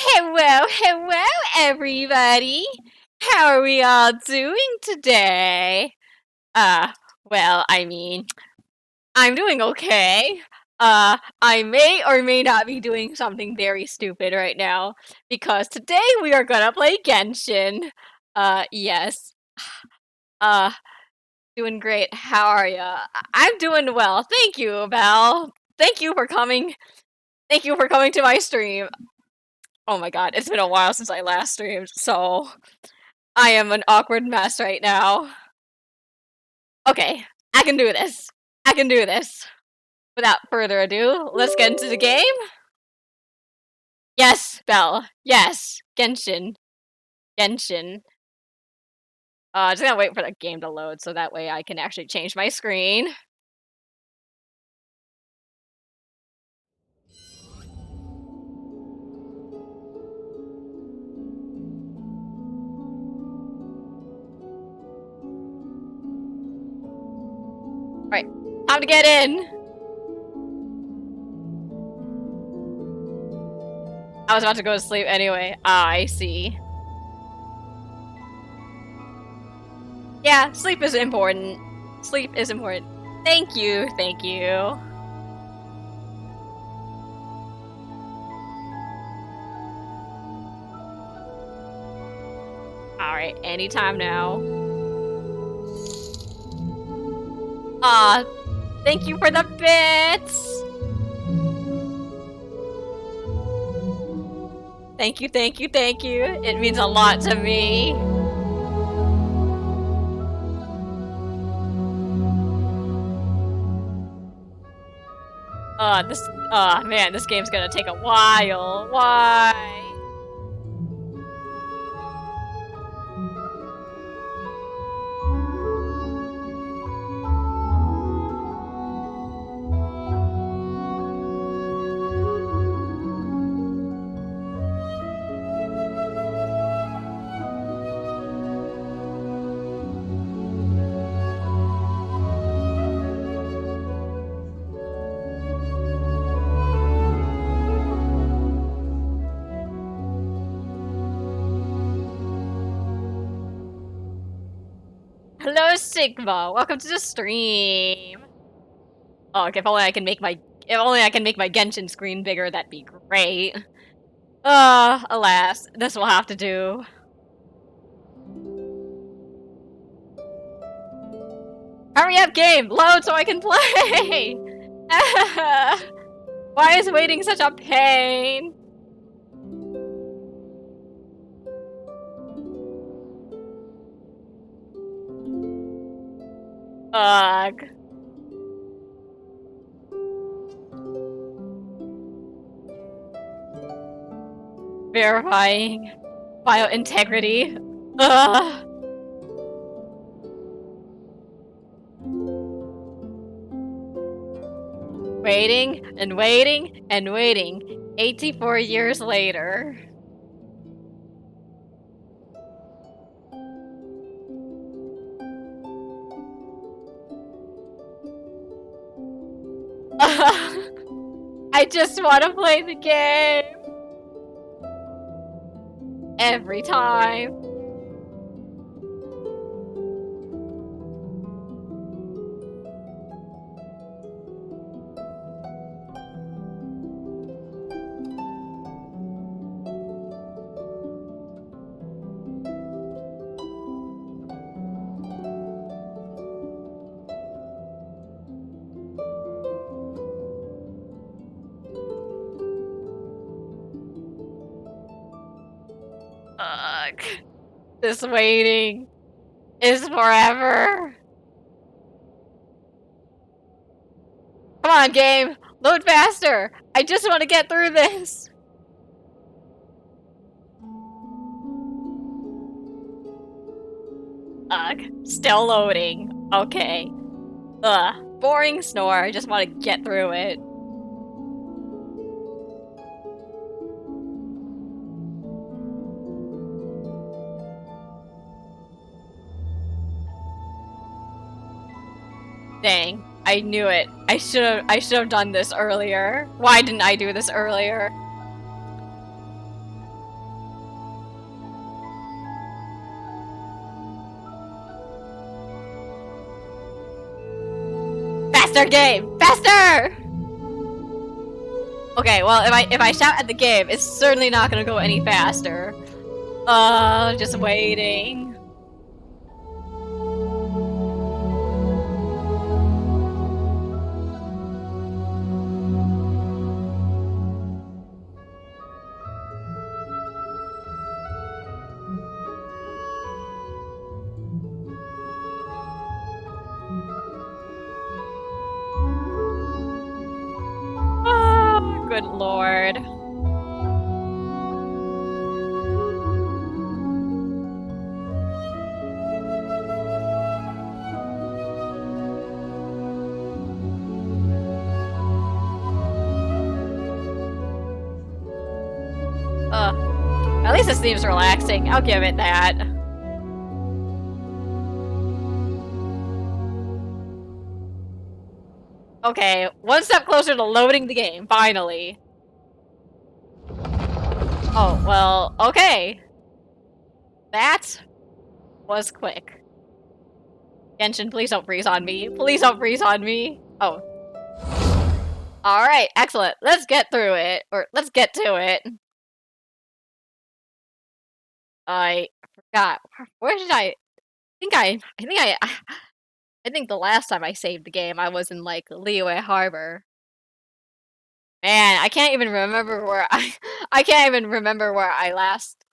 Hello, hello, everybody. How are we all doing today? Uh, well, I mean, I'm doing okay. I may or may not be doing something very stupid right now because today we are gonna play Genshin. Yes. Uh, doing great. How are ya? I'm doing well. Thank you, Val. Thank you for coming. Thank you for coming to my stream. Oh my god, it's been a while since I last streamed, so I am an awkward mess right now. Okay, I can do this. I can do this. Without further ado, let's get into the game. Yes, Belle. Yes, Genshin. Genshin. Just gonna wait for the game to load so that way I can actually change my screen. Alright, time to get in. I was about to go to sleep anyway. Ah, I see. Yeah, sleep is important. Sleep is important. Thank you, thank you. Alright, anytime now. Aw, thank you for the bits! Thank you, thank you, thank you. It means a lot to me. Man, this game's gonna take a while. Why? Hello, Sigma. Welcome to the stream. Oh, if only I can make my Genshin screen bigger, that'd be great. Alas, this will have to do. Hurry up, game! Load so I can play! Why is waiting such a pain? Ugh. Verifying bio integrity. Ugh. Waiting and waiting and waiting. 84 years later. I just want to play the game. Every time. Ugh. This waiting is forever. Come on, game. Load faster. I just want to get through this. Ugh. Still loading. Okay. Ugh. Boring snore. I just want to get through it. Dang, I knew it. I should have done this earlier. Why didn't I do this earlier? Faster, game! Faster! Okay, well, if I shout at the game, it's certainly not gonna go any faster. Just waiting. Oh, good lord. At least this seems relaxing. I'll give it that. Okay, one step closer to loading the game, finally. Oh, well, okay. That was quick. Genshin, please don't freeze on me. Please don't freeze on me. Oh. Alright, excellent. Let's get through it. Or, let's get to it. I forgot. Where did I think the last time I saved the game, I was in, like, Liyue Harbor. Man, I can't even remember where I can't even remember where I last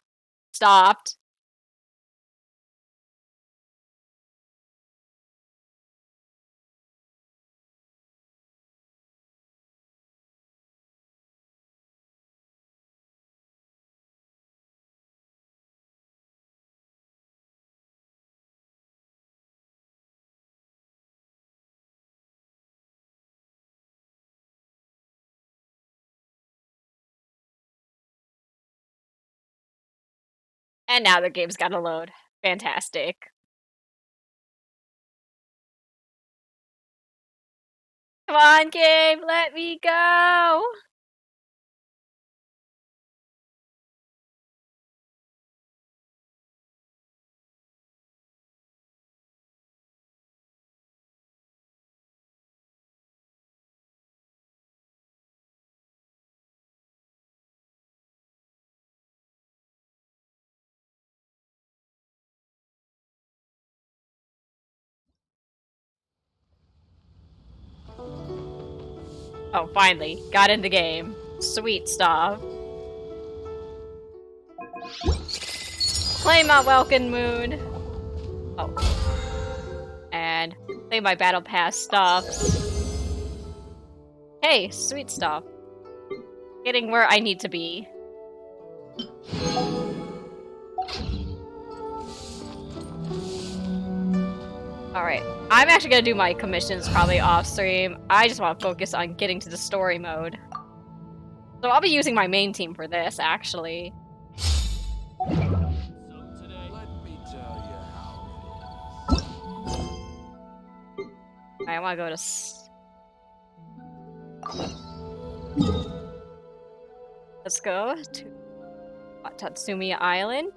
stopped. And now the game's gotta load. Fantastic. Come on, game, let me go! Oh, finally. Got in the game. Sweet stuff. Claim my welcome moon. Oh. And play my battle pass stuffs. Hey, sweet stuff. Getting where I need to be. Alright. I'm actually gonna do my commissions probably off stream. I just want to focus on getting to the story mode. So I'll be using my main team for this, actually. So today, let me tell you how it is. I want to go to... Let's go to Sangonomiya Island.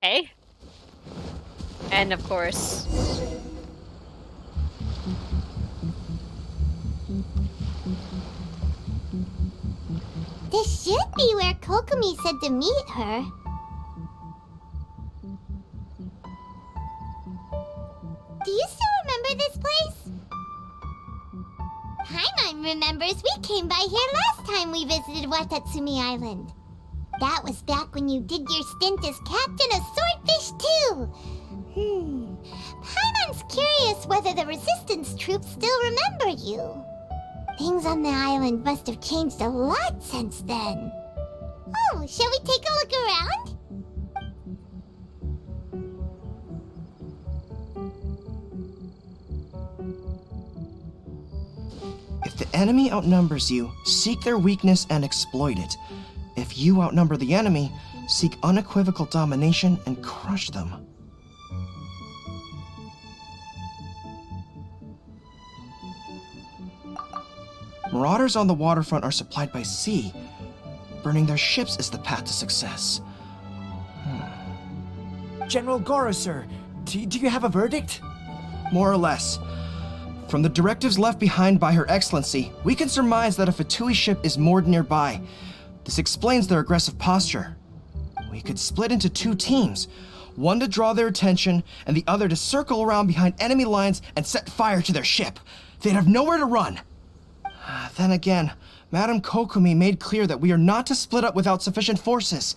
Okay. And of course... This should be where Kokomi said to meet her. Do you still remember this place? Paimon remembers we came by here last time we visited Watatsumi Island. That was back when you did your stint as captain of Swordfish too. Paimon's curious whether the resistance troops still remember you. Things on the island must have changed a lot since then. Oh, shall we take a look around? If the enemy outnumbers you, seek their weakness and exploit it. If you outnumber the enemy, seek unequivocal domination and crush them. Marauders on the waterfront are supplied by sea. Burning their ships is the path to success. General Goro, sir, do you have a verdict? More or less. From the directives left behind by Her Excellency, we can surmise that a Fatui ship is moored nearby. This explains their aggressive posture. We could split into 2 teams, one to draw their attention, and the other to circle around behind enemy lines and set fire to their ship. They'd have nowhere to run. Then again, Madame Kokomi made clear that we are not to split up without sufficient forces.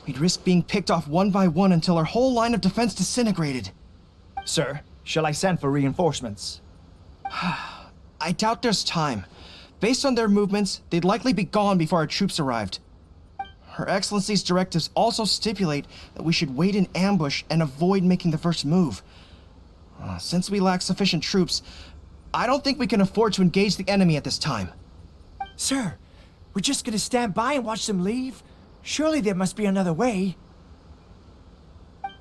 We'd risk being picked off one by one until our whole line of defense disintegrated. Sir, shall I send for reinforcements? I doubt there's time. Based on their movements, they'd likely be gone before our troops arrived. Her Excellency's directives also stipulate that we should wait in ambush and avoid making the first move. Since we lack sufficient troops, I don't think we can afford to engage the enemy at this time. Sir, we're just gonna stand by and watch them leave? Surely there must be another way.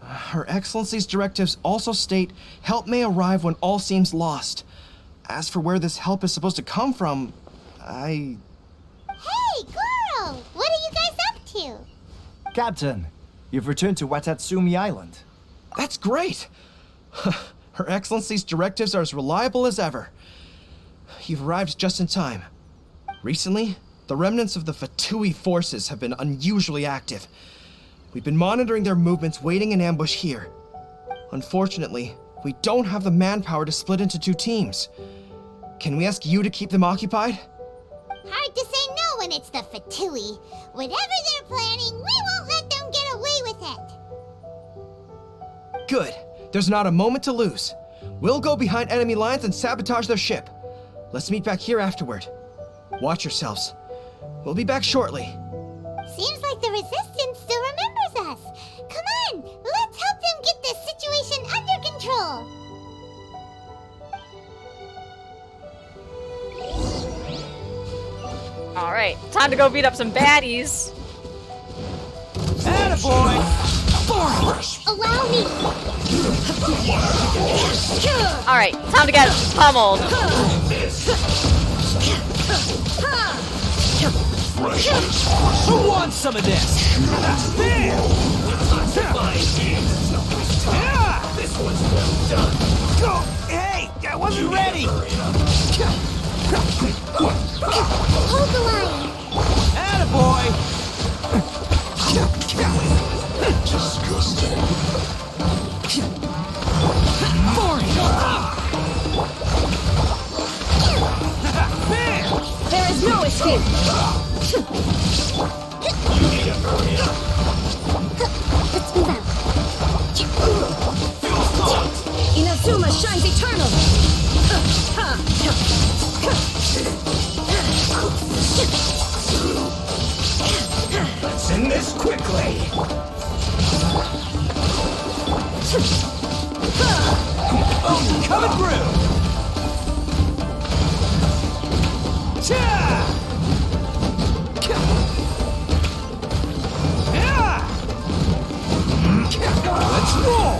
Her Excellency's directives also state help may arrive when all seems lost. As for where this help is supposed to come from, Hey, Goro! What are you guys up to? Captain, you've returned to Watatsumi Island. That's great! Her Excellency's directives are as reliable as ever. You've arrived just in time. Recently, the remnants of the Fatui forces have been unusually active. We've been monitoring their movements, waiting in ambush here. Unfortunately, we don't have the manpower to split into 2 teams. Can we ask you to keep them occupied? Hard to say no when it's the Fatui. Whatever they're planning, we won't let them get away with it. Good. There's not a moment to lose. We'll go behind enemy lines and sabotage their ship. Let's meet back here afterward. Watch yourselves. We'll be back shortly. Seems like the Resistance still remembers us. Come on, let's help them get this situation under control. Alright, time to go beat up some baddies. Attaboy! Allow me. Alright, time to get pummeled. Who wants some of this? There! This one's well done. Go! Hey, I wasn't ready. Hold the line. Attaboy! Disgusting. There is no escape! Let's move out. Inazuma shines eternal! Let's end this quickly! Oh, coming through! Let's roll!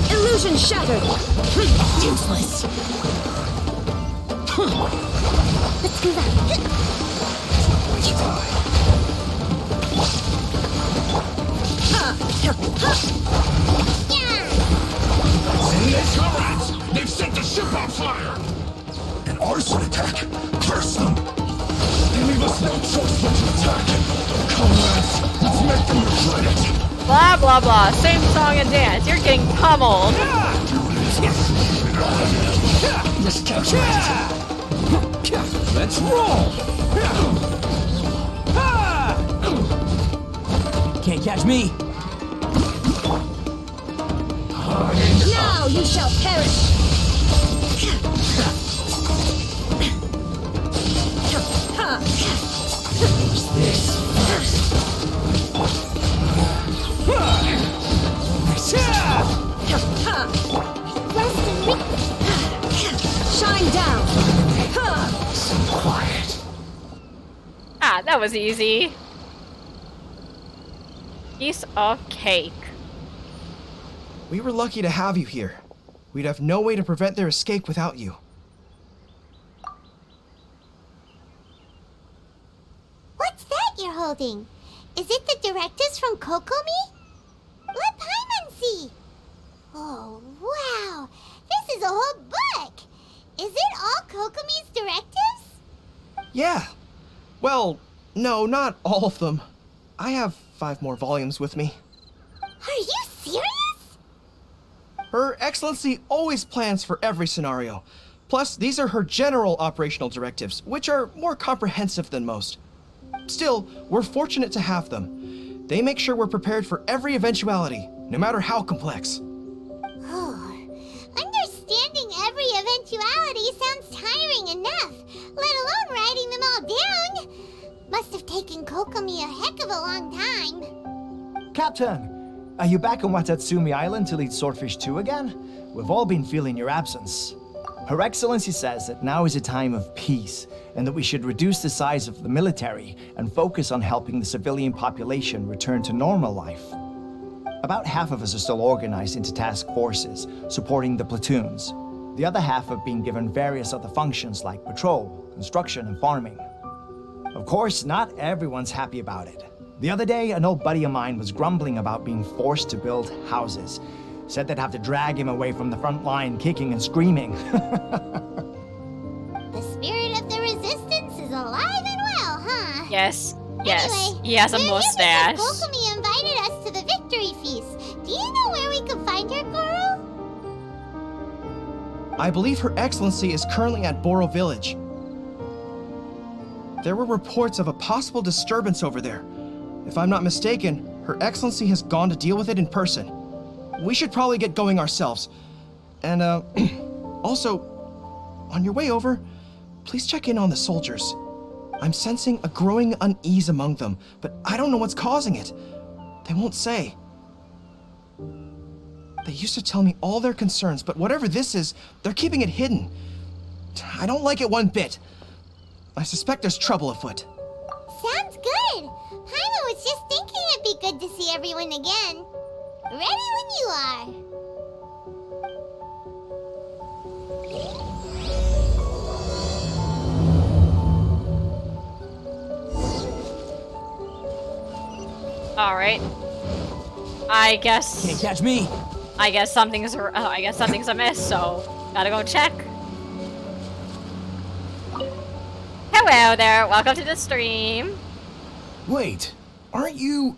Illusion shattered! Useless. Let's move out. In this comrades! They've set the ship on fire! An arson attack! Curse them! They leave us no choice but to attack! Comrades, let's make them regret it! Blah blah blah. Same song and dance. You're getting pummeled. This catch Let's roll! Can't catch me! Now you shall perish! Going down! Ha! So quiet. Ah, that was easy. Piece of cake. We were lucky to have you here. We'd have no way to prevent their escape without you. What's that you're holding? Is it the directives from Kokomi? Let Paimon see. Oh, wow. This is a whole book. Is it all Kokomi's directives? Yeah. Well, no, not all of them. I have 5 more volumes with me. Are you serious? Her Excellency always plans for every scenario. Plus, these are her general operational directives, which are more comprehensive than most. Still, we're fortunate to have them. They make sure we're prepared for every eventuality, no matter how complex. Understanding every eventuality sounds tiring enough, let alone writing them all down. Must have taken Kokomi a heck of a long time. Captain, are you back on Watatsumi Island to lead Swordfish 2 again? We've all been feeling your absence. Her Excellency says that now is a time of peace, and that we should reduce the size of the military and focus on helping the civilian population return to normal life. About half of us are still organized into task forces, supporting the platoons. The other half have been given various other functions like patrol, construction, and farming. Of course, not everyone's happy about it. The other day, an old buddy of mine was grumbling about being forced to build houses. Said they'd have to drag him away from the front line, kicking and screaming. The spirit of the resistance is alive and well, huh? Yes. Anyway, He has a we're here mustache. because Kokomi invited us to the victory feast. Do you know where we can find her, Goro? I believe Her Excellency is currently at Boro Village. There were reports of a possible disturbance over there. If I'm not mistaken, Her Excellency has gone to deal with it in person. We should probably get going ourselves. And, also, on your way over, please check in on the soldiers. I'm sensing a growing unease among them, but I don't know what's causing it. They won't say. They used to tell me all their concerns, but whatever this is, they're keeping it hidden. I don't like it one bit. I suspect there's trouble afoot. Sounds good. Paimon was just thinking it'd be good to see everyone again. Ready when you are. All right. I guess. Can't catch me. I guess something's amiss. So gotta go check. Hello there. Welcome to the stream. Wait, aren't you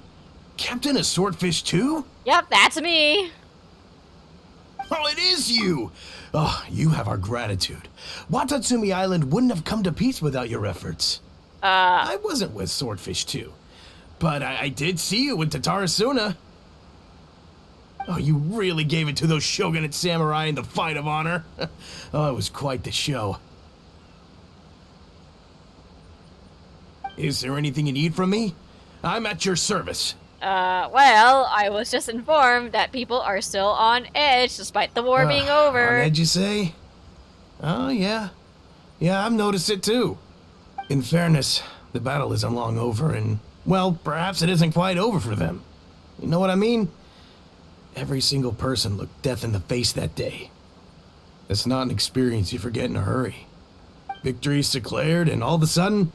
Captain of Swordfish 2? Yep, that's me. Oh, it is you! Oh, you have our gratitude. Watatsumi Island wouldn't have come to peace without your efforts. I wasn't with Swordfish 2, but I did see you with Tatarasuna. Oh, you really gave it to those shogunate samurai in the fight of honor. Oh, it was quite the show. Is there anything you need from me? I'm at your service. Well, I was just informed that people are still on edge despite the war being over. On edge, you say? Oh, yeah. Yeah, I've noticed it too. In fairness, the battle isn't long over, and, well, perhaps it isn't quite over for them. You know what I mean? Every single person looked death in the face that day. It's not an experience you forget in a hurry. Victory's declared, and all of a sudden,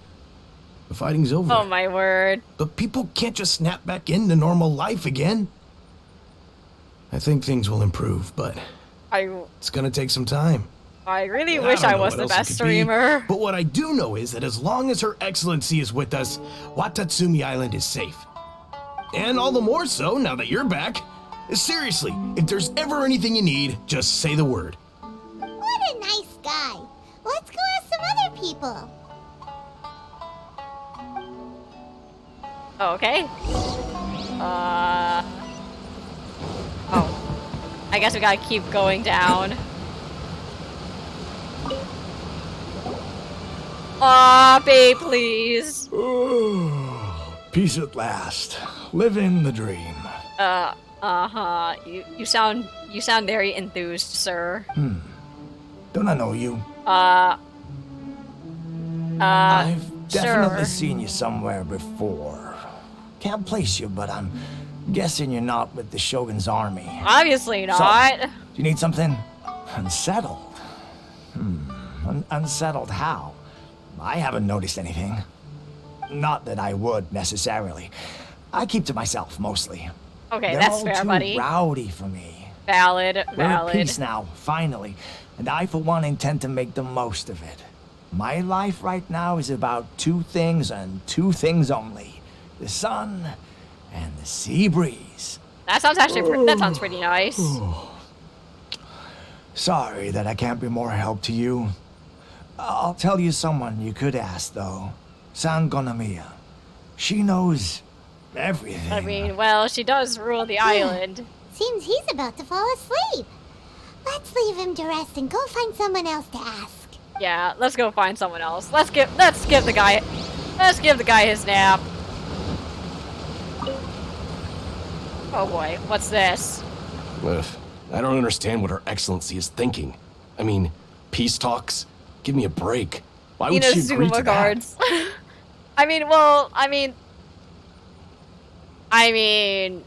the fighting's over. Oh my word. But people can't just snap back into normal life again. I think things will improve, but it's gonna take some time. I really wish I was the best streamer. But what I do know is that as long as Her Excellency is with us, Watatsumi Island is safe. And all the more so now that you're back. Seriously, if there's ever anything you need, just say the word. What a nice guy. Let's go ask some other people. Okay. Oh. I guess we gotta keep going down. Aw, babe, please. Peace at last. Living the dream. Uh-huh. You sound very enthused, sir. Don't I know you? I've definitely sure. seen you somewhere before. Can't place you, but I'm guessing you're not with the Shogun's army. Obviously So, not. do you need something? Unsettled? Unsettled how? I haven't noticed anything. Not that I would, necessarily. I keep to myself, mostly. Okay, They're that's all fair, too buddy. rowdy for me. Valid, We're at valid. peace now, finally, and I, for one, intend to make the most of it. My life right now is about two things and two things only. The sun and the sea breeze. That sounds actually, that sounds pretty nice. Sorry that I can't be more help to you. I'll tell you someone you could ask, though. Sangonomiya. She knows everything. I mean, well, she does rule the island. Seems he's about to fall asleep. Let's leave him to rest and go find someone else to ask. Yeah, let's go find someone else. Let's give the guy his nap. Oh boy, what's this? Ugh, I don't understand what Her Excellency is thinking. I mean, peace talks? Give me a break. Why would she agree to Inazuma that? guards. I mean,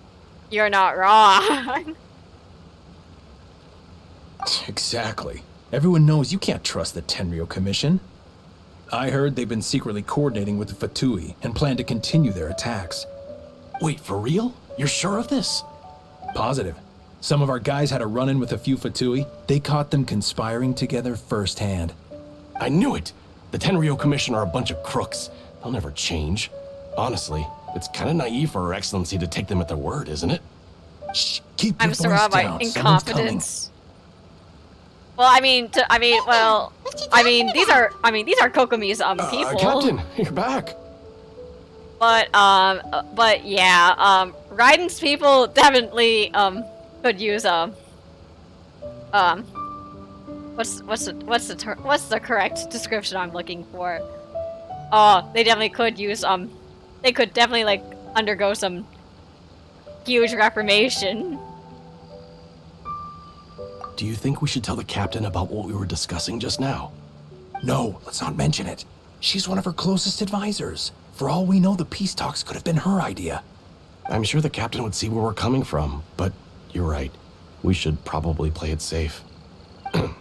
you're not wrong. Exactly. Everyone knows you can't trust the Tenryou Commission. I heard they've been secretly coordinating with the Fatui and plan to continue their attacks. Wait, for real? You're sure of this? Positive. Some of our guys had a run-in with a few Fatui. They caught them conspiring together firsthand. I knew it! The Tenryou Commission are a bunch of crooks. They'll never change. Honestly, it's kind of naive for Her Excellency to take them at their word, isn't it? Shh, keep your I'm voice surrounded by down. Someone's coming. incompetence. Well, these are Kokomi's people. Captain, you're back. But yeah, Raiden's people definitely could use what's the correct description I'm looking for? Oh, they definitely could use they could definitely like undergo some huge reformation. Do you think we should tell the captain about what we were discussing just now? No, let's not mention it. She's one of her closest advisors. For all we know, the peace talks could have been her idea. I'm sure the captain would see where we're coming from, but you're right. We should probably play it safe.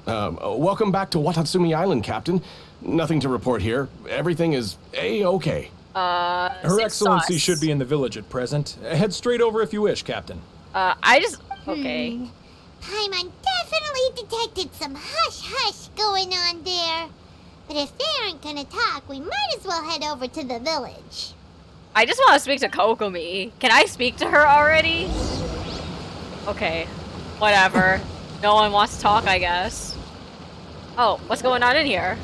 Welcome back to Watatsumi Island, Captain. Nothing to report here. Everything is A-okay. Her Excellency should be in the village at present. Head straight over if you wish, Captain. Okay. Paimon definitely detected some hush-hush going on there. But if they aren't gonna talk, we might as well head over to the village. I just want to speak to Kokomi. Can I speak to her already? Okay. Whatever. No one wants to talk, I guess. Oh, what's going on in here?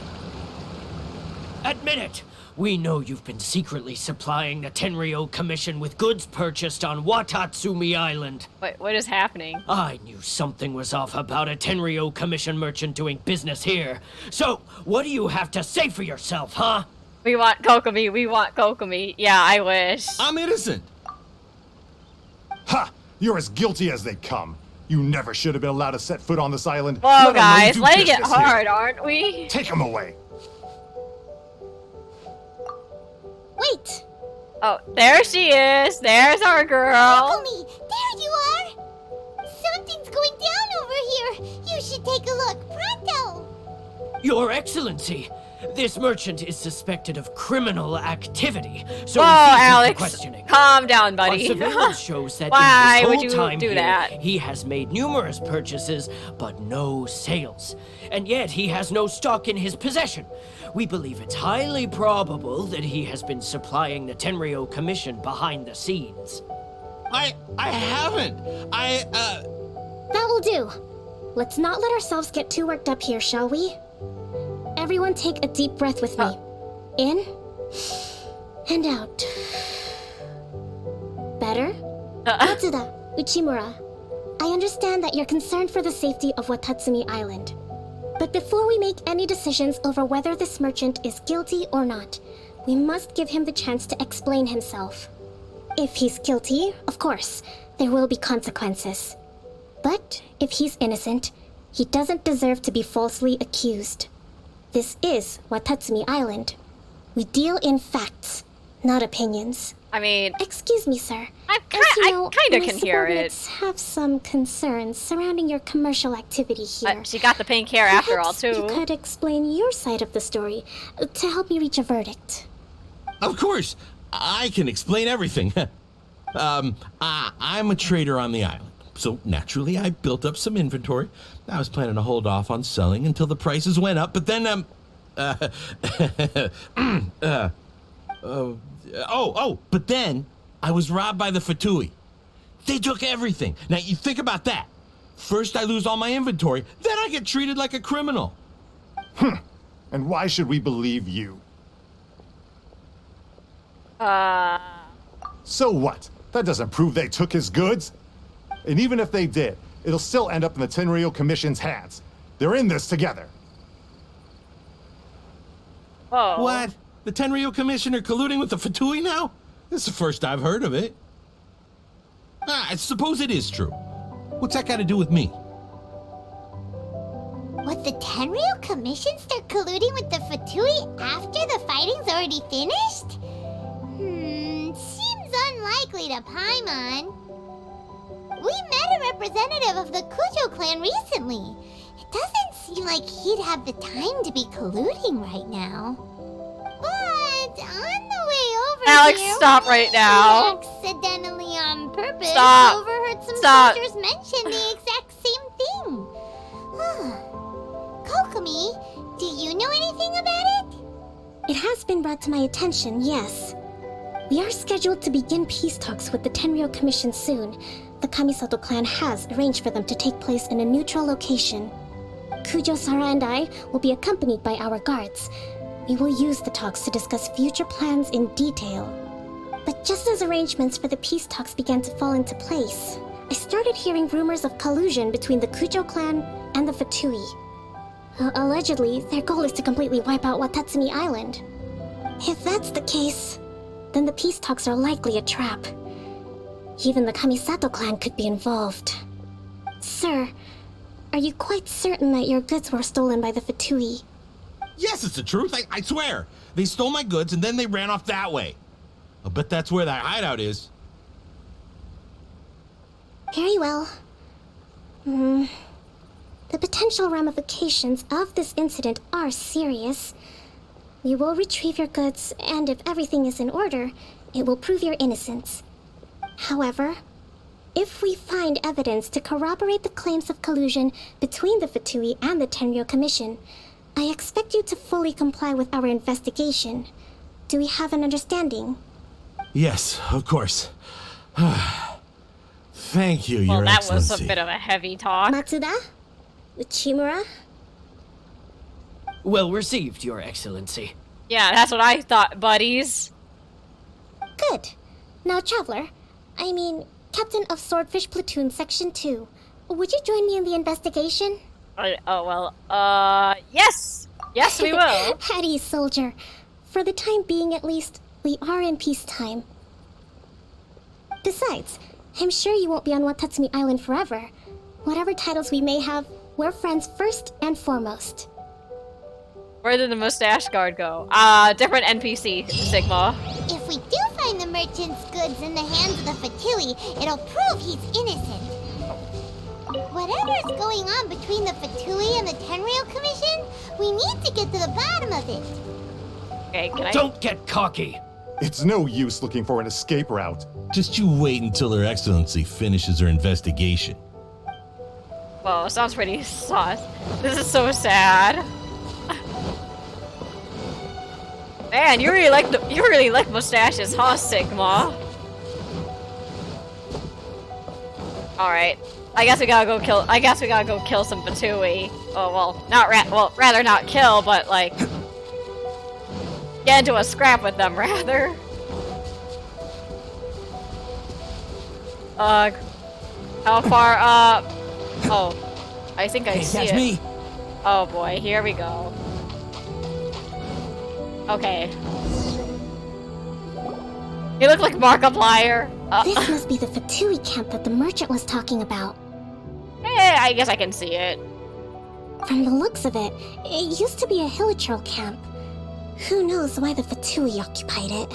Admit it! We know you've been secretly supplying the Tenryou Commission with goods purchased on Watatsumi Island. Wait, what is happening? I knew something was off about a Tenryou Commission merchant doing business here. So, what do you have to say for yourself, huh? We want Kokomi, we want Kokomi. Yeah, I wish. I'm innocent! Ha! You're as guilty as they come. You never should have been allowed to set foot on this island. Whoa, let alone guys, do letting it business here. hard, aren't we? Take him away. Wait! Oh, there she is. There's our girl. Kokomi, there you are! Something's going down over here. You should take a look. Pronto! Your Excellency, this merchant is suspected of criminal activity, so Whoa, he's for Alex. questioning. Calm down, Our buddy. surveillance shows that Why in would his you whole time do here, that? he has made numerous purchases, but no sales. And yet he has no stock in his possession. We believe it's highly probable that he has been supplying the Tenryou Commission behind the scenes. I haven't. That will do. Let's not let ourselves get too worked up here, shall we? Everyone take a deep breath with me. In and out. Better? Matsuda, Uchimura, I understand that you're concerned for the safety of Watatsumi Island. But before we make any decisions over whether this merchant is guilty or not, we must give him the chance to explain himself. If he's guilty, of course, there will be consequences. But if he's innocent, He doesn't deserve to be falsely accused. This is Watatsumi Island. We deal in facts, not opinions. I mean, Excuse me, sir. I As you know, kinda my can hear it. subordinates have some concerns surrounding your commercial activity here. She got the pink hair after all, Perhaps too. you could explain your side of the story to help me reach a verdict. Of course, I can explain everything. I'm a trader on the island, so naturally I built up some inventory. I was planning to hold off on selling until the prices went up, but then, but then I was robbed by the Fatui. They took everything. Now, you think about that. First I lose all my inventory, then I get treated like a criminal. And why should we believe you? So what? That doesn't prove they took his goods. And even if they did, it'll still end up in the Tenryou Commission's hands. They're in this together. Whoa. What? The Tenryou Commissioner colluding with the Fatui now? This is the first I've heard of it. I suppose it is true. What's that got to do with me? What, the Tenryou Commission start colluding with the Fatui after the fighting's already finished? Seems unlikely to Paimon. We met a representative of the Kujo clan recently. It doesn't seem like he'd have the time to be colluding right now. But on the way over Alex, here, stop we right now. accidentally on purpose Stop. overheard some Stop. soldiers mention the exact same thing. Kokomi, do you know anything about it? It has been brought to my attention, yes. We are scheduled to begin peace talks with the Tenryou Commission soon. The Kamisato clan has arranged for them to take place in a neutral location. Kujo-Sara and I will be accompanied by our guards. We will use the talks to discuss future plans in detail. But just as arrangements for the peace talks began to fall into place, I started hearing rumors of collusion between the Kujo clan and the Fatui. Allegedly, their goal is to completely wipe out Watatsumi Island. If that's the case, then the peace talks are likely a trap. Even the Kamisato clan could be involved. Sir, are you quite certain that your goods were stolen by the Fatui? Yes, it's the truth. I swear. They stole my goods and then they ran off that way. I'll bet that's where that hideout is. Very well. The potential ramifications of this incident are serious. We will retrieve your goods, and if everything is in order, it will prove your innocence. However, if we find evidence to corroborate the claims of collusion between the Fatui and the Tenryou Commission, I expect you to fully comply with our investigation. Do we have an understanding? Yes, of course. Thank you, Well, Your that Excellency. was a bit of a heavy talk. Matsuda? Uchimura? Well received, Your Excellency. Yeah, that's what I thought, buddies. Good. Now, Traveler, Captain of Swordfish Platoon Section 2, would you join me in the investigation? Yes! Yes, we will. At ease, soldier. For the time being, at least, we are in peacetime. Besides, I'm sure you won't be on Watatsumi Island forever. Whatever titles we may have, we're friends first and foremost. Where did the mustache guard go? Different NPC, Sigma. If we do find the merchant's goods in the hands of the Fatui, it'll prove he's innocent. Whatever's going on between the Fatui and the Tenryou Commission, we need to get to the bottom of it. Okay, can I... Don't get cocky! It's no use looking for an escape route. Just you wait until Her Excellency finishes her investigation. Whoa, sounds pretty sus. This is so sad. Man, you really like mustaches, huh, Sigma? Alright. I guess we gotta go kill some Fatui. Oh, well, rather not kill, but like get into a scrap with them, rather. How far up? Oh, I think I see it. That's me. Oh boy, here we go. Okay. You look like Markiplier. This must be the Fatui camp that the merchant was talking about. I guess I can see it. From the looks of it, it used to be a hilichurl camp. Who knows why the Fatui occupied it?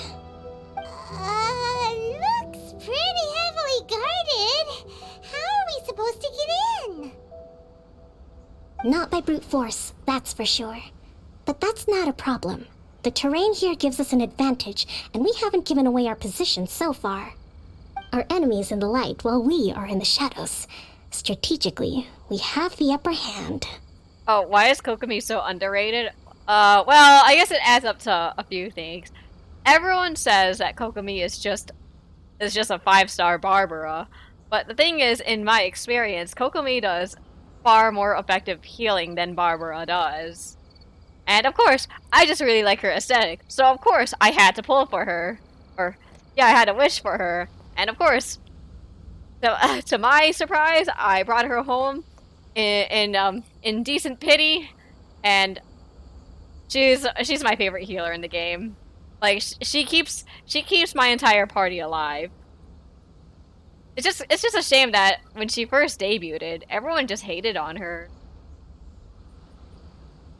Looks pretty heavily guarded. How are we supposed to get in? Not by brute force, that's for sure. But that's not a problem. The terrain here gives us an advantage, and we haven't given away our position so far. Our enemy is in the light while we are in the shadows. Strategically, we have the upper hand. Oh, why is Kokomi so underrated? Well, I guess it adds up to a few things. Everyone says that Kokomi is just a 5-star Barbara, but the thing is, in my experience, Kokomi does far more effective healing than Barbara does. And of course, I just really like her aesthetic, so of course I had to pull for her. Or, yeah, I had to wish for her. And of course, to my surprise, I brought her home in decent pity, and she's my favorite healer in the game. Like, she keeps my entire party alive. It's just a shame that when she first debuted, everyone just hated on her.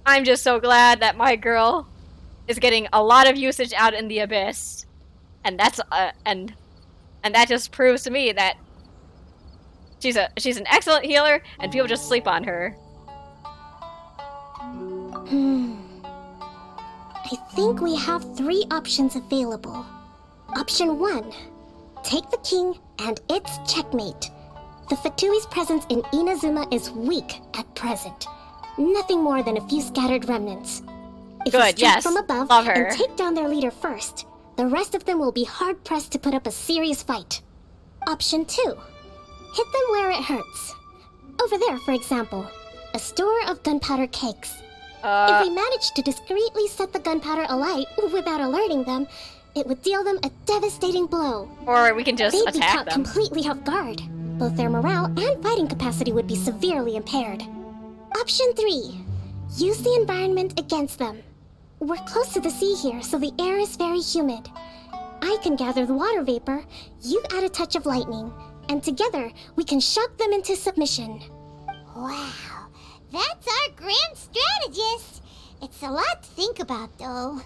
I'm just so glad that my girl is getting a lot of usage out in the Abyss, and that's and that just proves to me that she's an excellent healer, and people just sleep on her. I think we have 3 options available. Option 1. Take the king, and it's checkmate. The Fatui's presence in Inazuma is weak at present. Nothing more than a few scattered remnants. If you Good, strike yes. from above Love her. and take down their leader first, the rest of them will be hard-pressed to put up a serious fight. Option 2. Hit them where it hurts. Over there, for example. A store of gunpowder cakes. If we manage to discreetly set the gunpowder alight without alerting them, it would deal them a devastating blow. Or we can just They'd be attack caught them. completely off guard. Both their morale and fighting capacity would be severely impaired. Option 3. Use the environment against them. We're close to the sea here, so the air is very humid. I can gather the water vapor, you add a touch of lightning, and together we can shock them into submission. Wow, that's our grand strategist. It's a lot to think about, though.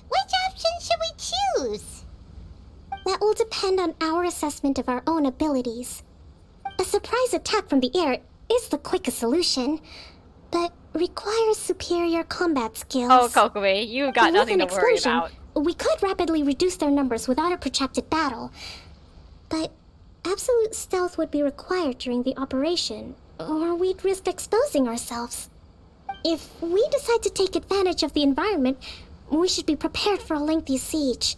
Which option should we choose? That will depend on our assessment of our own abilities. A surprise attack from the air is the quickest solution, but requires superior combat skills. Oh, Kokomi, you got nothing to With an worry explosion, about. we could rapidly reduce their numbers without a protracted battle, but absolute stealth would be required during the operation, or we'd risk exposing ourselves. If we decide to take advantage of the environment, we should be prepared for a lengthy siege.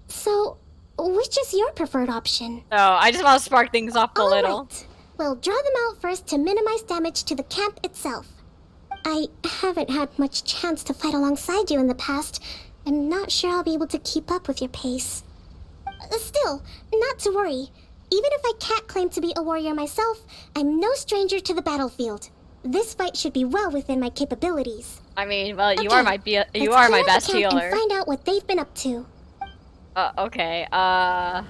So, which is your preferred option? So, I just want to spark things up a little. Alright. We'll draw them out first to minimize damage to the camp itself. I haven't had much chance to fight alongside you in the past. I'm not sure I'll be able to keep up with your pace. Still, not to worry. Even if I can't claim to be a warrior myself, I'm no stranger to the battlefield. This fight should be well within my capabilities. I mean, well, you Okay, are my let's best clear out the camp healer. and find out what they've been up to. Okay, I'll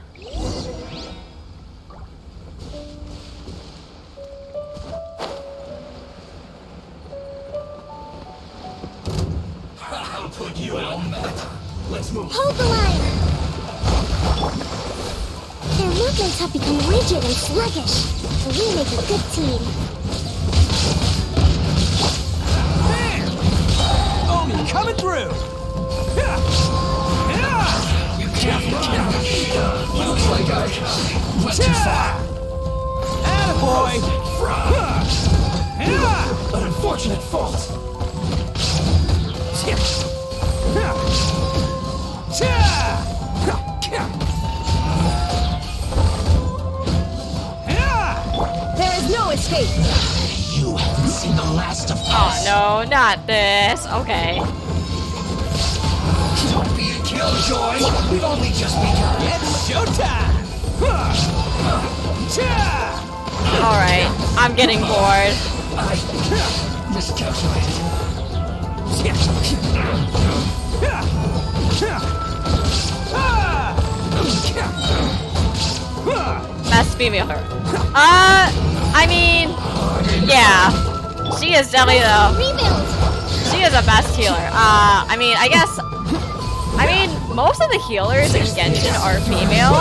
put you on that. Let's move. Hold the line! Their movements have become rigid and sluggish. We make a good team. Omi coming through! Looks like I went too far. Attaboy! An unfortunate fault. There is no escape. You haven't seen the last of oh us. no, not this. Okay. Don't be a killjoy. We've only just begun. It's showtime! Alright, I'm getting bored. I miscalculated. Best female her. I mean, Yeah, she is definitely the. Rebuild. She is the best healer. I mean, most of the healers in Genshin are female.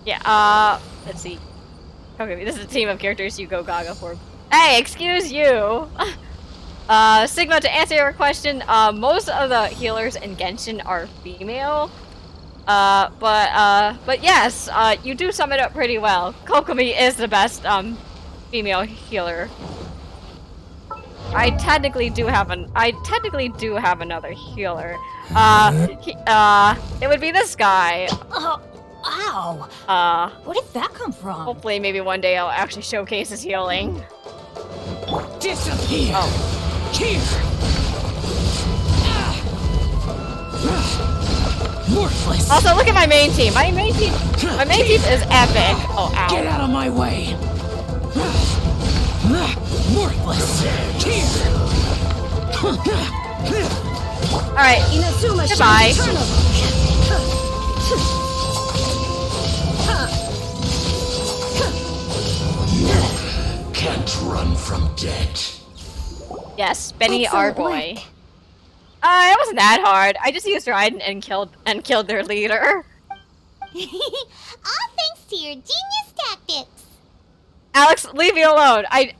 Yeah. Let's see. Okay, this is a team of characters you go gaga for. Hey, excuse you. Sigma, to answer your question, most of the healers in Genshin are female. But yes, you do sum it up pretty well. Kokomi is the best, female healer. I technically do have another healer. It would be this guy. Ow! Where did that come from? Hopefully, maybe one day I'll actually showcase his healing. Disappear! Oh. Here! Worthless! Also, look at my main team. My main team is epic. Oh, ow. Get out of my way! Worthless! Here! Alright, Inazuma goodbye. shall return. Can't run from death. Yes, Benny, our Excellent boy. work. It wasn't that hard. I just used Raiden and killed their leader. All thanks to your genius tactics. Alex, leave me alone. I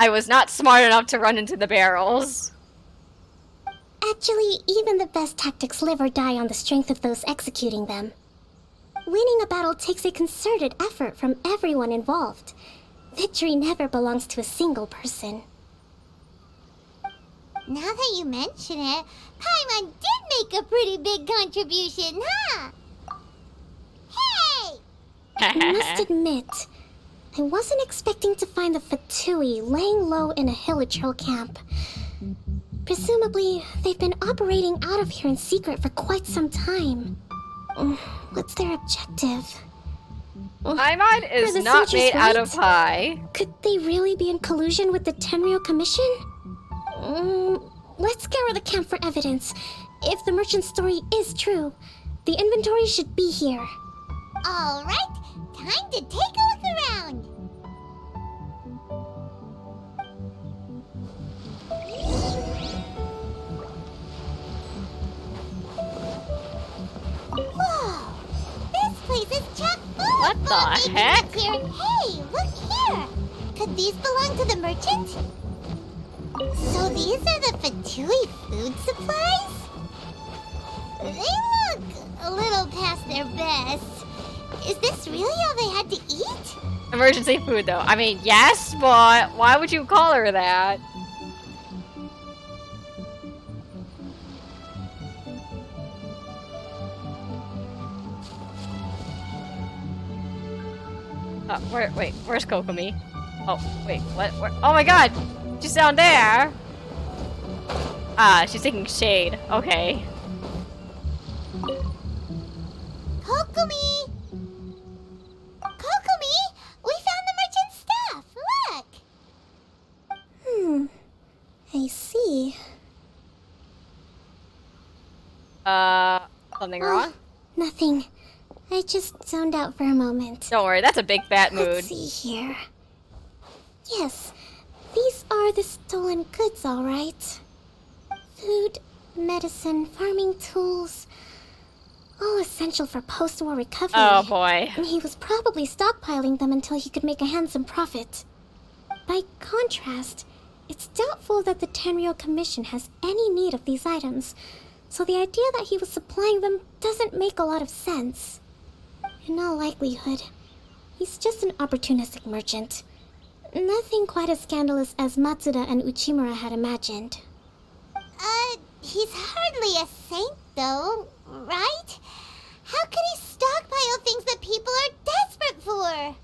was not smart enough to run into the barrels. Actually, even the best tactics live or die on the strength of those executing them. Winning a battle takes a concerted effort from everyone involved. Victory never belongs to a single person. Now that you mention it, Paimon did make a pretty big contribution, huh? Hey! I must admit, I wasn't expecting to find the Fatui laying low in a Hilichurl camp. Presumably, they've been operating out of here in secret for quite some time. What's their objective? Paimon Are is the not sentries made out of right? pie. Could they really be in collusion with the Tenryou Commission? Let's scour the camp for evidence. If the merchant's story is true, the inventory should be here. All right, time to take a look around. Whoa, this place is chock full What of the gold heck? making here. Hey, look here. Could these belong to the merchant? So these are the Fatui food supplies? They look a little past their best. Is this really all they had to eat? Emergency food, though. I mean, yes, but why would you call her that? Where's Kokomi? Oh, wait, what? Oh my god! She's down there! Ah, she's taking shade. Okay. Kokomi! Kokomi! We found the merchant's stuff! Look! I see. Something wrong? Nothing. I just zoned out for a moment. Don't worry, that's a big fat mood. Let's see here. Yes, these are the stolen goods, all right. Food, medicine, farming tools. All essential for post-war recovery. Oh boy. And he was probably stockpiling them until he could make a handsome profit. By contrast, it's doubtful that the Tenryou Commission has any need of these items, so the idea that he was supplying them doesn't make a lot of sense. In all likelihood, he's just an opportunistic merchant. Nothing quite as scandalous as Matsuda and Uchimura had imagined. He's hardly a saint, though, right? How could he stockpile things that people are desperate for?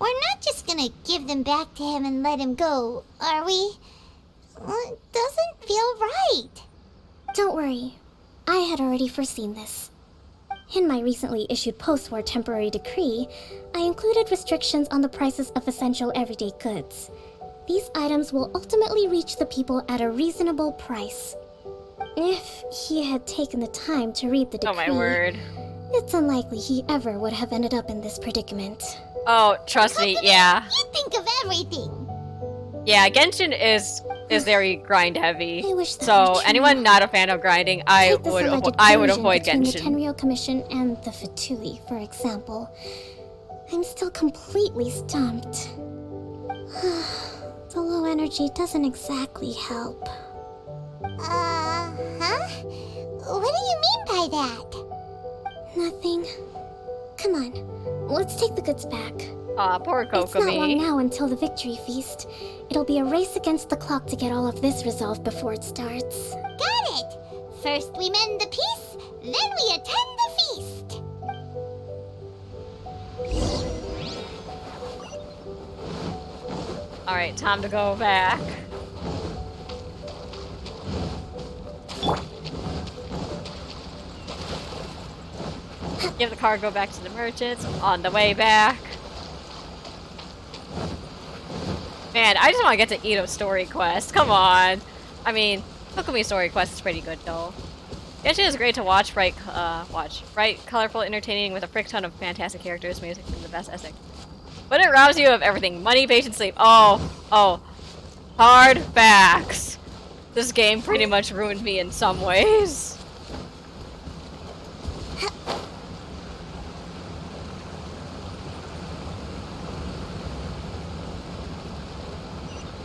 We're not just gonna give them back to him and let him go, are we? It doesn't feel right. Don't worry, I had already foreseen this. In my recently issued post-war temporary decree, I included restrictions on the prices of essential everyday goods. These items will ultimately reach the people at a reasonable price. If he had taken the time to read the decree, Oh my word. It's unlikely he ever would have ended up in this predicament. Oh, trust me, yeah. You think of everything. Yeah, Genshin is very grind heavy. I wish that So were true. anyone not a fan of grinding, I Take this would alleged avoid collusion between the Genshin. Tenryou Commission and the Fatui, for example. I'm still completely stumped. The low energy doesn't exactly help. Huh? What do you mean by that? Nothing. Come on, let's take the goods back. Aw, poor It's not long Kokomi. now until the victory feast. It'll be a race against the clock to get all of this resolved before it starts. Got it! First we mend the peace, then we attend the feast. Alright, time to go back. Give the cargo back to the merchants on the way back. Man, I just want to get to Itto's story quest. Come on. I mean, Kokomi's story quest is pretty good though. Genshin is great to watch, bright, colorful, entertaining with a frick ton of fantastic characters, music, and the best essay. But it robs you of everything: money, patience, sleep. Oh, hard facts. This game pretty much ruined me in some ways.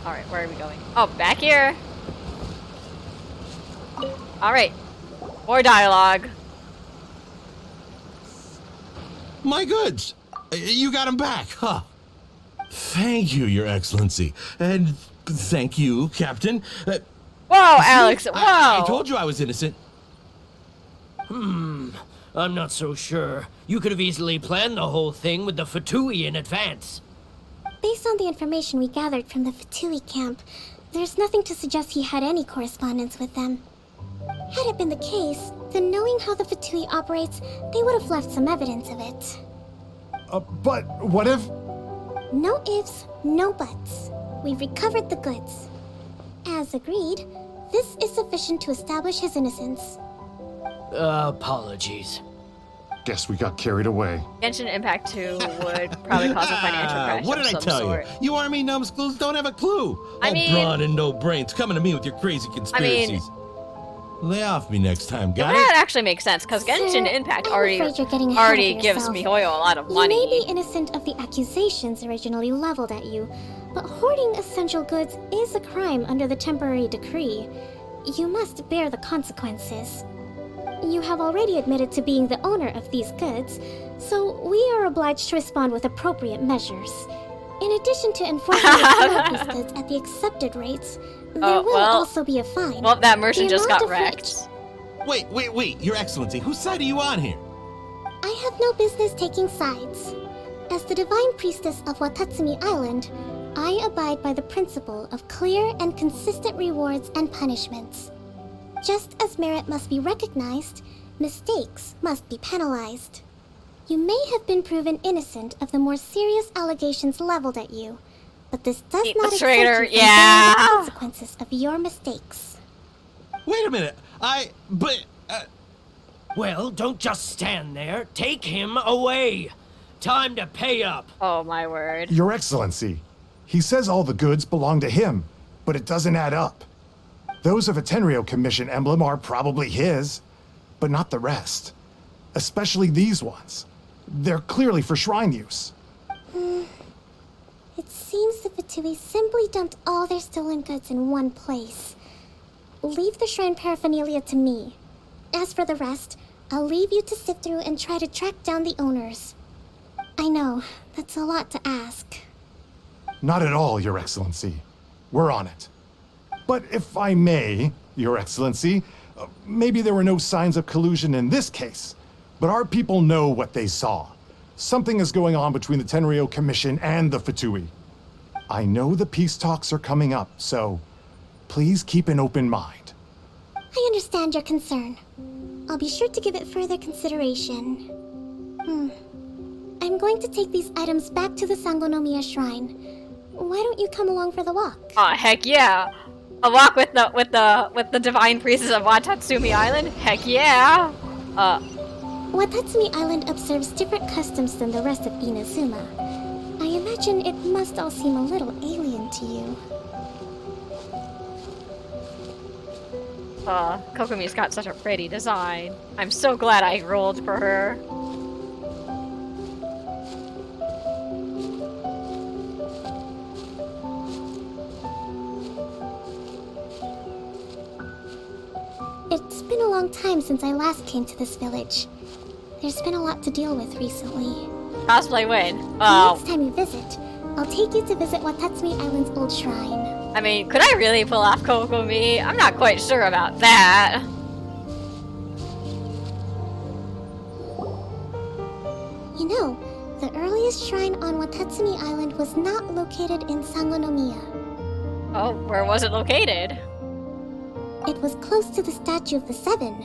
Alright, where are we going? Oh, back here! Alright. More dialogue. My goods! You got them back, huh? Thank you, Your Excellency. And thank you, Captain. Whoa, Alex! Whoa! I told you I was innocent. I'm not so sure. You could have easily planned the whole thing with the Fatui in advance. Based on the information we gathered from the Fatui camp, there's nothing to suggest he had any correspondence with them. Had it been the case, then knowing how the Fatui operates, they would have left some evidence of it. But what if... No ifs, no buts. We've recovered the goods. As agreed, this is sufficient to establish his innocence. Apologies. Guess we got carried away. Genshin Impact 2 would probably cause a financial crash What of did I some tell sort. you? You army numbskulls don't have a clue. I All mean- brawn and no brains coming to me with your crazy conspiracies. Lay off me next time, Yeah, got that it? actually makes sense, because Genshin Sir, Impact I'm already afraid you're getting ahead of gives yourself. MiHoYo a lot of You may be money. innocent of the accusations originally leveled at you, but hoarding essential goods is a crime under the temporary decree. You must bear the consequences. You have already admitted to being the owner of these goods, so we are obliged to respond with appropriate measures. In addition to enforcing the sale of these goods at the accepted rates, there will well- also be a fine. Well, that merchant The just amount got of wrecked. Wait, Your Excellency, whose side are you on here? I have no business taking sides. As the Divine Priestess of Watatsumi Island, I abide by the principle of clear and consistent rewards and punishments. Just as merit must be recognized, mistakes must be penalized. You may have been proven innocent of the more serious allegations leveled at you, but this does Eat not the exempt traitor, you from yeah. bearing the consequences of your mistakes. Wait a minute. Well, don't just stand there. Take him away. Time to pay up. Oh my word. Your Excellency, he says all the goods belong to him, but it doesn't add up. Those of a Tenryou Commission emblem are probably his, but not the rest. Especially these ones. They're clearly for shrine use. It seems the Fatui simply dumped all their stolen goods in one place. Leave the shrine paraphernalia to me. As for the rest, I'll leave you to sift through and try to track down the owners. I know, that's a lot to ask. Not at all, Your Excellency. We're on it. But if I may, Your Excellency, maybe there were no signs of collusion in this case, but our people know what they saw. Something is going on between the Tenryou Commission and the Fatui. I know the peace talks are coming up, so please keep an open mind. I understand your concern. I'll be sure to give it further consideration. I'm going to take these items back to the Sangonomiya shrine. Why don't you come along for the walk? Aw, heck yeah. A walk with the divine priestess of Watatsumi Island? Heck yeah. Watatsumi Island observes different customs than the rest of Inazuma. I imagine it must all seem a little alien to you. Kokomi's got such a pretty design. I'm so glad I rolled for her. It's been a long time since I last came to this village. There's been a lot to deal with recently. Cosplay win. The next time you visit, I'll take you to visit Watatsumi Island's old shrine. I mean, could I really pull off Kokomi? I'm not quite sure about that. You know, the earliest shrine on Watatsumi Island was not located in Sangonomiya. Oh, where was it located? It was close to the Statue of the Seven.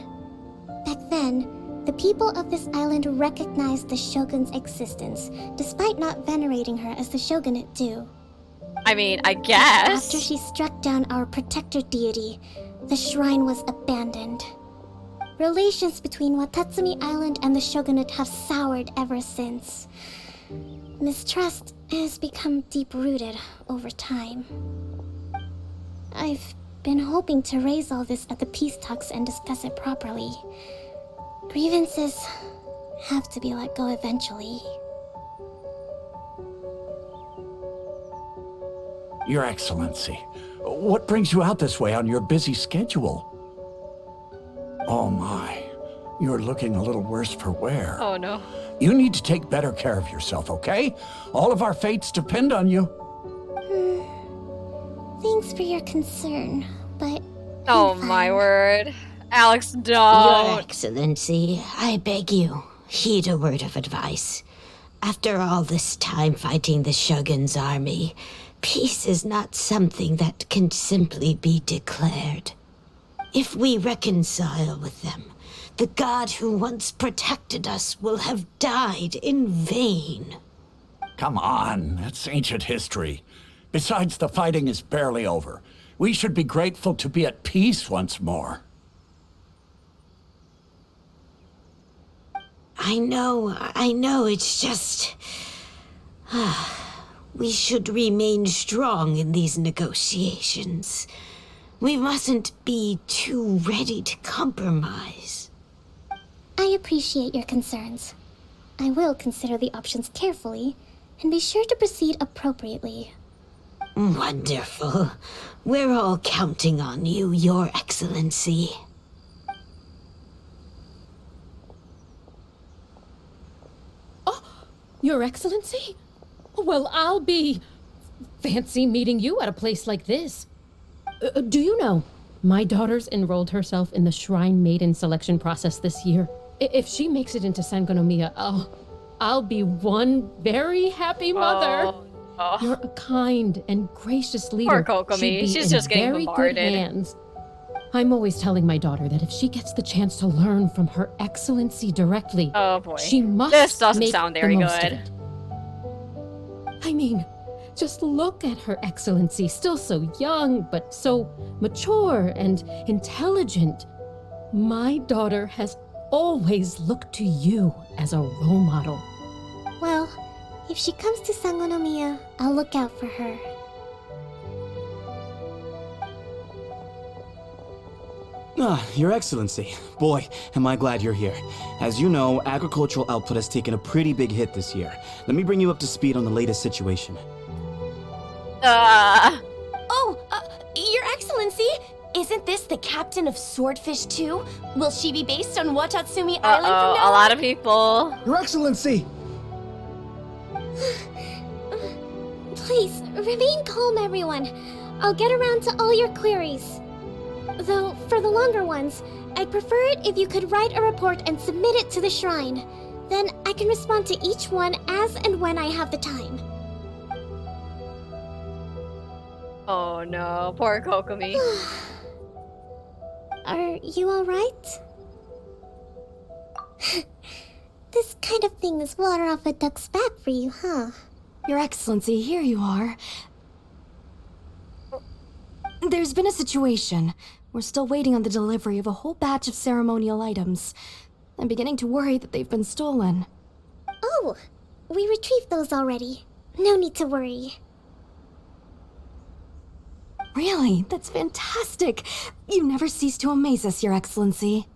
Back then, the people of this island recognized the shogun's existence, despite not venerating her as the shogunate do. I mean, I guess. After she struck down our protector deity, the shrine was abandoned. Relations between Watatsumi Island and the shogunate have soured ever since. Mistrust has become deep-rooted over time. I've been hoping to raise all this at the peace talks and discuss it properly. Grievances have to be let go eventually. Your Excellency, what brings you out this way on your busy schedule? Oh my, you're looking a little worse for wear. Oh no. You need to take better care of yourself, okay? All of our fates depend on you. Thanks for your concern, but... Oh my word. Alex, don't. Your Excellency, I beg you, heed a word of advice. After all this time fighting the Shogun's army, peace is not something that can simply be declared. If we reconcile with them, the god who once protected us will have died in vain. Come on, that's ancient history. Besides, the fighting is barely over. We should be grateful to be at peace once more. I know, it's just... we should remain strong in these negotiations. We mustn't be too ready to compromise. I appreciate your concerns. I will consider the options carefully, and be sure to proceed appropriately. Wonderful. We're all counting on you, Your Excellency. Oh, Your Excellency? Well, I'll be... fancy meeting you at a place like this. Do you know, my daughter's enrolled herself in the Shrine Maiden selection process this year. If she makes it into Sangonomiya, I'll be one very happy mother. Oh. You're a kind and gracious leader. Poor Kokomi. She'd be She's in just getting very bombarded. good hands. I'm always telling my daughter that if she gets the chance to learn from Her Excellency directly, Oh boy. she must This doesn't make sound the very most of good. it. I mean, just look at Her Excellency, still so young, but so mature and intelligent. My daughter has always looked to you as a role model. Well, if she comes to Sangonomiya, I'll look out for her. Your Excellency. Boy, am I glad you're here. As you know, agricultural output has taken a pretty big hit this year. Let me bring you up to speed on the latest situation. Your Excellency, isn't this the captain of Swordfish 2? Will she be based on Watatsumi Island from now A lot of people. Your Excellency! Please, remain calm, everyone. I'll get around to all your queries. Though, for the longer ones, I'd prefer it if you could write a report and submit it to the shrine. Then I can respond to each one as and when I have the time. Oh no, poor Kokomi. Are you alright? This kind of thing is water off a duck's back for you, huh? Your Excellency, here you are. There's been a situation. We're still waiting on the delivery of a whole batch of ceremonial items. I'm beginning to worry that they've been stolen. Oh, we retrieved those already. No need to worry. Really? That's fantastic! You never cease to amaze us, Your Excellency.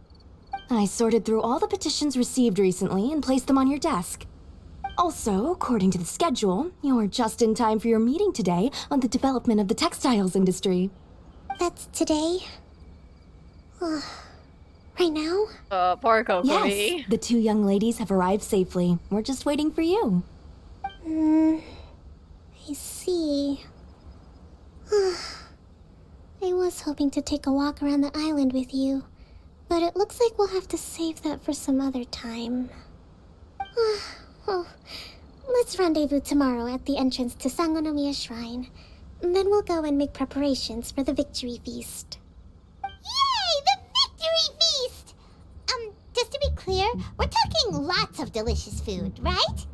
I sorted through all the petitions received recently and placed them on your desk. Also, according to the schedule, you're just in time for your meeting today on the development of the textiles industry. That's today? Right now? Poor Kokomi. Yes, the two young ladies have arrived safely. We're just waiting for you. I see. I was hoping to take a walk around the island with you, but it looks like we'll have to save that for some other time. Well, let's rendezvous tomorrow at the entrance to Sangonomiya Shrine. Then we'll go and make preparations for the victory feast. Yay! The victory feast! Just to be clear, we're talking lots of delicious food, right?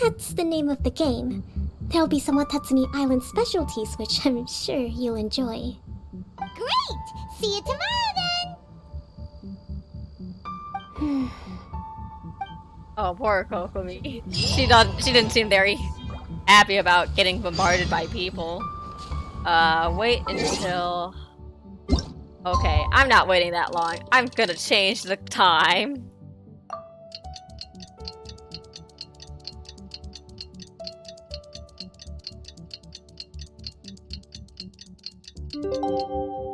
That's the name of the game. There'll be some Watatsumi Island specialties, which I'm sure you'll enjoy. Great! See you tomorrow then! Oh, poor Kokomi. She didn't seem very happy about getting bombarded by people. Wait until... Okay, I'm not waiting that long. I'm gonna change the time.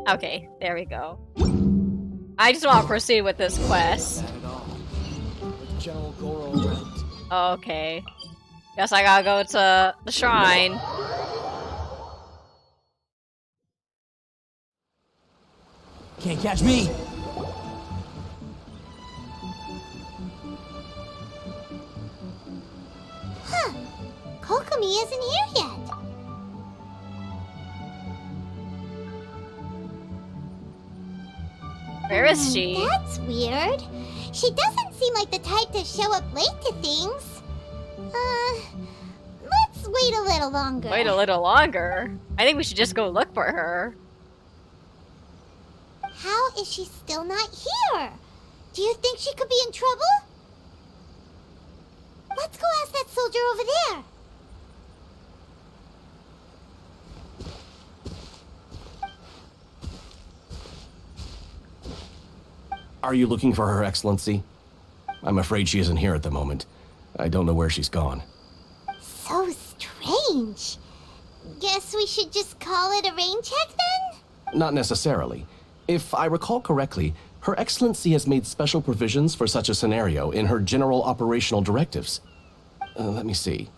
Okay, there we go. I just want to proceed with this quest. General Goro around. Okay. Guess I gotta go to the shrine. Can't catch me! Huh. Kokomi isn't here yet. Where is she? That's weird. She doesn't seem like the type to show up late to things. Let's wait a little longer. Wait a little longer? I think we should just go look for her. How is she still not here? Do you think she could be in trouble? Let's go ask that soldier over there. Are you looking for Her Excellency? I'm afraid she isn't here at the moment. I don't know where she's gone. So strange. Guess we should just call it a rain check then? Not necessarily. If I recall correctly, Her Excellency has made special provisions for such a scenario in her general operational directives. Let me see.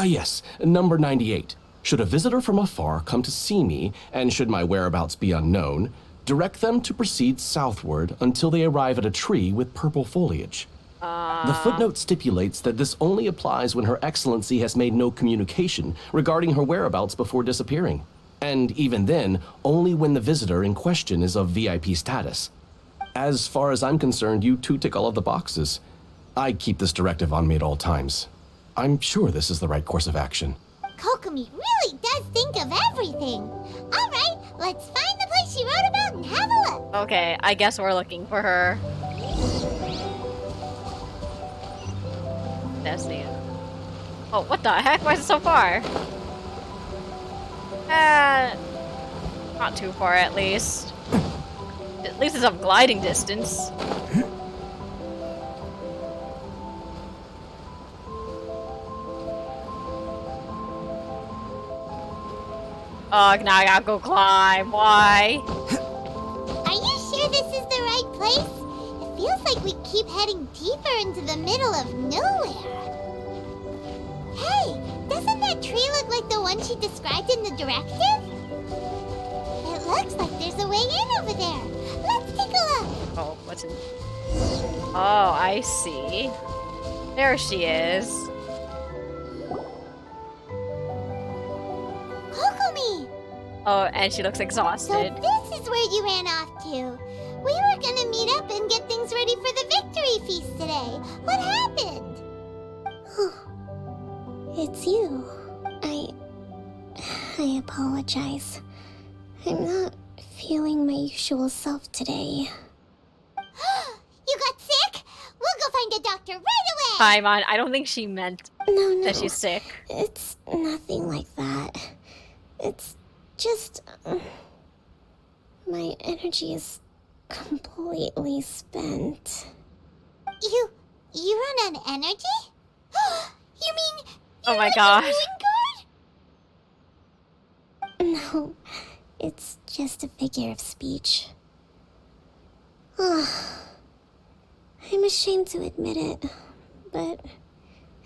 Yes, number 98. Should a visitor from afar come to see me, and should my whereabouts be unknown, direct them to proceed southward until they arrive at a tree with purple foliage. The footnote stipulates that this only applies when Her Excellency has made no communication regarding her whereabouts before disappearing. And even then, only when the visitor in question is of VIP status. As far as I'm concerned, you two tick all of the boxes. I keep this directive on me at all times. I'm sure this is the right course of action. Kokomi really does think of everything. All right, let's find the place she wrote about and have a look. Okay, I guess we're looking for her. That's the... Oh, what the heck? Why is it so far? Not too far at least. At least it's of gliding distance. Oh, now I gotta go climb. Why? Are you sure this is the right place? It feels like we keep heading deeper into the middle of nowhere. Hey, doesn't that tree look like the one she described in the directive? It looks like there's a way in over there. Let's take a look. Oh, what's in... Oh, I see. There she is. Kokomi! Oh, and she looks So exhausted. this is where you ran off to. We were gonna meet up and get things ready for the victory feast today. What happened? It's you. I apologize. I'm not feeling my usual self today. Paimon. I don't think she meant No. that she's sick. It's nothing like that. It's just... my energy is completely spent. You run out of energy? You mean Oh my like god. a ruin guard? No, it's just a figure of speech. I'm ashamed to admit it, but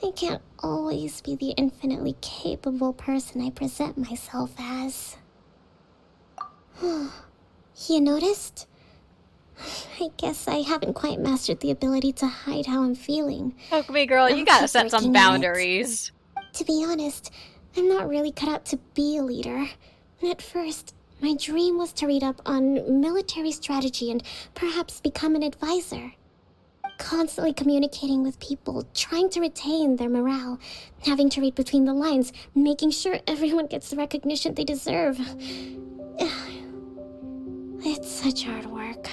I can't always be the infinitely capable person I present myself as. You noticed? I guess I haven't quite mastered the ability to hide how I'm feeling. Kokomi girl, you gotta keep set some working on it. boundaries. To be honest, I'm not really cut out to be a leader. At first, my dream was to read up on military strategy and perhaps become an advisor. Constantly communicating with people, trying to retain their morale, having to read between the lines, making sure everyone gets the recognition they deserve. It's such hard work.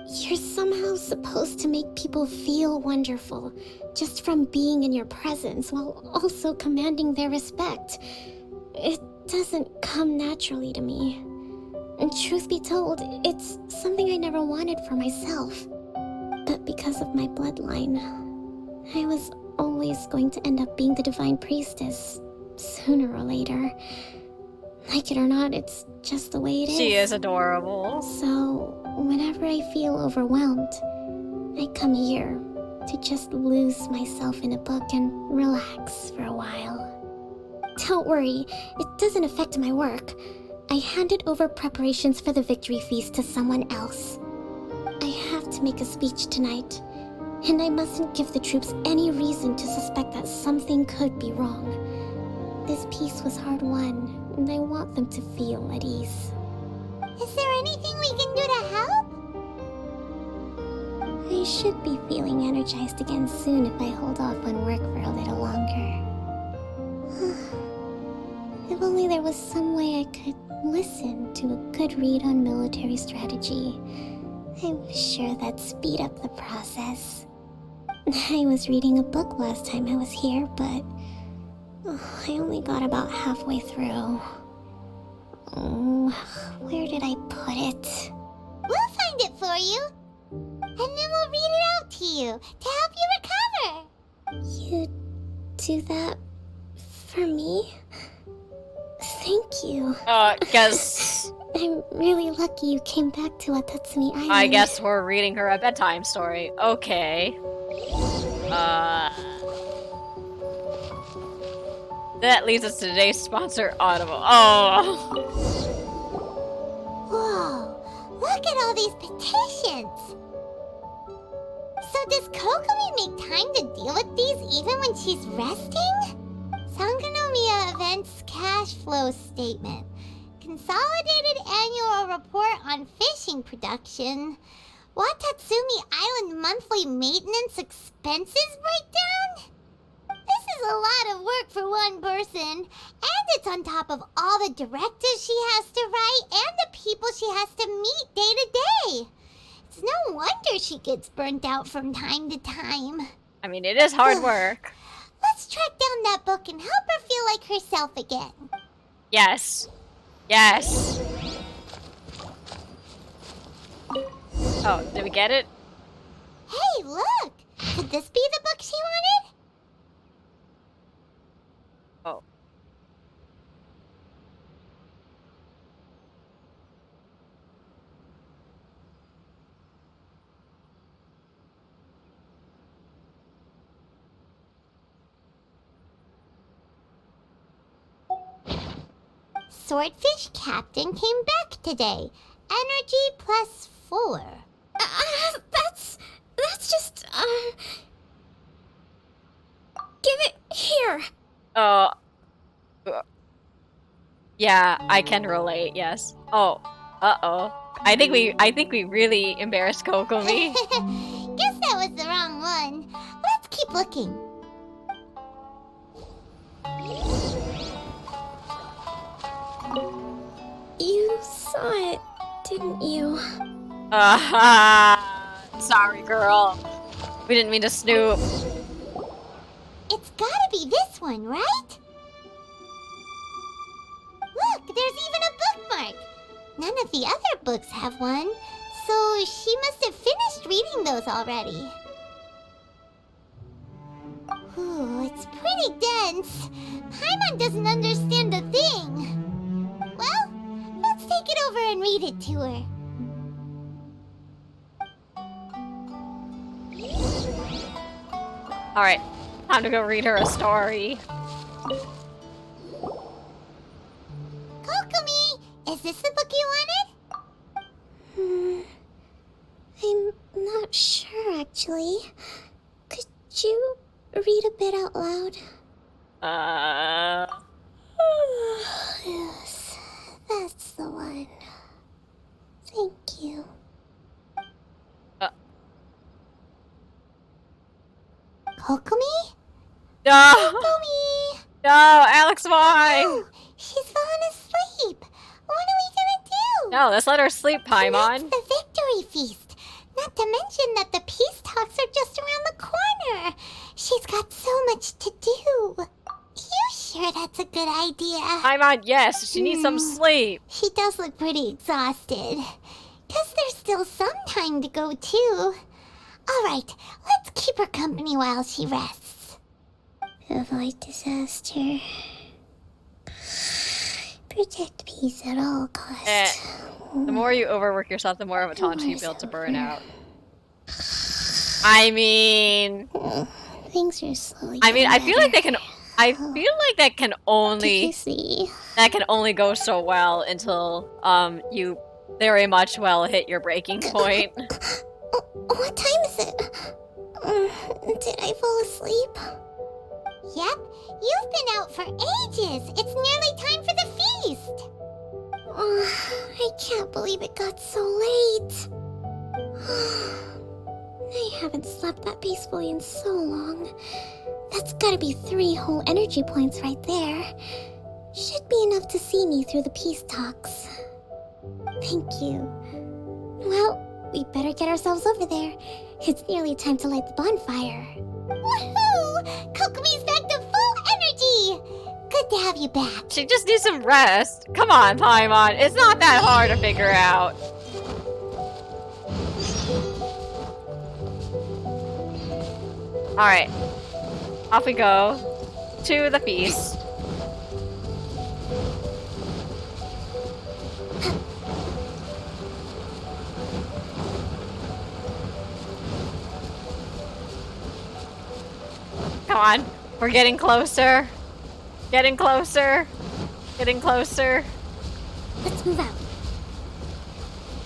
You're somehow supposed to make people feel wonderful, just from being in your presence, while also commanding their respect. It doesn't come naturally to me. And truth be told, it's something I never wanted for myself. But because of my bloodline, I was always going to end up being the divine priestess, sooner or later. Like it or not, it's just the way it is. She is adorable. So, whenever I feel overwhelmed, I come here to just lose myself in a book and relax for a while. Don't worry, it doesn't affect my work. I handed over preparations for the victory feast to someone else. I have to make a speech tonight, and I mustn't give the troops any reason to suspect that something could be wrong. This peace was hard-won, and I want them to feel at ease. Is there anything we can do to help? I should be feeling energized again soon if I hold off on work for a little longer. If only there was some way I could listen to a good read on military strategy. I'm sure that'd speed up the process. I was reading a book last time I was here, but I only got about halfway through. Where did I put it? We'll find it for you. And then we'll read it out to you to help you recover. You do that for me? Thank you. Guess... I'm really lucky you came back to Atatsumi Island. I guess we're reading her a bedtime story. Okay. That leads us to today's sponsor, Audible. Oh! Whoa, look at all these petitions. So does Kokomi make time to deal with these even when she's resting? Sangonomiya Events Cash Flow Statement. Consolidated Annual Report on Fishing Production. Watatsumi Island Monthly Maintenance Expenses Breakdown? This is a lot of work for one person, and it's on top of all the directives she has to write and the people she has to meet day to day. It's no wonder she gets burnt out from time to time. I mean, it is hard work. Let's track down that book and help her feel like herself again. Yes. Yes. Oh, did we get it? Hey, look! Could this be the book she wanted? Oh. Swordfish Captain came back today. Energy +4. That's just, give it here. Oh. Yeah, I can relate, yes. Oh. Uh-oh. I think we really embarrassed Kokomi. Guess that was the wrong one. Let's keep looking. You saw it, didn't you? Sorry, girl. We didn't mean to snoop. one, right? Look, there's even a bookmark. None of the other books have one, so she must have finished reading those already. Ooh, it's pretty dense. Paimon doesn't understand a thing. Well, let's take it over and read it to her. Alright, time to go read her a story. Kokomi, is this the book you wanted? I'm not sure, actually. Could you read a bit out loud? Yes, that's the one. Thank you. Kokomi? No! Kokomi! No, Alex, why? No, she's fallen asleep. What are we gonna do? No, let's let her sleep, Paimon. Tonight's the victory feast. Not to mention that the peace talks are just around the corner. She's got so much to do. You sure that's a good idea? Paimon, yes, she needs some sleep. She does look pretty exhausted. Guess there's still some time to go, too. Alright, let's keep her company while she rests. Avoid disaster. Protect peace at all costs. The more you overwork yourself, the more of a taunt you build to burn out. I mean... Things are slowly I mean, I getting feel like they better. can... I feel like that can only... That can only go so well until, you very much well hit your breaking point. What time is it? Did I fall asleep? Yep, you've been out for ages. It's nearly time for the feast. I can't believe it got so late. I haven't slept that peacefully in so long. That's gotta be 3 whole energy points right there. Should be enough to see me through the peace talks. Thank you. Well, we better get ourselves over there. It's nearly time to light the bonfire. Woohoo! Kokomi's back to full energy! Good to have you back. She just needs some rest. Come on, Paimon. It's not that hard to figure out. Alright. Off we go. To the feast. Come on. We're getting closer. Getting closer. Getting closer. Let's move out.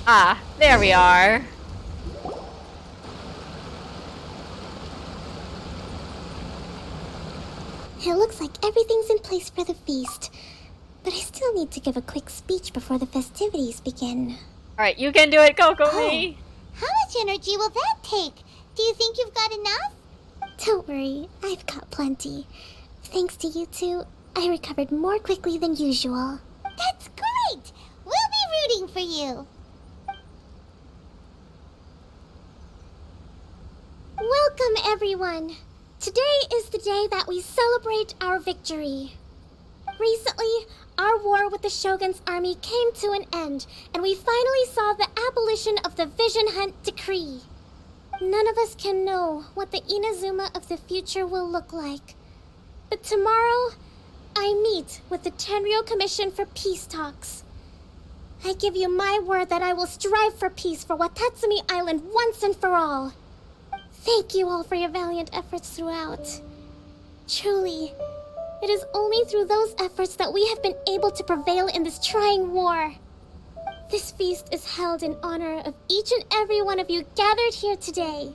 Ah, there we are. It looks like everything's in place for the feast. But I still need to give a quick speech before the festivities begin. Alright, you can do it, Kokomi! How much energy will that take? Do you think you've got enough? Don't worry, I've got plenty. Thanks to you two, I recovered more quickly than usual. That's great! We'll be rooting for you. Welcome, everyone! Today is the day that we celebrate our victory. Recently, our war with the Shogun's army came to an end, and we finally saw the abolition of the Vision Hunt Decree. None of us can know what the Inazuma of the future will look like. But tomorrow, I meet with the Tenryou Commission for Peace Talks. I give you my word that I will strive for peace for Watatsumi Island once and for all. Thank you all for your valiant efforts throughout. Truly, it is only through those efforts that we have been able to prevail in this trying war. This feast is held in honor of each and every one of you gathered here today.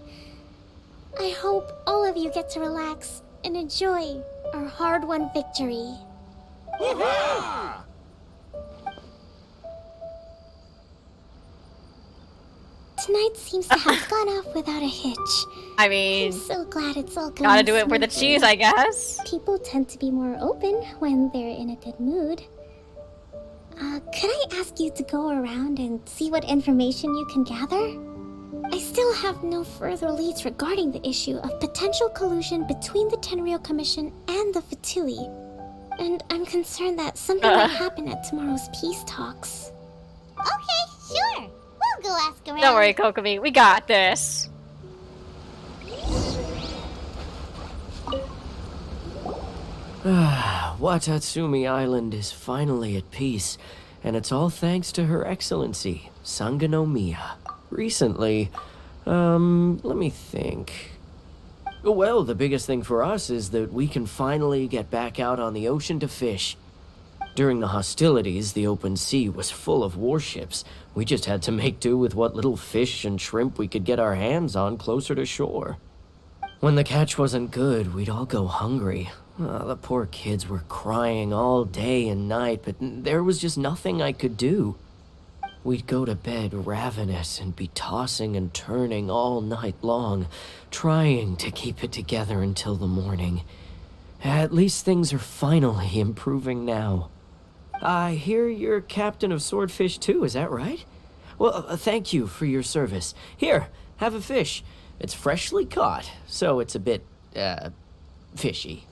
I hope all of you get to relax and enjoy our hard-won victory. Tonight seems to have gone off without a hitch. I mean... I'm so glad it's all going gotta do it for the smoothly. cheese, I guess. People tend to be more open when they're in a good mood. Could I ask you to go around and see what information you can gather? I still have no further leads regarding the issue of potential collusion between the Tenryou Commission and the Fatui. And I'm concerned that something might happen at tomorrow's peace talks. Okay, sure. We'll go ask around. Don't worry, Kokomi. We got this. Watatsumi Island is finally at peace, and it's all thanks to Her Excellency, Sangonomiya. Recently, let me think. Well, the biggest thing for us is that we can finally get back out on the ocean to fish. During the hostilities, the open sea was full of warships. We just had to make do with what little fish and shrimp we could get our hands on closer to shore. When the catch wasn't good, we'd all go hungry. The poor kids were crying all day and night, but there was just nothing I could do. We'd go to bed ravenous and be tossing and turning all night long, trying to keep it together until the morning. At least things are finally improving now. I hear you're captain of Swordfish too, is that right? Well, thank you for your service. Here, have a fish. It's freshly caught, so it's a bit, fishy.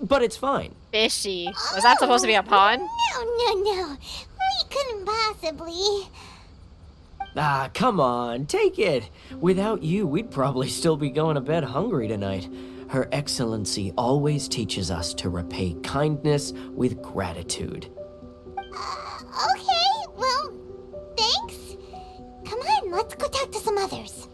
But it's fine. Fishy. Was that supposed to be a pun? No. We couldn't possibly. Ah, come on, take it. Without you, we'd probably still be going to bed hungry tonight. Her Excellency always teaches us to repay kindness with gratitude. Okay, well, thanks. Come on, let's go talk to some others.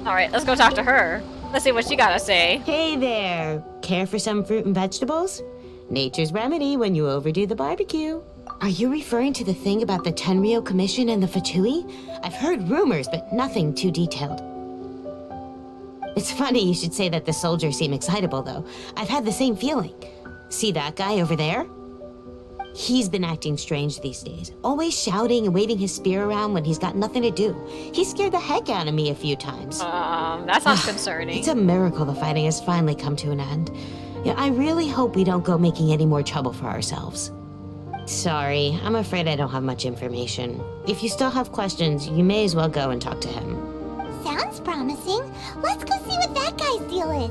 Alright, let's go talk to her. Let's see what she gotta say. Hey there. Care for some fruit and vegetables? Nature's remedy when you overdo the barbecue. Are you referring to the thing about the Tenryou Commission and the Fatui? I've heard rumors, but nothing too detailed. It's funny you should say that the soldiers seem excitable, though. I've had the same feeling. See that guy over there? He's been acting strange these days, always shouting and waving his spear around when he's got nothing to do. He scared the heck out of me a few times. That sounds concerning. It's a miracle the fighting has finally come to an end. Yeah, I really hope we don't go making any more trouble for ourselves. Sorry, I'm afraid I don't have much information. If you still have questions, you may as well go and talk to him. Sounds promising. Let's go see what that guy's deal is.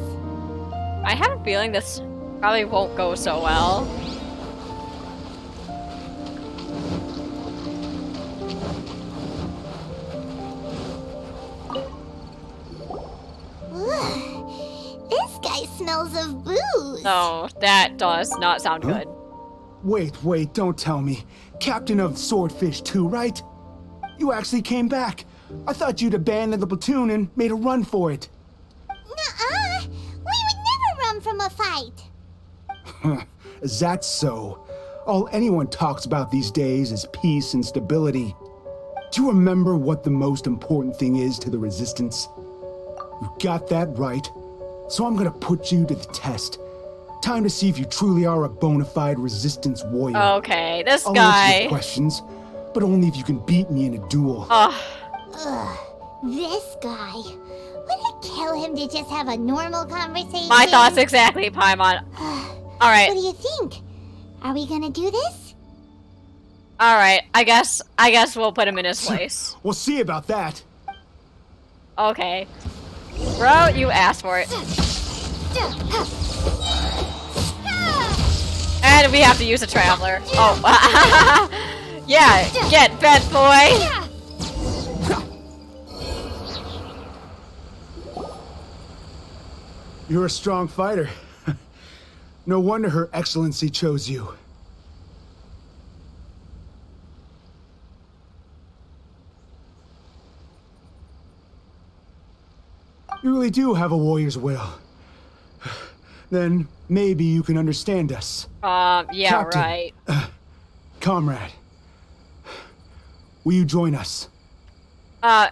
I have a feeling this probably won't go so well. This guy smells of booze. No, that does not sound good. Wait, don't tell me. Captain of Swordfish 2, right? You actually came back. I thought you'd abandoned the platoon and made a run for it. Nuh-uh. We would never run from a fight. Is that so? All anyone talks about these days is peace and stability. Do you remember what the most important thing is to the Resistance? You got that right. So I'm gonna put you to the test. Time to see if you truly are a bona fide Resistance warrior. Okay, this I'll guy. answer your questions, but only if you can beat me in a duel. Ugh, this guy. Would it kill him to just have a normal conversation? My thoughts exactly, Paimon. Alright. What do you think? Are we gonna do this? Alright, I guess we'll put him in his place. We'll see about that. Okay. Bro, you asked for it. And we have to use a traveler. Oh. Yeah, get bent, boy! You're a strong fighter. No wonder Her Excellency chose you. You really do have a warrior's will. Then maybe you can understand us. Yeah, Captain, right. Comrade, will you join us?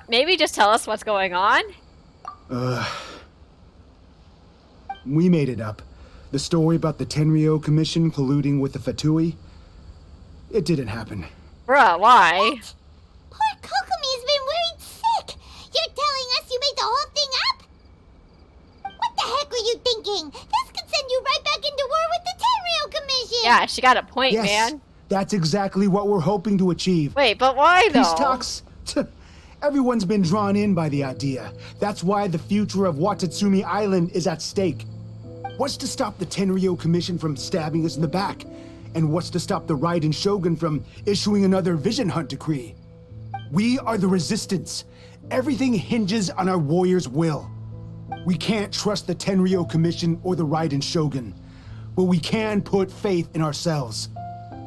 Maybe just tell us what's going on? We made it up. The story about the Tenryou Commission colluding with the Fatui. It didn't happen. Bruh, why? What? Poor Kokomi's been worried sick. You're telling us you made the whole thing up? What the heck were you thinking? This could send you right back into war with the Tenryou Commission. Yeah, she got a point, Yes, man. that's exactly what we're hoping to achieve. Wait, but why though? Peace talks? Everyone's been drawn in by the idea. That's why the future of Watatsumi Island is at stake. What's to stop the Tenryou Commission from stabbing us in the back? And what's to stop the Raiden Shogun from issuing another Vision Hunt decree? We are the Resistance. Everything hinges on our warriors' will. We can't trust the Tenryou Commission or the Raiden Shogun, but we can put faith in ourselves.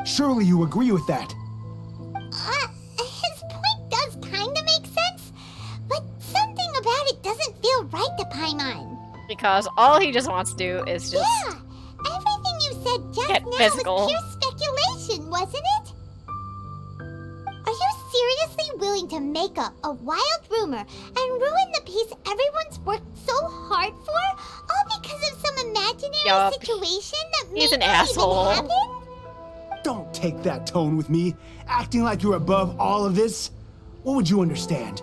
Surely you agree with that? His point does kinda make sense, but something about it doesn't feel right to Paimon. Because all he just wants to do is just Everything you said just get now physical. was pure speculation, wasn't it? Are you seriously willing to make up a wild rumor and ruin the peace everyone's worked so hard for, all because of some imaginary situation that may He's an not asshole. even happen? Don't take that tone with me, acting like you're above all of this. What would you understand?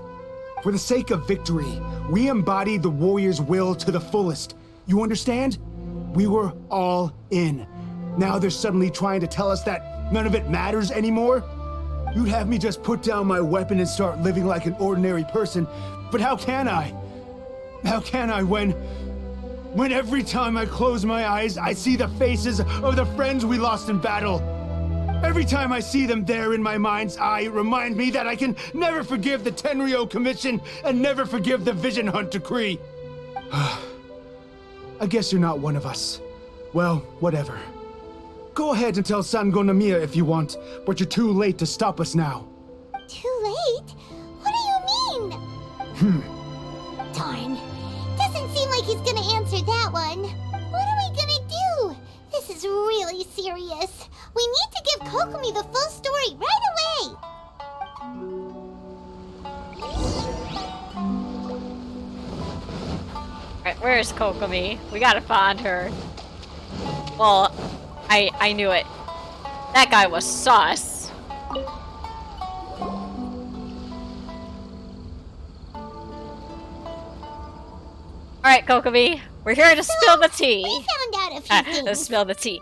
For the sake of victory, we embodied the warrior's will to the fullest. You understand? We were all in. Now they're suddenly trying to tell us that none of it matters anymore? You'd have me just put down my weapon and start living like an ordinary person, but how can I? How can I when every time I close my eyes, I see the faces of the friends we lost in battle? Every time I see them there in my mind's eye, it reminds me that I can never forgive the Tenryou Commission and never forgive the Vision Hunt decree. I guess you're not one of us. Well, whatever. Go ahead and tell Sangonomiya if you want, but you're too late to stop us now. Too late? What do you mean? Darn. Doesn't seem like he's gonna answer that one. What are we gonna do? This is really serious. We need to give Kokomi the full story right away. Alright, where's Kokomi? We gotta find her. Well, I knew it. That guy was sus. Alright, Kokomi. We're here to spill the tea. We found out a few things. Let's spill the tea.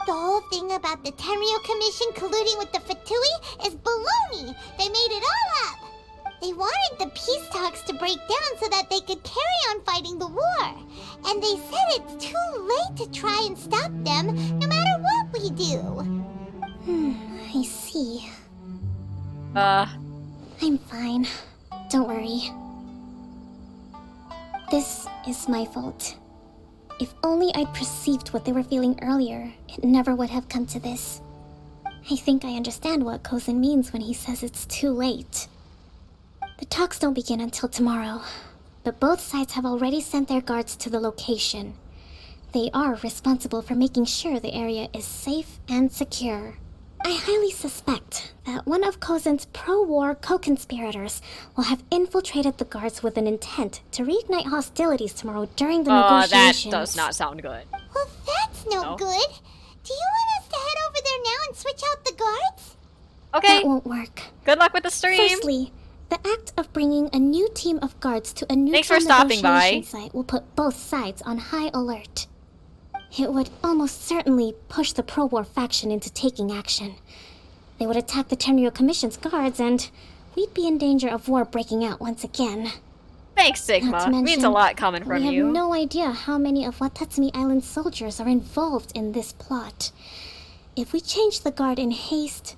The whole thing about the Tenryou Commission colluding with the Fatui is baloney. They made it all up. They wanted the peace talks to break down so that they could carry on fighting the war. And they said it's too late to try and stop them, no matter what we do. I see. I'm fine. Don't worry. This is my fault. If only I'd perceived what they were feeling earlier, it never would have come to this. I think I understand what Kozin means when he says it's too late. The talks don't begin until tomorrow, but both sides have already sent their guards to the location. They are responsible for making sure the area is safe and secure. I highly suspect that one of Kozin's pro-war co-conspirators will have infiltrated the guards with an intent to reignite hostilities tomorrow during the negotiations. That does not sound good. Well, that's no good. Do you want us to head over there now and switch out the guards? Okay. That won't work. Good luck with the stream. Firstly, the act of bringing a new team of guards to a Thanks for neutral stopping by. negotiation site will put both sides on high alert. It would almost certainly push the pro-war faction into taking action. They would attack the Tenryou Commission's guards, and we'd be in danger of war breaking out once again. Thanks, Sigma. Not to mention, Means a lot coming from we you. have no idea how many of Watatsumi Island's soldiers are involved in this plot. If we change the guard in haste,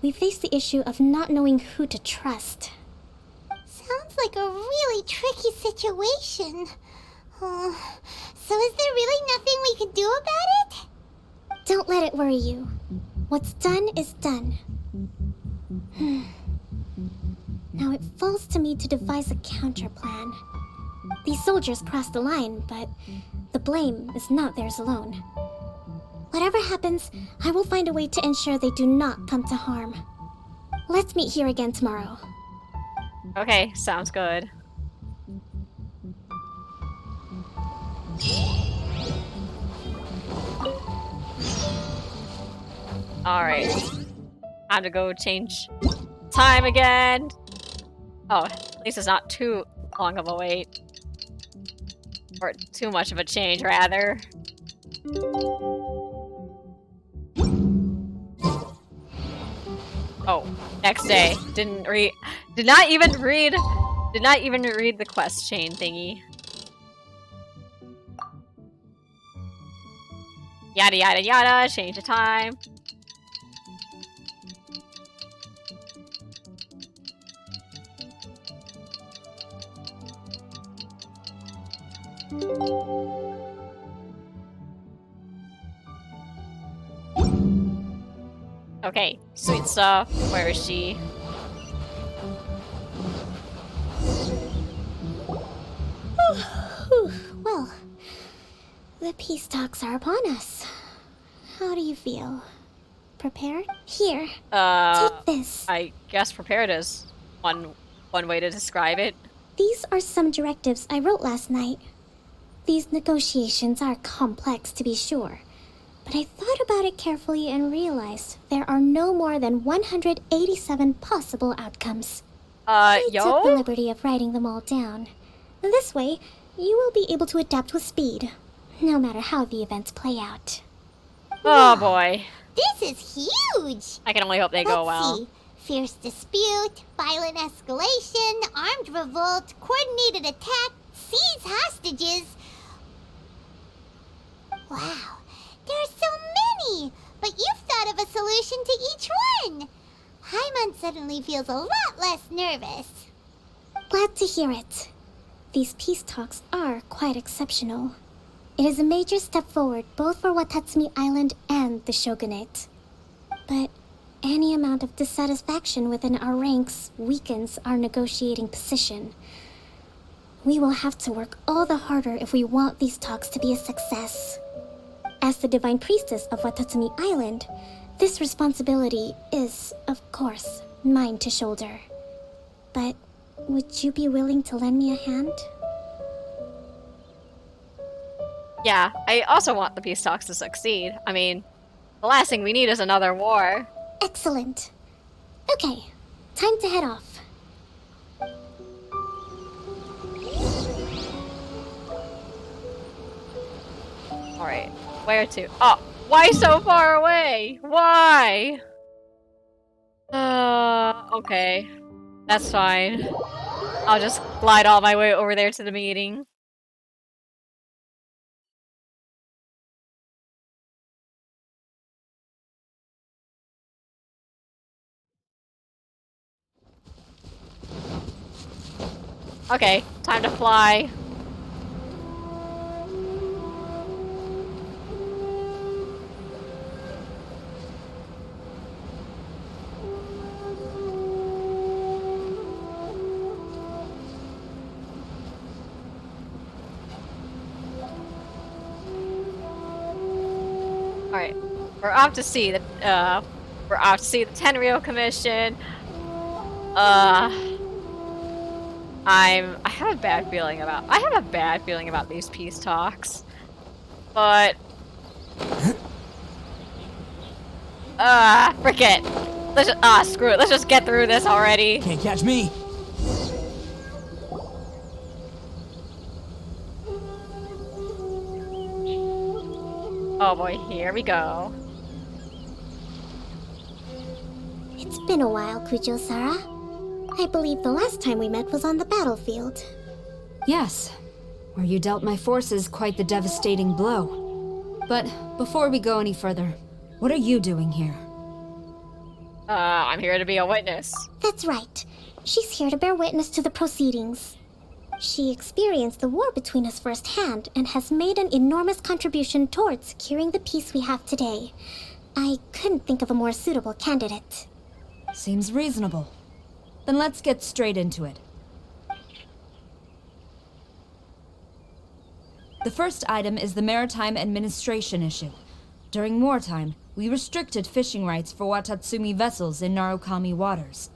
we face the issue of not knowing who to trust. Sounds like a really tricky situation. So is there really nothing we can do about it? Don't let it worry you. What's done is done. Now it falls to me to devise a counter plan. These soldiers crossed the line, but the blame is not theirs alone. Whatever happens, I will find a way to ensure they do not come to harm. Let's meet here again tomorrow. Okay, sounds good. Alright. Time to go change time again. Oh, at least it's not too long of a wait. Or too much of a change, rather. Oh, next day. Did not even read the quest chain thingy. Yada yada yada, change the time. Okay, sweet stuff. Where is she? Well, the peace talks are upon us. How do you feel? Prepared? Here, take this. I guess prepared is one way to describe it. These are some directives I wrote last night. These negotiations are complex, to be sure, but I thought about it carefully and realized there are no more than 187 possible outcomes. I took the liberty of writing them all down. This way, you will be able to adapt with speed, no matter how the events play out. Oh boy. This is huge! I can only hope they go well. Let's see. Fierce dispute, violent escalation, armed revolt, coordinated attack, seize hostages. Wow, there are so many! But you've thought of a solution to each one! Hyman suddenly feels a lot less nervous. Glad to hear it. These peace talks are quite exceptional. It is a major step forward both for Watatsumi Island and the Shogunate. But any amount of dissatisfaction within our ranks weakens our negotiating position. We will have to work all the harder if we want these talks to be a success. As the Divine Priestess of Watatsumi Island, this responsibility is, of course, mine to shoulder. But would you be willing to lend me a hand? Yeah, I also want the peace talks to succeed. I mean, the last thing we need is another war. Excellent. Okay, time to head off. Alright, where to? Oh, why so far away? Why? Okay. That's fine. I'll just glide all my way over there to the meeting. Okay, time to fly. Alright, we're off to see the Tenryou Commission. I have a bad feeling about these peace talks. But frick it. Let's just screw it. Let's just get through this already. Can't catch me. Oh boy, here we go. It's been a while, Kujo-Sara. I believe the last time we met was on the battlefield. Yes, where you dealt my forces quite the devastating blow. But before we go any further, what are you doing here? I'm here to be a witness. That's right. She's here to bear witness to the proceedings. She experienced the war between us firsthand and has made an enormous contribution towards securing the peace we have today. I couldn't think of a more suitable candidate. Seems reasonable. Then let's get straight into it. The first item is the maritime administration issue. During wartime, we restricted fishing rights for Watatsumi vessels in Narukami waters.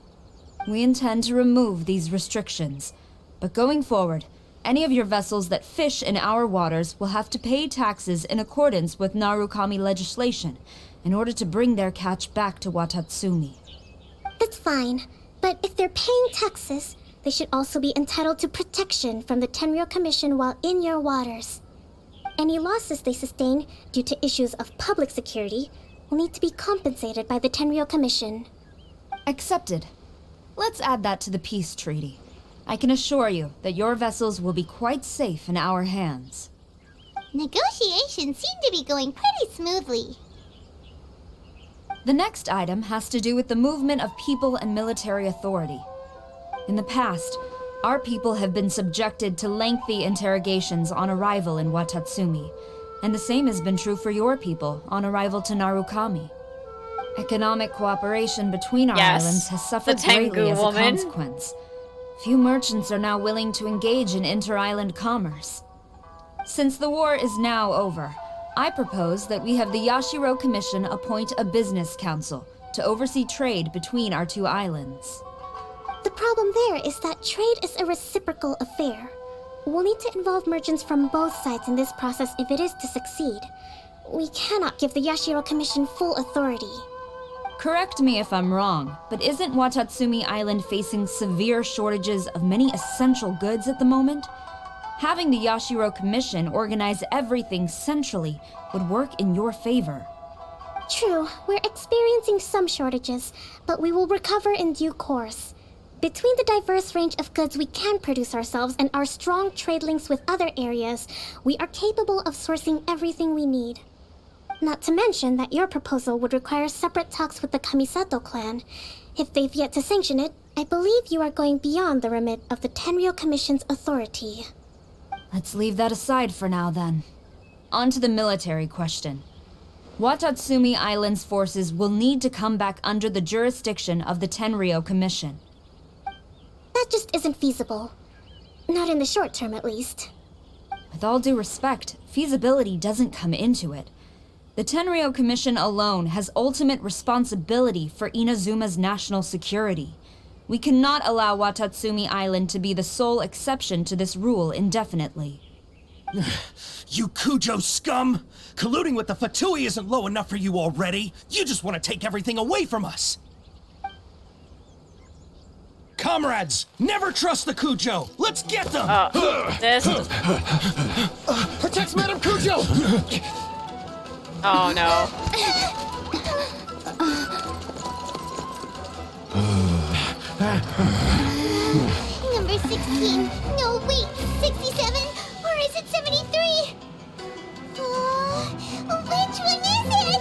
We intend to remove these restrictions, but going forward, any of your vessels that fish in our waters will have to pay taxes in accordance with Narukami legislation in order to bring their catch back to Watatsumi. That's fine, but if they're paying taxes, they should also be entitled to protection from the Tenryou Commission while in your waters. Any losses they sustain due to issues of public security will need to be compensated by the Tenryou Commission. Accepted. Let's add that to the peace treaty. I can assure you that your vessels will be quite safe in our hands. Negotiations seem to be going pretty smoothly. The next item has to do with the movement of people and military authority. In the past, our people have been subjected to lengthy interrogations on arrival in Watatsumi, and the same has been true for your people on arrival to Narukami. Economic cooperation between our islands has suffered greatly as a consequence. Few merchants are now willing to engage in inter-island commerce. Since the war is now over, I propose that we have the Yashiro Commission appoint a business council to oversee trade between our two islands. The problem there is that trade is a reciprocal affair. We'll need to involve merchants from both sides in this process if it is to succeed. We cannot give the Yashiro Commission full authority. Correct me if I'm wrong, but isn't Watatsumi Island facing severe shortages of many essential goods at the moment? Having the Yashiro Commission organize everything centrally would work in your favor. True, we're experiencing some shortages, but we will recover in due course. Between the diverse range of goods we can produce ourselves and our strong trade links with other areas, we are capable of sourcing everything we need. Not to mention that your proposal would require separate talks with the Kamisato clan. If they've yet to sanction it, I believe you are going beyond the remit of the Tenryou Commission's authority. Let's leave that aside for now, then. On to the military question. Watatsumi Island's forces will need to come back under the jurisdiction of the Tenryou Commission. That just isn't feasible. Not in the short term, at least. With all due respect, feasibility doesn't come into it. The Tenryou Commission alone has ultimate responsibility for Inazuma's national security. We cannot allow Watatsumi Island to be the sole exception to this rule indefinitely. You Kujo scum! Colluding with the Fatui isn't low enough for you already. You just want to take everything away from us. Comrades, never trust the Kujo. Let's get them! This... Protect Madame Kujo! Oh no. Number 16. No, wait. 67? Or is it 73? Which one is it?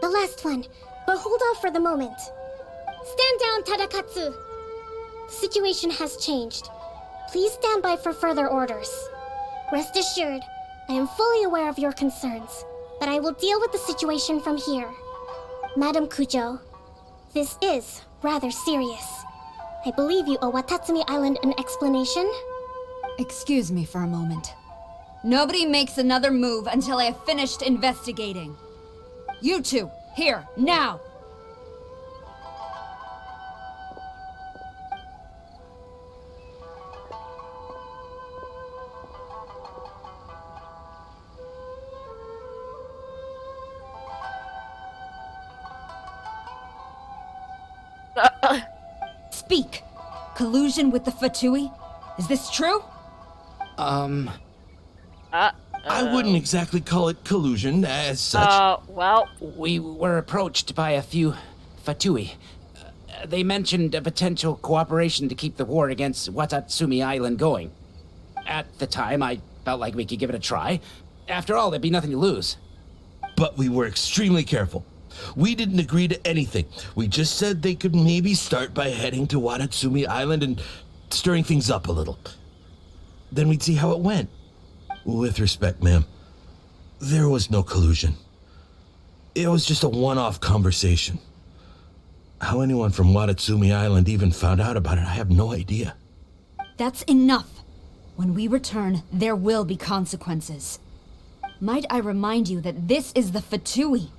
The last one, but hold off for the moment. Stand down, Tadakatsu. The situation has changed. Please stand by for further orders. Rest assured, I am fully aware of your concerns, but I will deal with the situation from here. Madam Kujo, this is rather serious. I believe you owe Watatsumi Island an explanation. Excuse me for a moment. Nobody makes another move until I have finished investigating. You two, here, now! Speak! Collusion with the Fatui? Is this true? I wouldn't exactly call it collusion as such. Well... We were approached by a few Fatui. They mentioned a potential cooperation to keep the war against Watatsumi Island going. At the time, I felt like we could give it a try. After all, there'd be nothing to lose. But we were extremely careful. We didn't agree to anything. We just said they could maybe start by heading to Watatsumi Island and stirring things up a little. Then we'd see how it went. With respect, ma'am, there was no collusion. It was just a one-off conversation. How anyone from Watatsumi Island even found out about it, I have no idea. That's enough. When we return, there will be consequences. Might I remind you that this is the Fatui?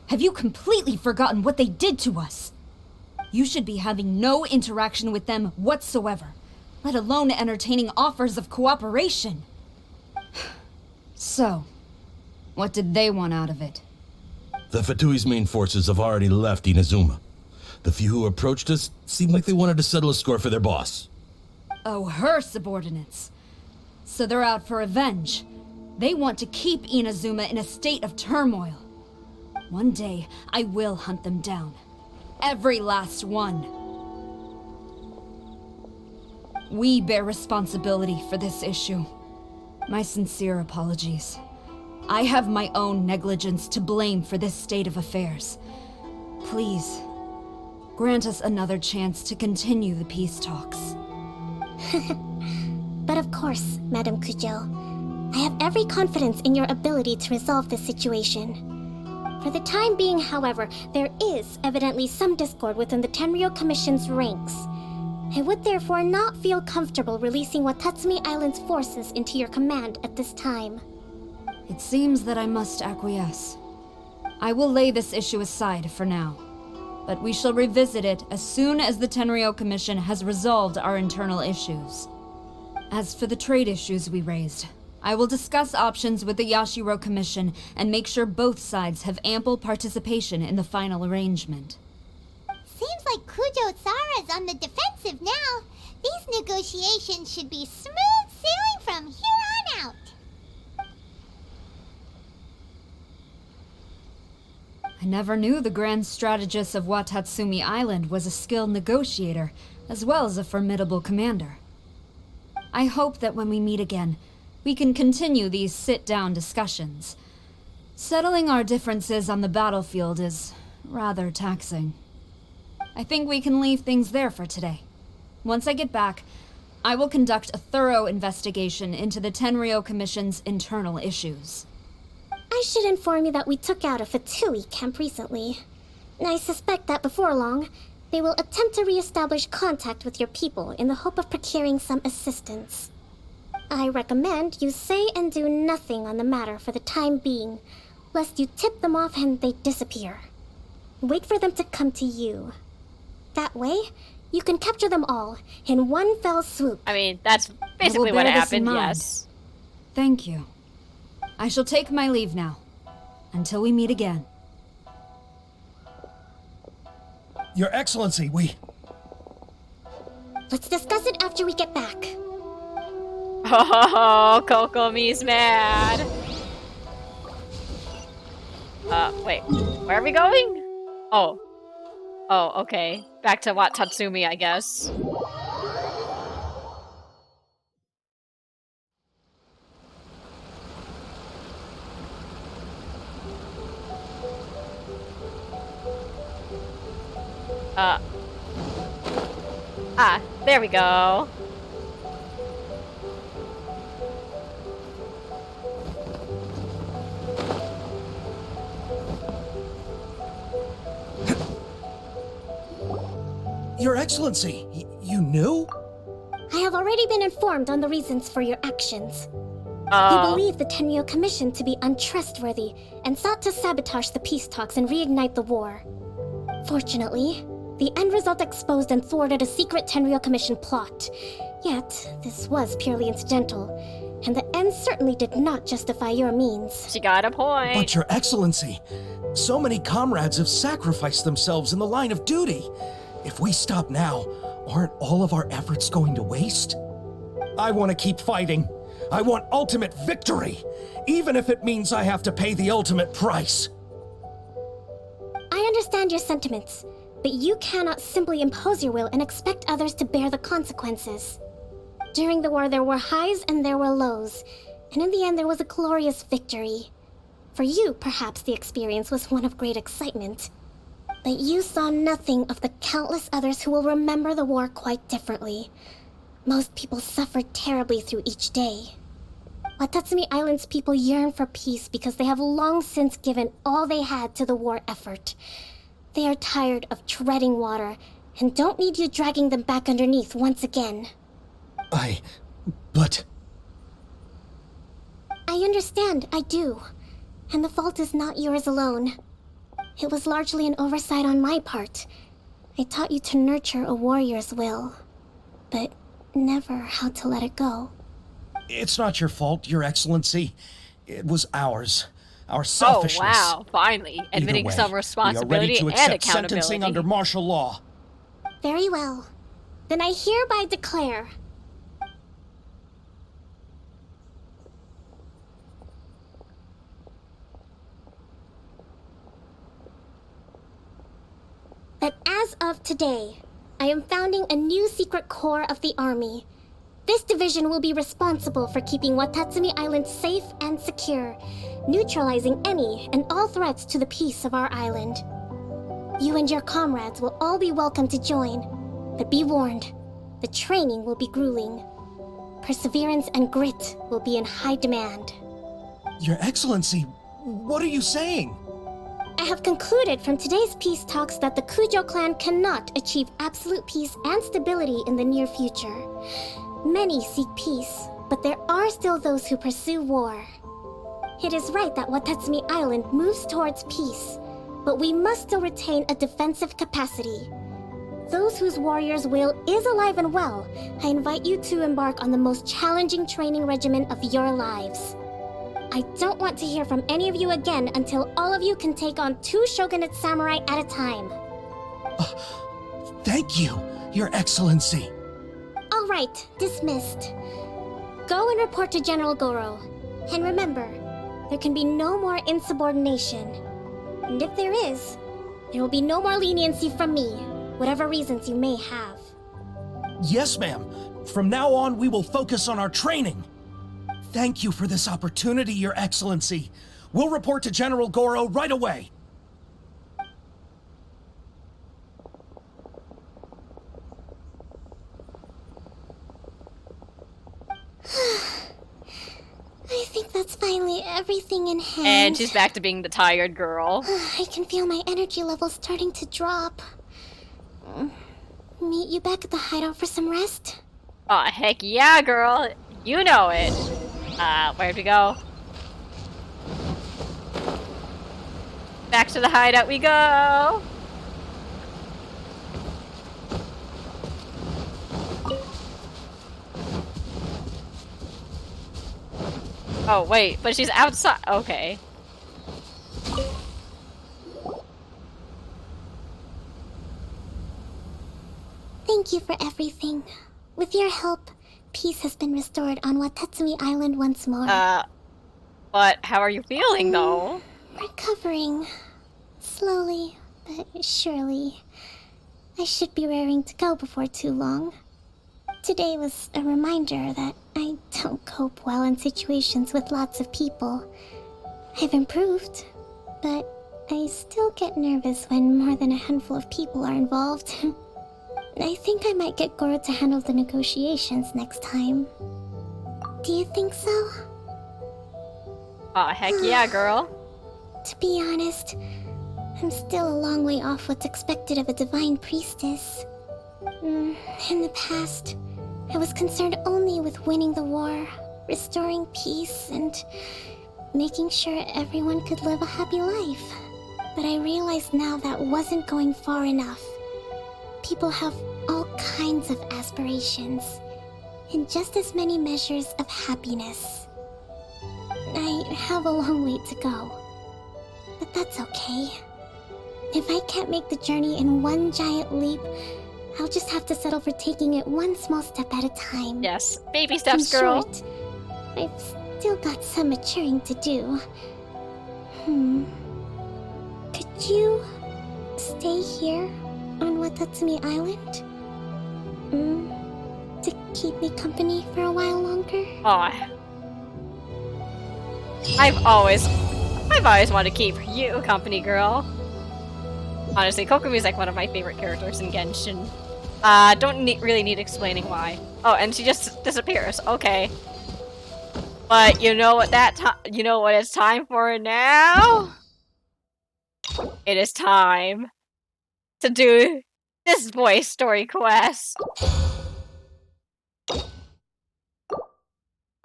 Have you completely forgotten what they did to us? You should be having no interaction with them whatsoever, let alone entertaining offers of cooperation. So, what did they want out of it? The Fatui's main forces have already left Inazuma. The few who approached us seemed like they wanted to settle a score for their boss. Oh, her subordinates. So they're out for revenge. They want to keep Inazuma in a state of turmoil. One day, I will hunt them down. Every last one. We bear responsibility for this issue. My sincere apologies. I have my own negligence to blame for this state of affairs. Please, grant us another chance to continue the peace talks. But of course, Madame Kujo, I have every confidence in your ability to resolve this situation. For the time being, however, there is evidently some discord within the Tenryou Commission's ranks. I would therefore not feel comfortable releasing Watatsumi Island's forces into your command at this time. It seems that I must acquiesce. I will lay this issue aside for now, but we shall revisit it as soon as the Tenryou Commission has resolved our internal issues. As for the trade issues we raised, I will discuss options with the Yashiro Commission and make sure both sides have ample participation in the final arrangement. Seems like Kujo-Sara's on the defensive now. These negotiations should be smooth sailing from here on out. I never knew the grand strategist of Watatsumi Island was a skilled negotiator, as well as a formidable commander. I hope that when we meet again, we can continue these sit-down discussions. Settling our differences on the battlefield is rather taxing. I think we can leave things there for today. Once I get back, I will conduct a thorough investigation into the Tenryou Commission's internal issues. I should inform you that we took out a Fatui camp recently. I suspect that before long, they will attempt to re-establish contact with your people in the hope of procuring some assistance. I recommend you say and do nothing on the matter for the time being, lest you tip them off and they disappear. Wait for them to come to you. That way, you can capture them all in one fell swoop. I mean, that's basically what happened, yes. Thank you. I shall take my leave now. Until we meet again. Your Excellency, Let's discuss it after we get back. Oh, Kokomi's mad. Wait. Where are we going? Oh. Oh, okay. Back to Watatsumi, I guess. There we go. Your Excellency, you knew? I have already been informed on the reasons for your actions. Oh. You believe the Tenryou Commission to be untrustworthy and sought to sabotage the peace talks and reignite the war. Fortunately, the end result exposed and thwarted a secret Tenryou Commission plot. Yet, this was purely incidental, and the end certainly did not justify your means. She got a point. But Your Excellency, so many comrades have sacrificed themselves in the line of duty. If we stop now, aren't all of our efforts going to waste? I want to keep fighting. I want ultimate victory, even if it means I have to pay the ultimate price. I understand your sentiments, but you cannot simply impose your will and expect others to bear the consequences. During the war, there were highs and there were lows, and in the end, there was a glorious victory. For you, perhaps the experience was one of great excitement. But you saw nothing of the countless others who will remember the war quite differently. Most people suffered terribly through each day. Watatsumi Island's people yearn for peace because they have long since given all they had to the war effort. They are tired of treading water and don't need you dragging them back underneath once again. But... I understand, I do. And the fault is not yours alone. It was largely an oversight on my part. I taught you to nurture a warrior's will, but never how to let it go. It's not your fault, Your Excellency. It was ours. Our selfishness. Oh, wow. Finally. Admitting some We are responsibility ready to and accept accountability. sentencing under martial law. Very well. Then I hereby declare that as of today, I am founding a new secret corps of the army. This division will be responsible for keeping Watatsumi Island safe and secure, neutralizing any and all threats to the peace of our island. You and your comrades will all be welcome to join, but be warned, the training will be grueling. Perseverance and grit will be in high demand. Your Excellency, what are you saying? I have concluded from today's peace talks that the Kujo clan cannot achieve absolute peace and stability in the near future. Many seek peace, but there are still those who pursue war. It is right that Watatsumi Island moves towards peace, but we must still retain a defensive capacity. Those whose warrior's will is alive and well, I invite you to embark on the most challenging training regimen of your lives. I don't want to hear from any of you again until all of you can take on 2 shogunate samurai at a time. Thank you, Your Excellency. All right, dismissed. Go and report to General Goro. And remember, there can be no more insubordination. And if there is, there will be no more leniency from me, whatever reasons you may have. Yes, ma'am. From now on, we will focus on our training. Thank you for this opportunity, Your Excellency. We'll report to General Goro right away. I think that's finally everything in hand. And she's back to being the tired girl. I can feel my energy levels starting to drop. Meet you back at the hideout for some rest? Aw, heck yeah, girl. You know it. Where'd we go? Back to the hideout we go! Oh, wait, but she's outside. Okay. Thank you for everything. With your help, peace has been restored on Watatsumi Island once more. But how are you feeling, though? Recovering. Slowly, but surely. I should be raring to go before too long. Today was a reminder that I don't cope well in situations with lots of people. I've improved, but I still get nervous when more than a handful of people are involved. I think I might get Goro to handle the negotiations next time. Do you think so? Aw, heck yeah, girl. To be honest, I'm still a long way off what's expected of a divine priestess. In the past, I was concerned only with winning the war, restoring peace, and making sure everyone could live a happy life. But I realized now that wasn't going far enough. People have all kinds of aspirations, and just as many measures of happiness. I have a long way to go, but that's okay. If I can't make the journey in one giant leap, I'll just have to settle for taking it one small step at a time. Yes, baby steps, girl. In short, I've still got some maturing to do. Could you stay here on Watatsumi Island? To keep me company for a while longer? Aw. I've always wanted to keep you company, girl. Honestly, Kokomi is like one of my favorite characters in Genshin. Really need explaining why. Oh, and she just disappears. Okay. But you know what you know what it's time for now? It is time to do this voice story quest.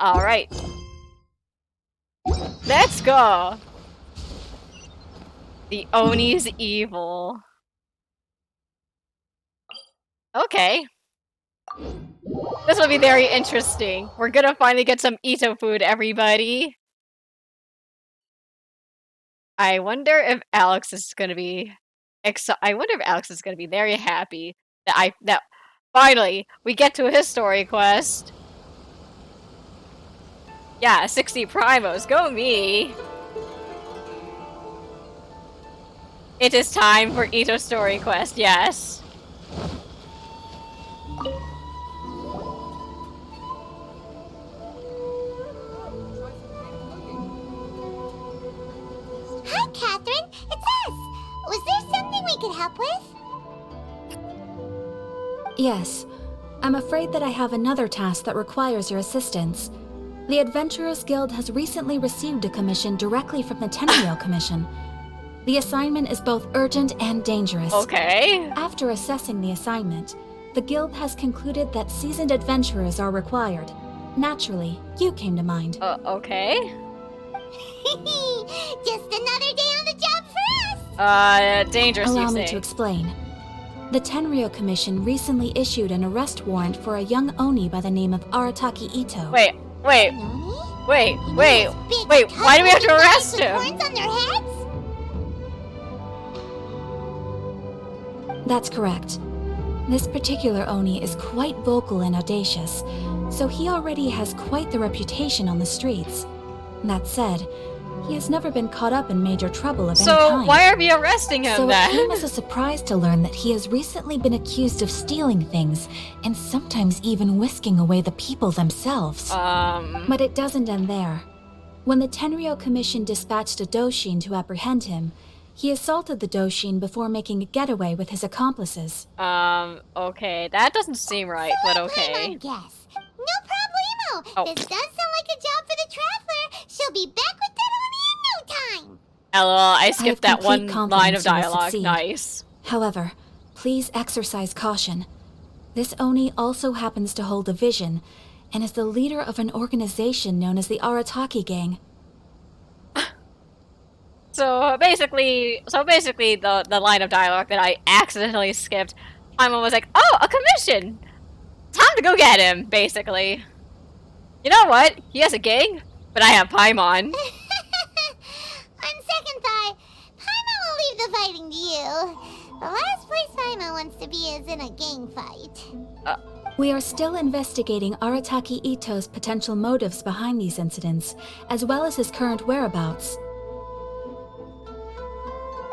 Alright. Let's go! The Oni's evil. Okay. This will be very interesting. We're gonna finally get some Itto food, everybody. I wonder if Alex is gonna be very happy that finally we get to his story quest. Yeah, 60 primos, go me! It is time for Itto's story quest, yes. Hi, Catherine. It's us. Was there something we could help with? Yes. I'm afraid that I have another task that requires your assistance. The Adventurers Guild has recently received a commission directly from the Tenryou Commission. The assignment is both urgent and dangerous. Okay. After assessing the assignment, the Guild has concluded that seasoned adventurers are required. Naturally, you came to mind. Okay. Just another day on the job for us! Dangerous, you Allow me say. to explain. The Tenryou Commission recently issued an arrest warrant for a young Oni by the name of Arataki Itto. Wait, why do we have to arrest him? Horns on their heads? That's correct. This particular Oni is quite vocal and audacious, so he already has quite the reputation on the streets. That said, he has never been caught up in major trouble of any So kind. why are we arresting him So then? it came as a surprise to learn that he has recently been accused of stealing things, and sometimes even whisking away the people themselves. But it doesn't end there. When the Tenryou Commission dispatched a Doshin to apprehend him, he assaulted the Doshin before making a getaway with his accomplices. Okay, that doesn't seem right, but okay. Guess. No problemo. Oh. This does sound like a job for the Traveler. She'll be back with that Oni in no time. LOL, I have skipped that complete one line of confidence you will dialogue. succeed. Nice. However, please exercise caution. This Oni also happens to hold a vision, and is the leader of an organization known as the Arataki Gang. So basically, the line of dialogue that I accidentally skipped, I'm almost like, oh, a commission! Time to go get him, basically. You know what? He has a gang, but I have Paimon. On second thought, Paimon will leave the fighting to you. The last place Paimon wants to be is in a gang fight. We are still investigating Arataki Itto's potential motives behind these incidents, as well as his current whereabouts.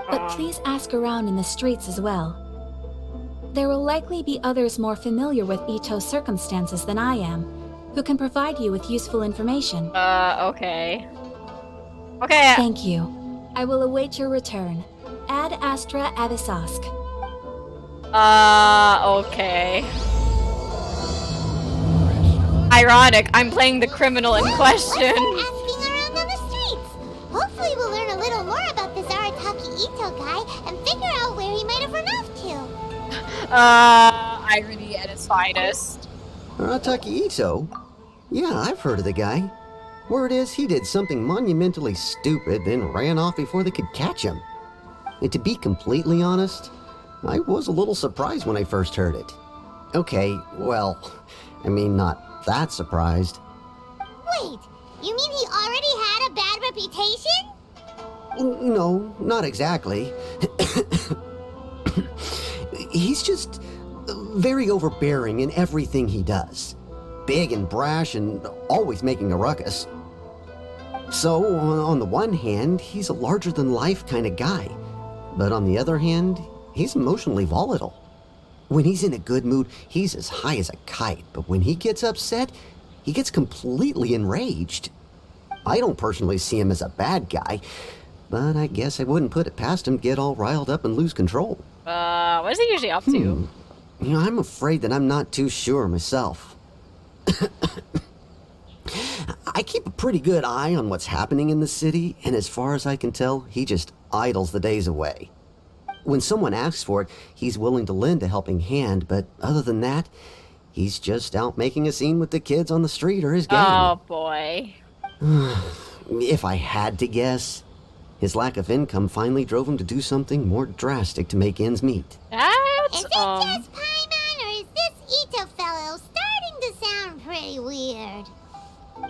But please ask around in the streets as well. There will likely be others more familiar with Itto's circumstances than I am, who can provide you with useful information. Okay. Okay. Thank you. I will await your return. Ad Astra Avisask. Okay. Ironic, I'm playing the criminal in question. Asking around on the streets. Hopefully we'll learn a little more about this Arataki Itto guy and figure out where he might have run off to. Irony at its finest. Arataki Itto? Yeah, I've heard of the guy. Word is he did something monumentally stupid, then ran off before they could catch him. And to be completely honest, I was a little surprised when I first heard it. Okay, well, I mean, not that surprised. Wait, you mean he already had a bad reputation? No, not exactly. He's just very overbearing in everything he does. Big and brash and always making a ruckus. So, on the one hand, he's a larger-than-life kind of guy. But on the other hand, he's emotionally volatile. When he's in a good mood, he's as high as a kite. But when he gets upset, he gets completely enraged. I don't personally see him as a bad guy, but I guess I wouldn't put it past him to get all riled up and lose control. What is he usually up to? You know, I'm afraid that I'm not too sure myself. I keep a pretty good eye on what's happening in the city, and as far as I can tell, he just idles the days away. When someone asks for it, he's willing to lend a helping hand, but other than that, he's just out making a scene with the kids on the street or his gang. Oh boy. If I had to guess, His lack of income finally drove him to do something more drastic to make ends meet. That's, Is it just Paimon, or is this Itto fellow starting to sound pretty weird?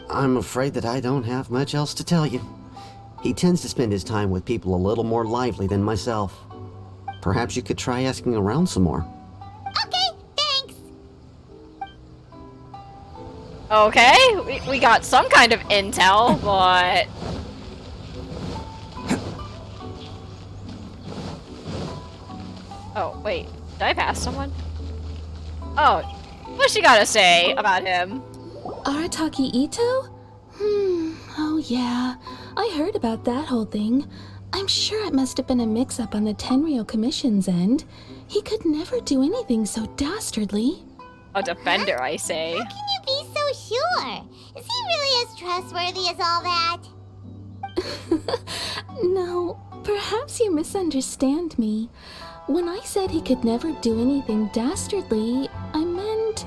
I'm afraid that I don't have much else to tell you. He tends to spend his time with people a little more lively than myself. Perhaps you could try asking around some more. Okay, thanks. Okay, we got some kind of intel, but... Oh, wait. Did I pass someone? Oh, what's she gotta say about him? Arataki Itto? Oh yeah. I heard about that whole thing. I'm sure it must have been a mix-up on the Tenryou Commission's end. He could never do anything so dastardly. A defender, I say. How can you be so sure? Is he really as trustworthy as all that? No, perhaps you misunderstand me. When I said he could never do anything dastardly, I meant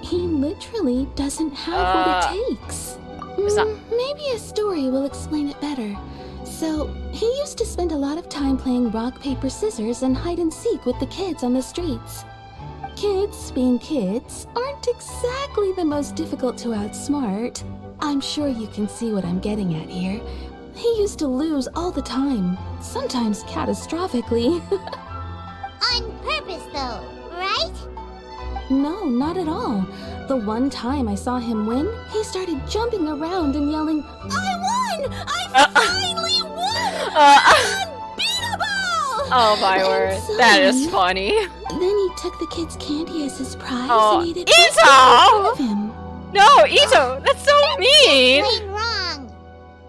he literally doesn't have what it takes. Maybe a story will explain it better. So, he used to spend a lot of time playing rock, paper, scissors and hide and seek with the kids on the streets. Kids, being kids, aren't exactly the most difficult to outsmart. I'm sure you can see what I'm getting at here. He used to lose all the time, sometimes catastrophically. On purpose, though, right? No, not at all. The one time I saw him win, he started jumping around and yelling, "I won! I finally won! I'm unbeatable!" Oh my word, that is funny. Then he took the kid's candy as his prize Oh, and ate it right in front Itto! of him. No, Itto, that's so mean. Plain wrong.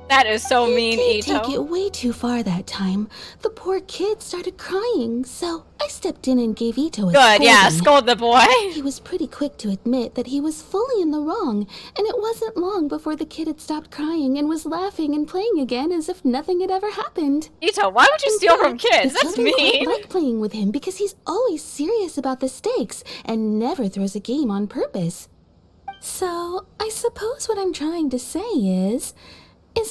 That is so mean, He did Itto. take it way too far that time. The poor kid started crying, so I stepped in and gave Itto a Good, yeah, scolding. scold the boy. He was pretty quick to admit that he was fully in the wrong, and it wasn't long before the kid had stopped crying and was laughing and playing again as if nothing had ever happened. Itto, why would you steal from kids? The That's children mean. quite like playing with him because he's always serious about the stakes and never throws a game on purpose. So, I suppose what I'm trying to say is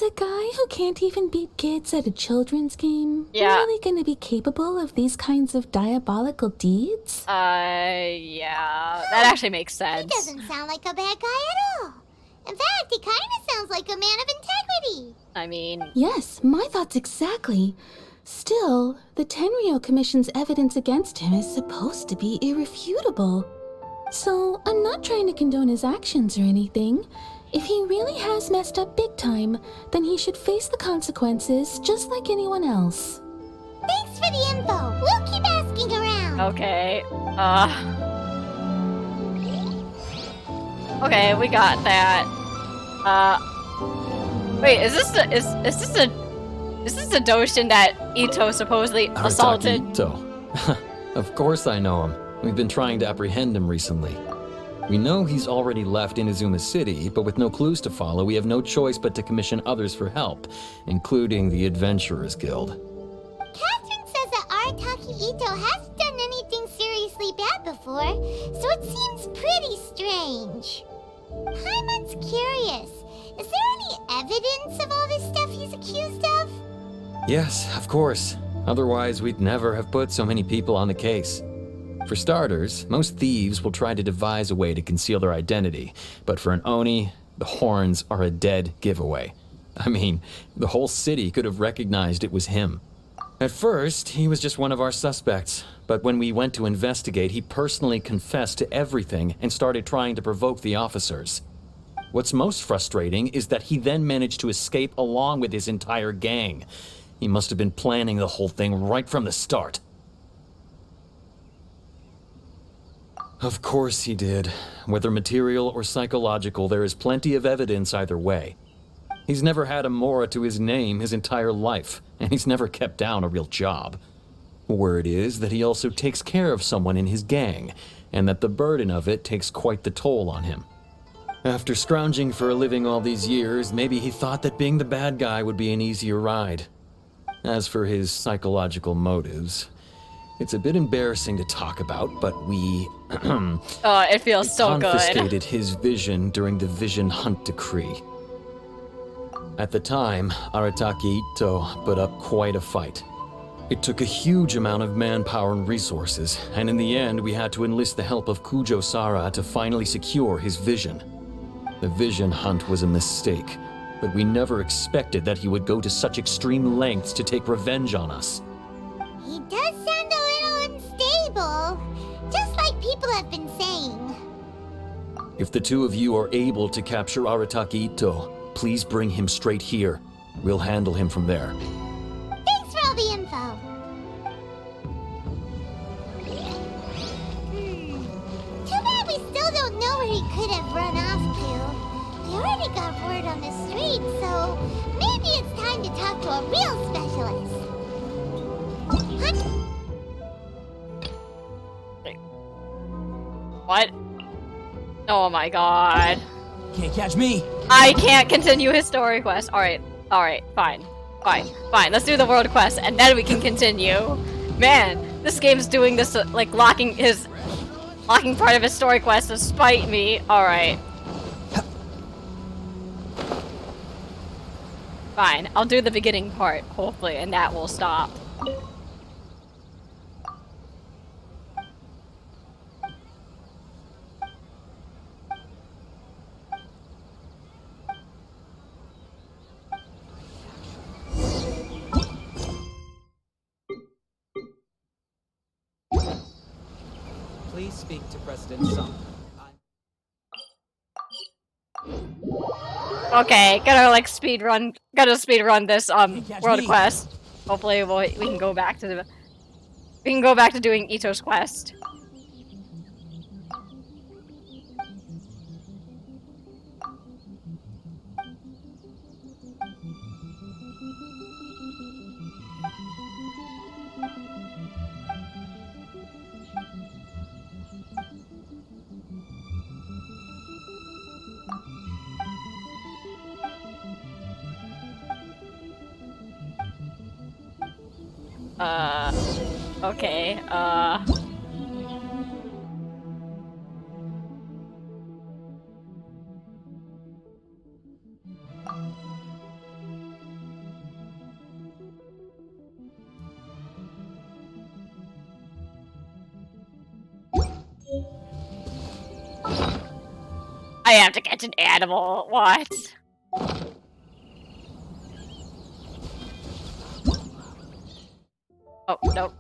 a guy who can't even beat kids at a children's game really gonna be capable of these kinds of diabolical deeds? Yeah, that actually makes sense. He doesn't sound like a bad guy at all. In fact, he kind of sounds like a man of integrity. I mean... Yes, my thoughts exactly. Still, the Tenryou Commission's evidence against him is supposed to be irrefutable. So, I'm not trying to condone his actions or anything. If he really has messed up big time, then he should face the consequences just like anyone else. Thanks for the info. We'll keep asking around. Okay, okay, we got that. Wait, is this the Doshin that Itto supposedly assaulted? Itto. Of course I know him. We've been trying to apprehend him recently. We know he's already left Inazuma City, but with no clues to follow, we have no choice but to commission others for help, including the Adventurers Guild. Catherine says that Arataki Itto hasn't done anything seriously bad before, so it seems pretty strange. Paimon's curious. Is there any evidence of all this stuff he's accused of? Yes, of course. Otherwise, we'd never have put so many people on the case. For starters, most thieves will try to devise a way to conceal their identity, but for an Oni, the horns are a dead giveaway. I mean, the whole city could have recognized it was him. At first, he was just one of our suspects, but when we went to investigate, he personally confessed to everything and started trying to provoke the officers. What's most frustrating is that he then managed to escape along with his entire gang. He must have been planning the whole thing right from the start. Of course he did. Whether material or psychological, there is plenty of evidence either way. He's never had a Mora to his name his entire life, and he's never kept down a real job. Word is that he also takes care of someone in his gang, and that the burden of it takes quite the toll on him. After scrounging for a living all these years, maybe he thought that being the bad guy would be an easier ride. As for his psychological motives, it's a bit embarrassing to talk about, but we Oh, it feels so good. confiscated his vision during the Vision Hunt Decree. At the time, Arataki Itto put up quite a fight. It took a huge amount of manpower and resources, and in the end we had to enlist the help of Kujo Sara to finally secure his vision. The vision hunt was a mistake, but we never expected that he would go to such extreme lengths to take revenge on us. He does sound a little unstable, just like people have been saying. If the two of you are able to capture Arataki Itto, please bring him straight here. We'll handle him from there. Thanks for all the info. Too bad we still don't know where he could have run off to. We already got word on the street, so maybe it's time to talk to a real specialist. What? Oh my god. Can't catch me. I can't continue his story quest. Alright, fine. Fine, let's do the world quest and then we can continue. Man, this game's doing this, like, locking part of his story quest to spite me. Alright. Fine, I'll do the beginning part, hopefully, and that will stop. Please speak to President Sung. Okay, gotta speed run this world quest. Hopefully we can go back to doing Itto's quest. Okay, I have to catch an animal. What? Oh, nope.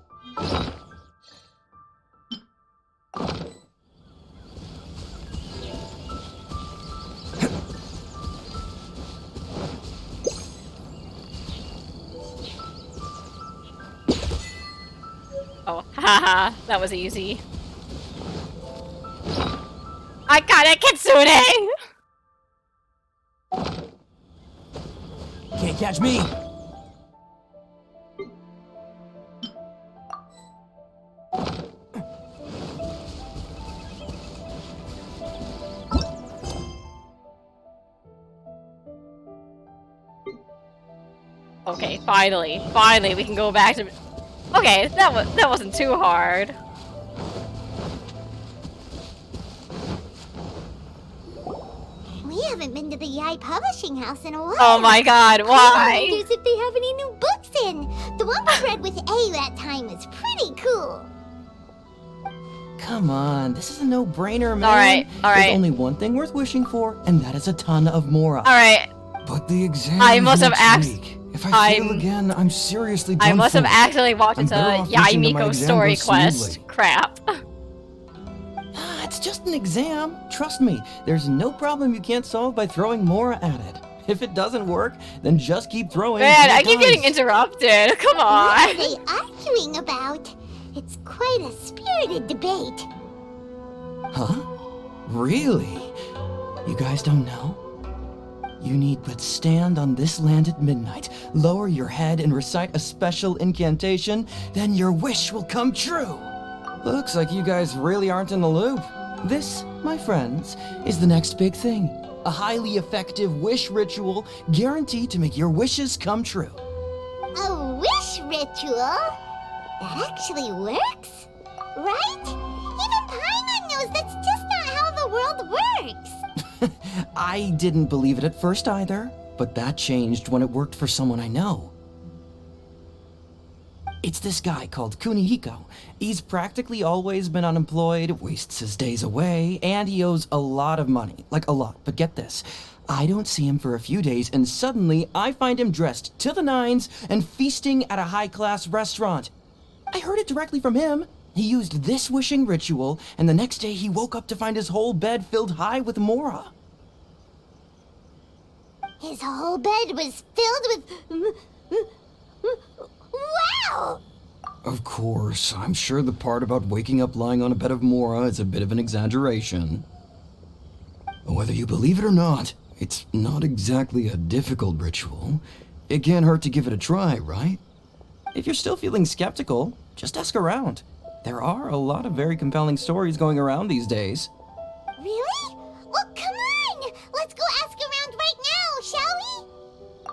Oh, haha, that was easy. I got it, Kitsune! Can't catch me. Okay, finally we can go back to. Okay, that wasn't too hard. We haven't been to the Yai Publishing House in a while. Oh my god, why? I wonder if they have any new books in. The one we read with A that time was pretty cool. Come on, this is a no-brainer, man. Alright. There's only one thing worth wishing for, and that is a ton of Mora. Alright. But the exam I must have If I fail again, I'm seriously done I must have for. accidentally walked into better off Yai wishing that my Miko's exam story goes quest. smoothly. Crap. It's just an exam. Trust me, there's no problem you can't solve by throwing Mora at it. If it doesn't work, then just keep throwing. Man, until I it keep does. getting interrupted. Come What on. are they arguing about? It's quite a spirited debate. Huh? Really? You guys don't know? You need but stand on this land at midnight, lower your head and recite a special incantation, then your wish will come true. Looks like you guys really aren't in the loop. This, my friends, is the next big thing. A highly effective wish ritual guaranteed to make your wishes come true. A wish ritual? That actually works? Right? Even Paimon knows that's just not how the world works. I didn't believe it at first either, but that changed when it worked for someone I know. It's this guy called Kunihiko. He's practically always been unemployed, wastes his days away, and he owes a lot of money. Like a lot, but get this. I don't see him for a few days, and suddenly I find him dressed to the nines and feasting at a high-class restaurant. I heard it directly from him. He used this wishing ritual, and the next day he woke up to find his whole bed filled high with mora. His whole bed was filled with... Wow! Of course, I'm sure the part about waking up lying on a bed of mora is a bit of an exaggeration. Whether you believe it or not, it's not exactly a difficult ritual. It can't hurt to give it a try, right? If you're still feeling skeptical, just ask around. There are a lot of very compelling stories going around these days. Really? Well, come on! Let's go ask around right now, shall we?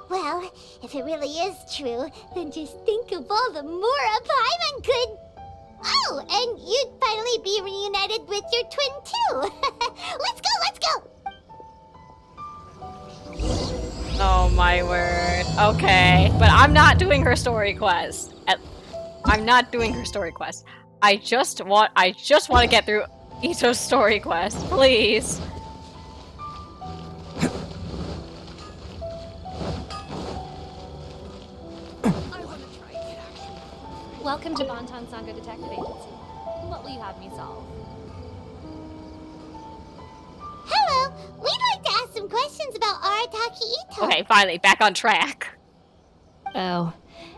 Well, if it really is true, then just think of all the Mora Paimon could... Oh, and you'd finally be reunited with your twin, too! Let's go, let's go! Oh my word. Okay, but I'm not doing her story quest. I'm not doing her story quest. I just want to get through Itto's story quest, please. Welcome to Bonton Sango Detective Agency. What will you have me solve? Hello! We'd like to ask some questions about Arataki Itto. Okay, finally, back on track. Oh,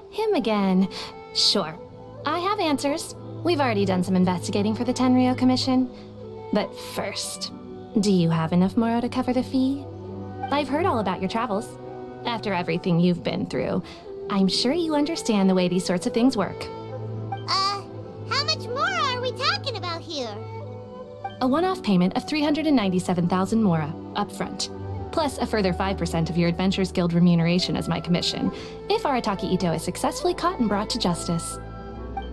him again. Sure. I have answers. We've already done some investigating for the Tenryou Commission. But first, do you have enough moro to cover the fee? I've heard all about your travels. After everything you've been through, I'm sure you understand the way these sorts of things work. How much mora are we talking about here? A one-off payment of 397,000 mora, upfront. Plus a further 5% of your Adventurers Guild remuneration as my commission, if Arataki Itto is successfully caught and brought to justice.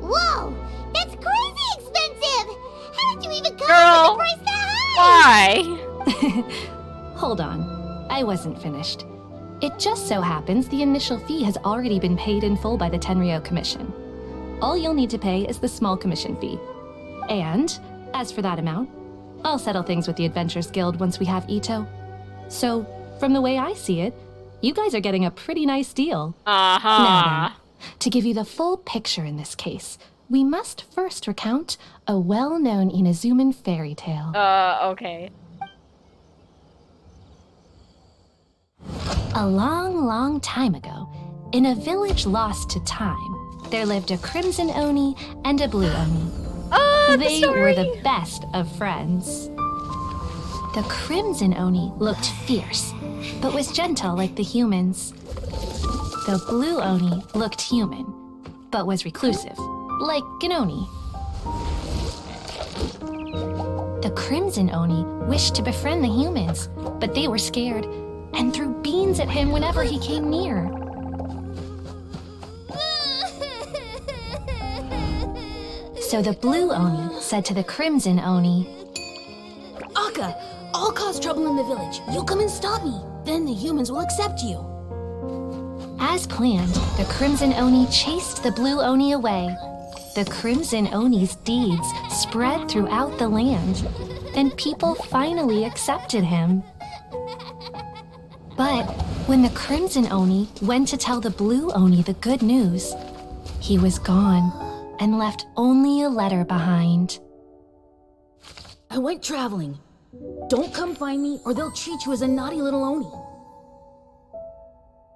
Whoa! That's crazy expensive! How did you even come up with a price that high? Why? Hold on. I wasn't finished. It just so happens the initial fee has already been paid in full by the Tenryou Commission. All you'll need to pay is the small commission fee. And, as for that amount, I'll settle things with the Adventurers Guild once we have Itto. So, from the way I see it, you guys are getting a pretty nice deal. Uh-huh. Now then, to give you the full picture in this case, we must first recount a well-known Inazuman fairy tale. Okay. A long, long time ago, in a village lost to time, there lived a crimson oni and a blue oni. They were the best of friends. The crimson oni looked fierce, but was gentle like the humans. The blue oni looked human, but was reclusive, like an oni. The crimson oni wished to befriend the humans, but they were scared and threw beans at him whenever he came near. So the blue oni said to the crimson oni, Akka, I'll cause trouble in the village. You come and stop me. Then the humans will accept you. As planned, the crimson oni chased the blue oni away. The crimson oni's deeds spread throughout the land, and people finally accepted him. But when the crimson oni went to tell the blue oni the good news, he was gone and left only a letter behind. I went traveling. Don't come find me or they'll treat you as a naughty little oni.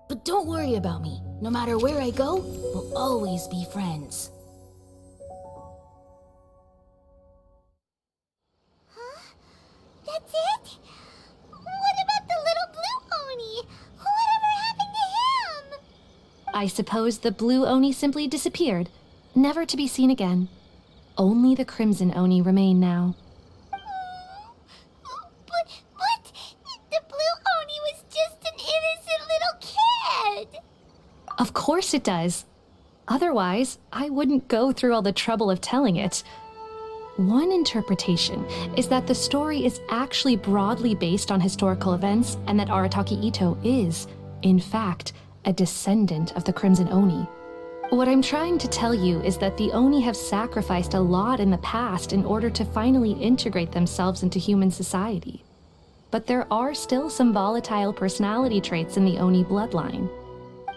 But don't worry about me. No matter where I go, we'll always be friends. That's it? What about the little blue oni? Whatever happened to him? I suppose the blue oni simply disappeared, never to be seen again. Only the crimson oni remain now. But the blue oni was just an innocent little kid. Of course it does. Otherwise, I wouldn't go through all the trouble of telling it. One interpretation is that the story is actually broadly based on historical events and that Arataki Itto is, in fact, a descendant of the Crimson Oni. What I'm trying to tell you is that the Oni have sacrificed a lot in the past in order to finally integrate themselves into human society. But there are still some volatile personality traits in the Oni bloodline.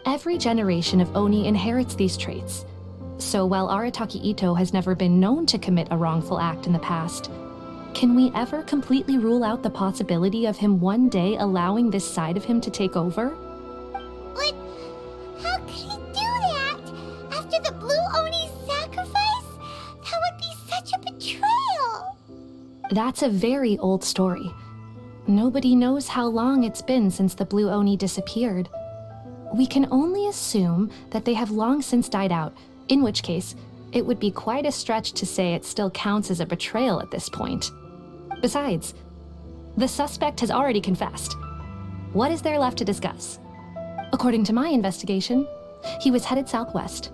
Every generation of Oni inherits these traits. So while Arataki Itto has never been known to commit a wrongful act in the past, can we ever completely rule out the possibility of him one day allowing this side of him to take over? But how could he do that? After the Blue Oni's sacrifice? That would be such a betrayal. That's a very old story. Nobody knows how long it's been since the Blue Oni disappeared. We can only assume that they have long since died out, in which case, it would be quite a stretch to say it still counts as a betrayal at this point. Besides, the suspect has already confessed. What is there left to discuss? According to my investigation, he was headed southwest.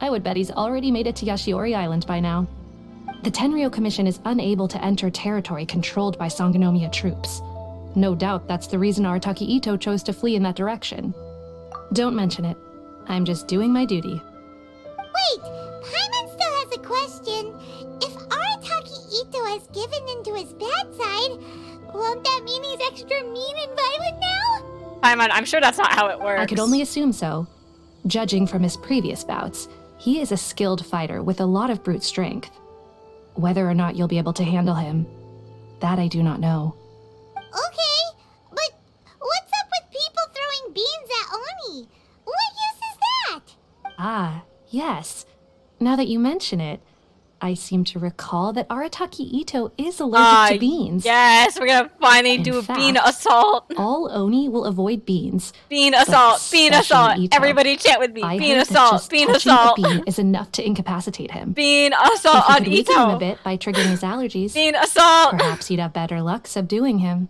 I would bet he's already made it to Yashiori Island by now. The Tenryou Commission is unable to enter territory controlled by Sangonomiya troops. No doubt that's the reason Arataki Itto chose to flee in that direction. Don't mention it. I'm just doing my duty. Wait, Paimon still has a question. If Arataki Itto has given into his bad side, won't that mean he's extra mean and violent now? Paimon, I'm sure that's not how it works. I could only assume so. Judging from his previous bouts, he is a skilled fighter with a lot of brute strength. Whether or not you'll be able to handle him, that I do not know. Okay, but what's up with people throwing beans at Oni? What use is that? Ah, yes. Now that you mention it, I seem to recall that Arataki Itto is allergic to beans. Yes, we're gonna finally do a bean assault. All Oni will avoid beans. Bean assault, bean assault. Itto. Everybody chant with me. I Bean heard that assault, just bean touching assault. a bean is enough to incapacitate him. Bean assault If you on could weaken him a Itto. bit by triggering his allergies, Bean assault. perhaps you'd have better luck subduing him.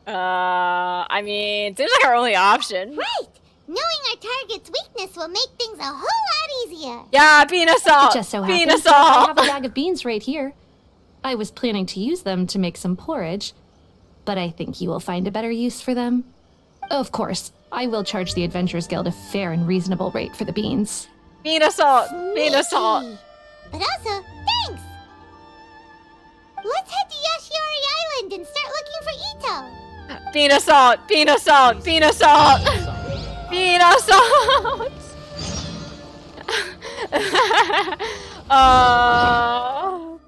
I mean, seems like our only option. Right! Knowing our target's weakness will make things a whole lot easier. Yeah, bean assault. It just so bean happens assault. I have a bag of beans right here. I was planning to use them to make some porridge, but I think you will find a better use for them. Of course, I will charge the Adventurers Guild a fair and reasonable rate for the beans. Bean assault. Bean assault. But also, thanks! Let's head to Yashiori Island and start looking for Itto. Bean assault. Bean assault. Bean assault. Bean assault.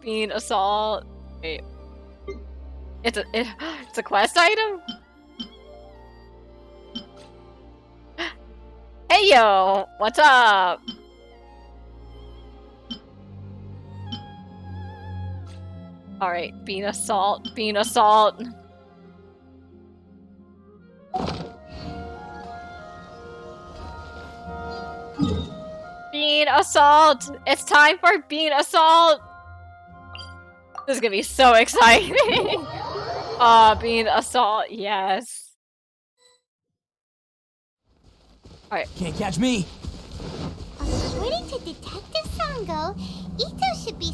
Bean assault. Wait. It's a quest item? Hey yo, what's up? Alright, bean assault, bean assault. Bean assault! It's time for bean assault! This is gonna be so exciting! Bean assault, yes. Alright. Can't catch me! According to Detective Sango, Itto should be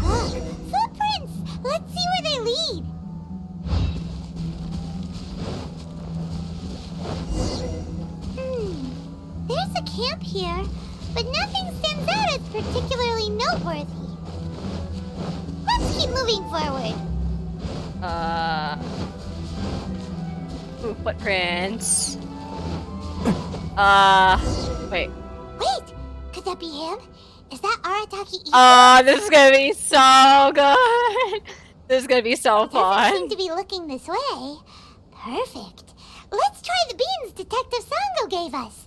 Look! Footprints! Let's see where they lead! There's a camp here, but nothing stands out as particularly noteworthy. Let's keep moving forward. Ooh, footprints. Wait. Wait! Could that be him? Is that Arataki Itto? This is gonna be so good! This is gonna be so Doesn't fun. seem to be looking this way. Perfect. Let's try the beans Detective Sango gave us.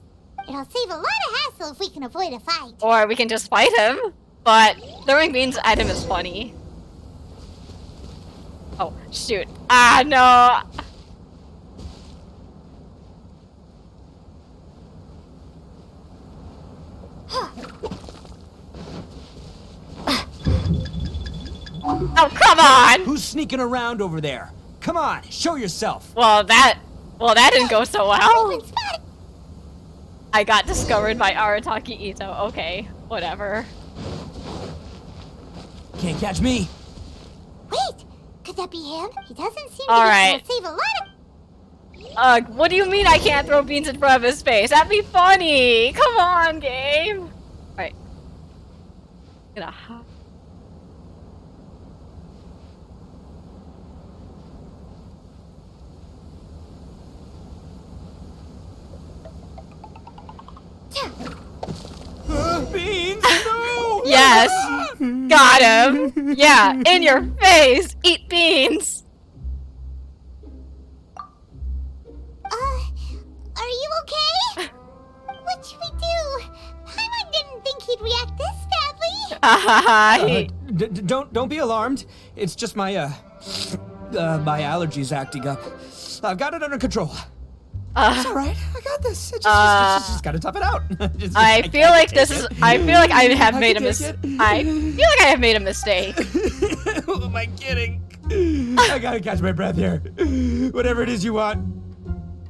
It'll save a lot of hassle if we can avoid a fight. Or we can just fight him. But throwing beans at him is funny. Oh, shoot. Ah, no! Oh, come on! Who's sneaking around over there? Come on, show yourself. Well, that didn't go so well. I got discovered by Arataki Itto. Okay, whatever. Can't catch me. Wait! Could that be him? He doesn't seem All to right. be able to save a lot of... What do you mean I can't throw beans in front of his face? That'd be funny! Come on, game! Alright. Gonna Beans, no! Yes! Got him! Yeah, in your face! Eat beans! Are you okay? What should we do? Paimon didn't think he'd react this badly. Don't be alarmed. It's just my my allergies acting up. I've got it under control. It's all right. I got this. Just gotta tough it out. I feel like I have made a mistake. I feel like I have made a mistake. Who am I kidding? I gotta catch my breath here. Whatever it is you want,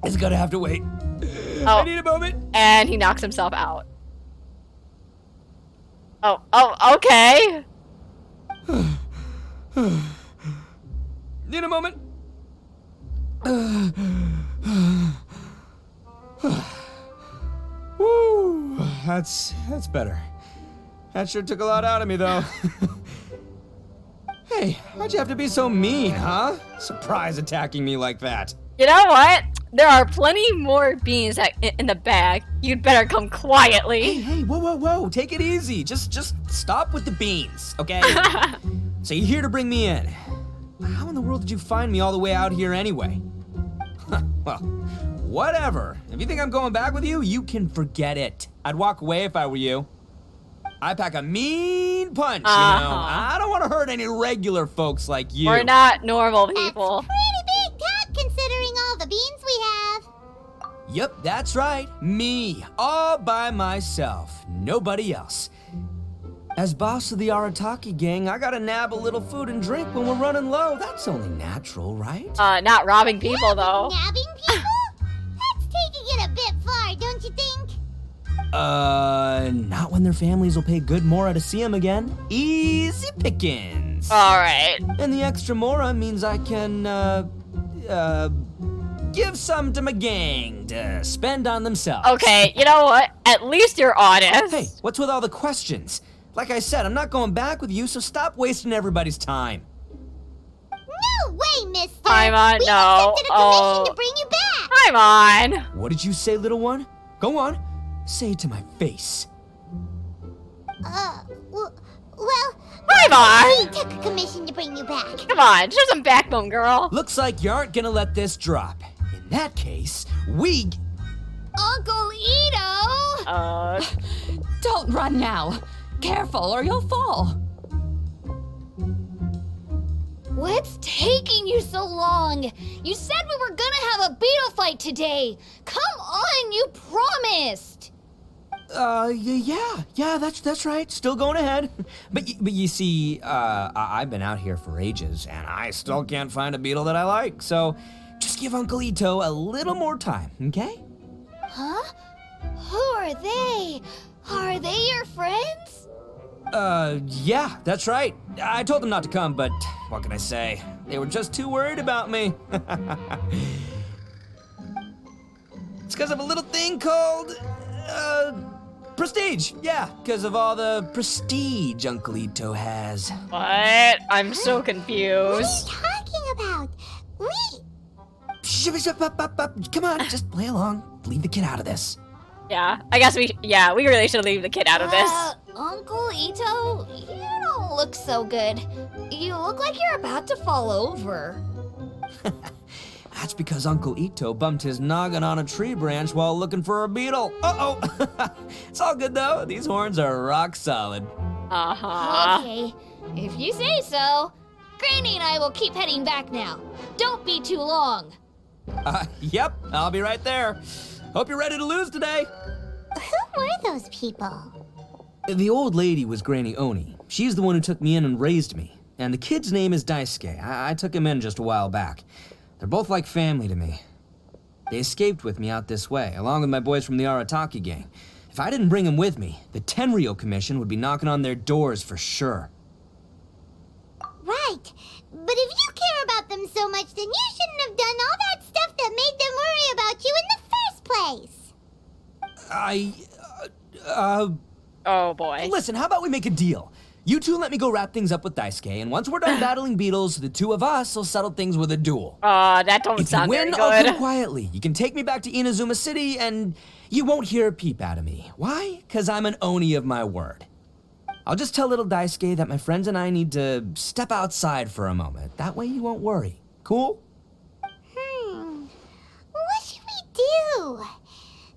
it's gonna have to wait. I need a moment. And he knocks himself out. Oh, okay. Need a moment. Woo, that's better. That sure took a lot out of me, though. Hey, why'd you have to be so mean, huh? Surprise attacking me like that. You know what? There are plenty more beans in the bag. You'd better come quietly. Hey, whoa. Take it easy. Just stop with the beans, okay? So you're here to bring me in. How in the world did you find me all the way out here anyway? Well, whatever. If you think I'm going back with you, you can forget it. I'd walk away if I were you. I pack a mean punch, you know. I don't want to hurt any regular folks like you. We're not normal people. Pretty big talk considering all the beans we have. Yep, that's right. Me, all by myself. Nobody else. As boss of the Arataki gang, I gotta nab a little food and drink when we're running low. That's only natural, right? Not robbing people, though. Nabbing people? That's taking it a bit far, don't you think? Not when their families will pay good mora to see them again. Easy pickings. Alright. And the extra mora means I can, give some to my gang to spend on themselves. Okay, you know what? At least you're honest. Hey, what's with all the questions? Like I said, I'm not going back with you, so stop wasting everybody's time. No way, mister! Paimon, We no. accepted a commission to bring you back! Paimon! What did you say, little one? Go on. Say it to my face. Well... Paimon! We took a commission to bring you back. Come on, show some backbone, girl. Looks like you aren't gonna let this drop. In that case, we... Uncle Itto! Don't run now. Careful or you'll fall. What's taking you so long? You said we were gonna have a beetle fight today. Come on, you promised. Yeah, that's right. Still going ahead. But you see, I've been out here for ages, and I still can't find a beetle that I like. So just give Uncle Itto a little more time, okay? Huh? Who are they? Are they your friends? Yeah, that's right. I told them not to come, but what can I say? They were just too worried about me. It's because of a little thing called, prestige. Yeah, because of all the prestige Uncle Itto has. What? I'm so confused. What are you talking about? Come on, just play along. Leave the kid out of this. Yeah, I guess we really should leave the kid out of this. Uncle Itto, you don't look so good. You look like you're about to fall over. That's because Uncle Itto bumped his noggin on a tree branch while looking for a beetle. Uh-oh. It's all good, though. These horns are rock solid. Okay, if you say so. Granny and I will keep heading back now. Don't be too long. Yep, I'll be right there. Hope you're ready to lose today. Who were those people? The old lady was Granny Oni. She's the one who took me in and raised me. And the kid's name is Daisuke. I took him in just a while back. They're both like family to me. They escaped with me out this way, along with my boys from the Arataki gang. If I didn't bring them with me, the Tenryou Commission would be knocking on their doors for sure. Right. But if you care about them so much, then you shouldn't have done all that stuff that made them worry Oh boy. Listen, how about we make a deal? You two let me go wrap things up with Daisuke, and once we're done battling beetles, the two of us will settle things with a duel. That don't If you sound win, very I'll good. come quietly. You can take me back to Inazuma City, and you won't hear a peep out of me. Why? Because I'm an Oni of my word. I'll just tell little Daisuke that my friends and I need to step outside for a moment. That way you won't worry. Cool? What should we do?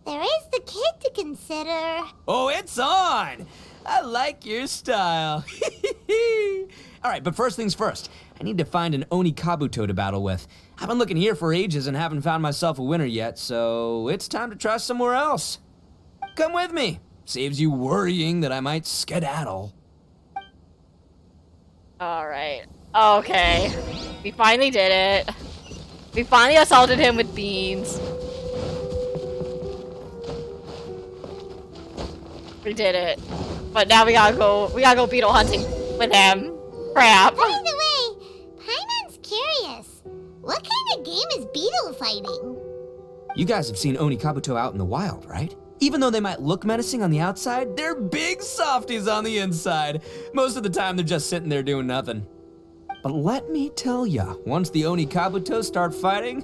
There is the kid to consider. Oh, it's on! I like your style. All right, but first things first. I need to find an Oni Kabuto to battle with. I've been looking here for ages and haven't found myself a winner yet, so it's time to try somewhere else. Come with me. Saves you worrying that I might skedaddle. Alright. Okay. We finally did it. We finally assaulted him with beans. We did it. But now we gotta go beetle hunting with him. Crap. By the way, Paimon's curious. What kind of game is beetle fighting? You guys have seen Oni Kabuto out in the wild, right? Even though they might look menacing on the outside, they're big softies on the inside. Most of the time, they're just sitting there doing nothing. But let me tell ya, once the Oni Kabuto start fighting,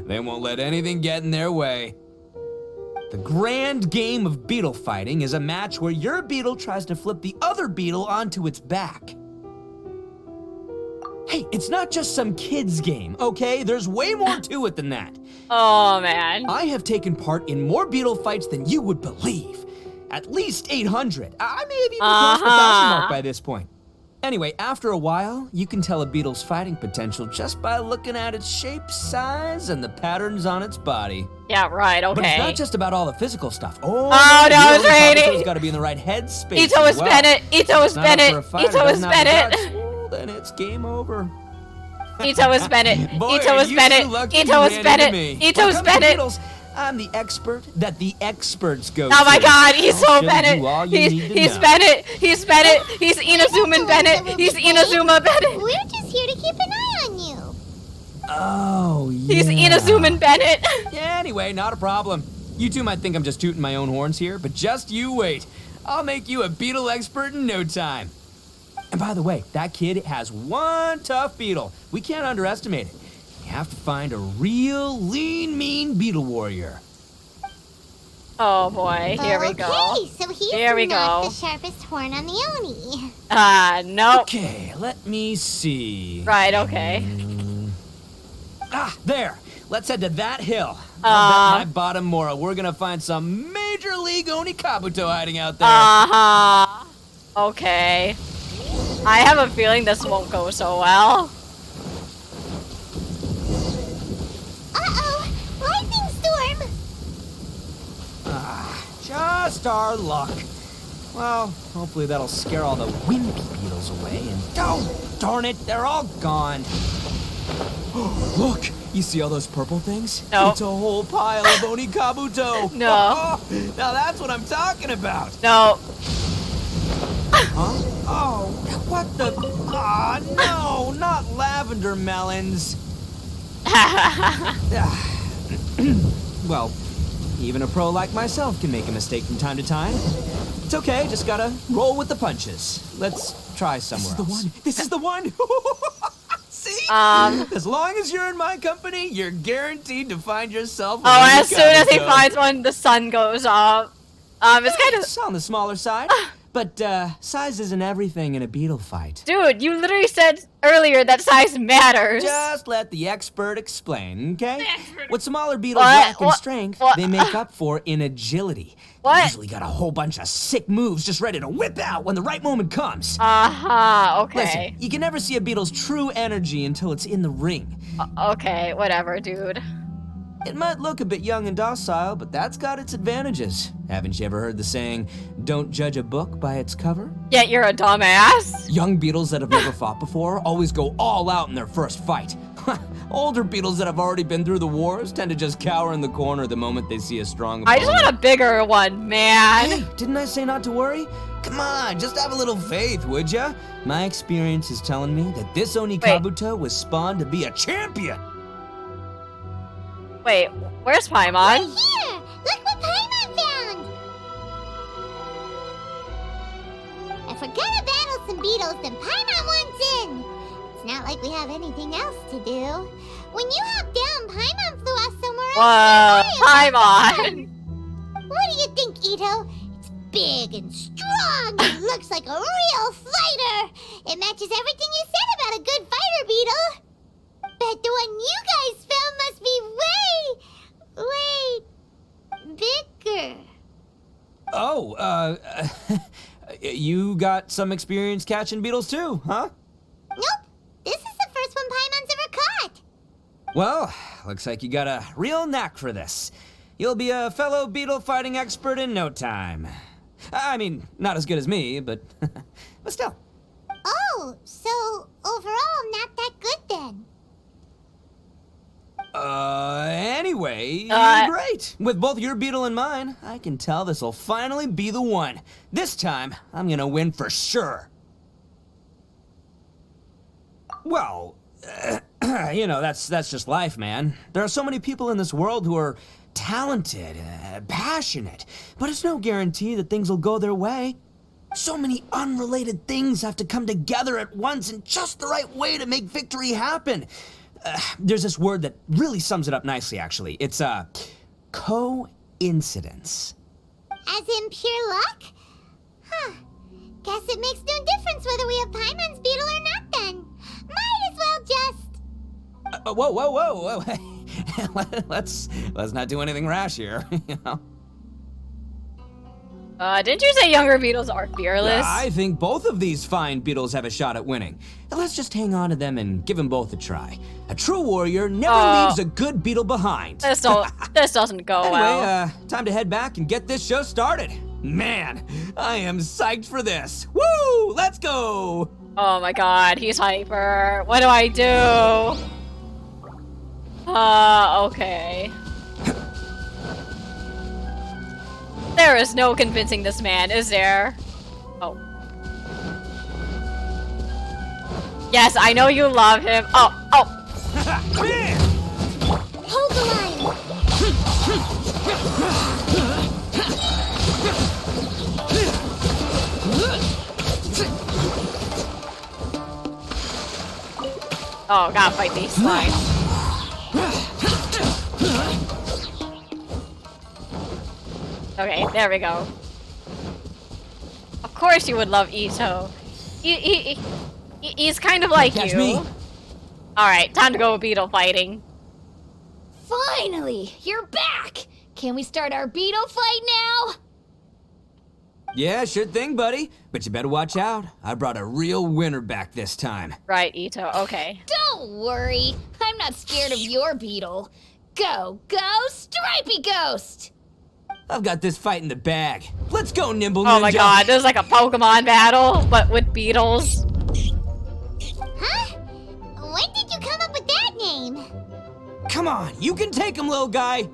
they won't let anything get in their way. The grand game of beetle fighting is a match where your beetle tries to flip the other beetle onto its back. Hey, it's not just some kid's game, okay? There's way more to it than that. Oh, man. I have taken part in more beetle fights than you would believe. At least 800. I may have even crossed the 1,000 mark by this point. Anyway, after a while, you can tell a beetle's fighting potential just by looking at its shape, size, and the patterns on its body. Yeah, right, okay. But it's not just about all the physical stuff. Oh no, it's raining! It's got to be in the right headspace. Itto is Bennett! Itto is Bennett! Itto is Bennett! Well, then it's game over. Itto is Bennett! Boy, Itto is Bennett! Itto is Bennett! Itto is Bennett! I'm the expert that the experts go Oh my to. god, he's so I'll show Bennett! you all you need to He's know. Bennett! He's Bennett! He's Inazuma Bennett! He's Inazuma Bennett! We're just here to keep an eye on you. Oh, yeah. He's Inazuma Bennett! Yeah, anyway, not a problem. You two might think I'm just tooting my own horns here, but just you wait. I'll make you a beetle expert in no time. And by the way, that kid has one tough beetle. We can't underestimate it. You have to find a real lean, mean beetle warrior. Oh boy, here we go. Okay, so he's Here we not go. the sharpest horn on the Oni. Nope. Okay, let me see. Right, okay. Ah, there. Let's head to that hill. Uh. I'll bet my bottom Mora, we're gonna find some major league Oni Kabuto hiding out there. Uh-huh. Okay. I have a feeling this won't go so well. Uh-oh! Lightning storm! Just our luck. Well, hopefully that'll scare all the wimpy beetles away and... Oh, darn it, they're all gone. Look, you see all those purple things? No. It's a whole pile of Oni Kabuto. No. Now that's what I'm talking about. No. Huh? Oh, what the... Ah, no, not lavender melons. Well, even a pro like myself can make a mistake from time to time. It's okay, just gotta roll with the punches. Let's try somewhere else. This is the one! See? As long as you're in my company, you're guaranteed to find yourself a Oh, as soon as he Kabuto. finds one, the sun goes up. It's kind of... It's on the smaller side, but size isn't everything in a beetle fight. Dude, you literally said earlier that size matters. Just let the expert explain, okay? What smaller beetles What? lack in What? strength, What? they make up for in agility. What? They usually got a whole bunch of sick moves just ready to whip out when the right moment comes. Uh-huh, okay. Listen, you can never see a beetle's true energy until it's in the ring. Okay, whatever, dude. It might look a bit young and docile, but that's got its advantages. Haven't you ever heard the saying, don't judge a book by its cover? Yet you're a dumbass. Young beetles that have never fought before always go all out in their first fight. Older beetles that have already been through the wars tend to just cower in the corner the moment they see a strong opponent. I just want a bigger one, man. Hey, didn't I say not to worry? Come on, just have a little faith, would ya? My experience is telling me that this Oni Kabuto was spawned to be a champion. Wait, where's Paimon? Here! Look what Paimon beetles than Paimon wants in. It's not like we have anything else to do. When you hopped down, Paimon flew off somewhere else. Whoa, Paimon! What do you think, Itto? It's big and strong and looks like a real fighter. It matches everything you said about a good fighter beetle. Bet the one you guys found must be way bigger. Oh, you got some experience catching beetles too, huh? Nope. This is the first one Paimon's ever caught. Well, looks like you got a real knack for this. You'll be a fellow beetle fighting expert in no time. I mean, not as good as me, but still. Oh, so overall not that good then. Anyway, you're great. With both your beetle and mine, I can tell this'll finally be the one. This time, I'm gonna win for sure. Well, you know, that's just life, man. There are so many people in this world who are talented, passionate, but it's no guarantee that things will go their way. So many unrelated things have to come together at once in just the right way to make victory happen. There's this word that really sums it up nicely, actually. It's, coincidence. As in pure luck? Huh. Guess it makes no difference whether we have Paimon's beetle or not then. Might as well just... Whoa. Let's not do anything rash here, you know? Didn't you say younger beetles are fearless? I think both of these fine beetles have a shot at winning. Let's just hang on to them and give them both a try. A true warrior never leaves a good beetle behind. This doesn't go well. Anyway, time to head back and get this show started. Man, I am psyched for this. Woo! Let's go! Oh my god, he's hyper. What do I do? Okay. There is no convincing this man, is there? Oh. Yes, I know you love him. Oh. Hold the line! Oh, gotta fight these slimes. Okay, there we go. Of course you would love Itto. He's kind of like Catch you. me. Alright, time to go beetle fighting. Finally! You're back! Can we start our beetle fight now? Yeah, sure thing, buddy. But you better watch out. I brought a real winner back this time. Right, Itto, okay. Don't worry. I'm not scared of your beetle. Go, Stripey Ghost! I've got this fight in the bag. Let's go, Nimble Ninja! Oh my god, there's like a Pokemon battle, but with beetles. Huh? When did you come up with that name? Come on, you can take him, little guy!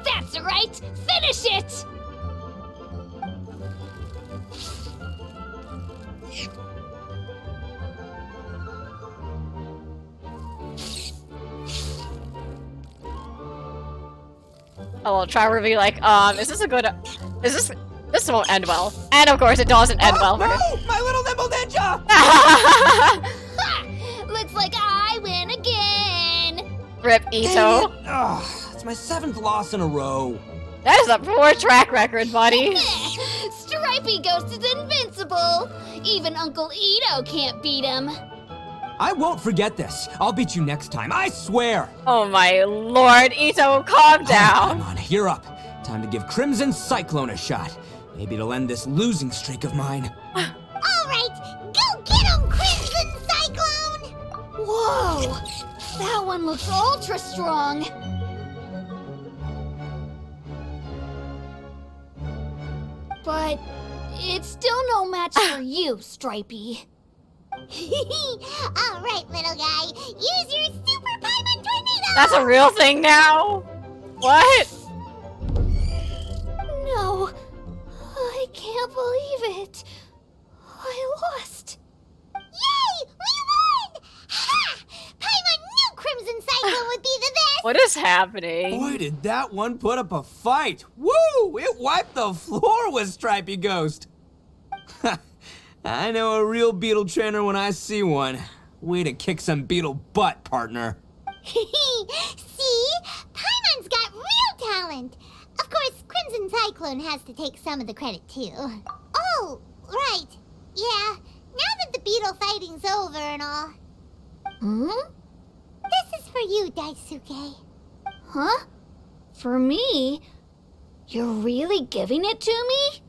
That's right! Finish it! Oh, well, Trevor would be like, is this won't end well. And of course it doesn't end well for him. My little Nimble Ninja! Looks like I win again! Rip Itto. It's my 7th loss in a row. That is a poor track record, buddy. Stripey Ghost is invincible! Even Uncle Itto can't beat him. I won't forget this. I'll beat you next time, I swear! Oh my lord, Itto, calm down. Come on, you're up. Time to give Crimson Cyclone a shot. Maybe it'll end this losing streak of mine. Alright, go get him, Crimson Cyclone! Whoa! That one looks ultra strong! But it's still no match for you, Stripey. Alright, little guy, use your Super Paimon Tornado! That's a real thing now? What? No, I can't believe it. I lost. Yay! We won! Ha! Paimon knew Crimson Cyclone would be the best! What is happening? Boy, did that one put up a fight! Woo! It wiped the floor with Stripey Ghost! I know a real beetle trainer when I see one. Way to kick some beetle butt, partner. See? Paimon's got real talent. Of course, Crimson Cyclone has to take some of the credit, too. Oh, right. Yeah, now that the beetle fighting's over and all. Hmm? This is for you, Daisuke. Huh? For me? You're really giving it to me?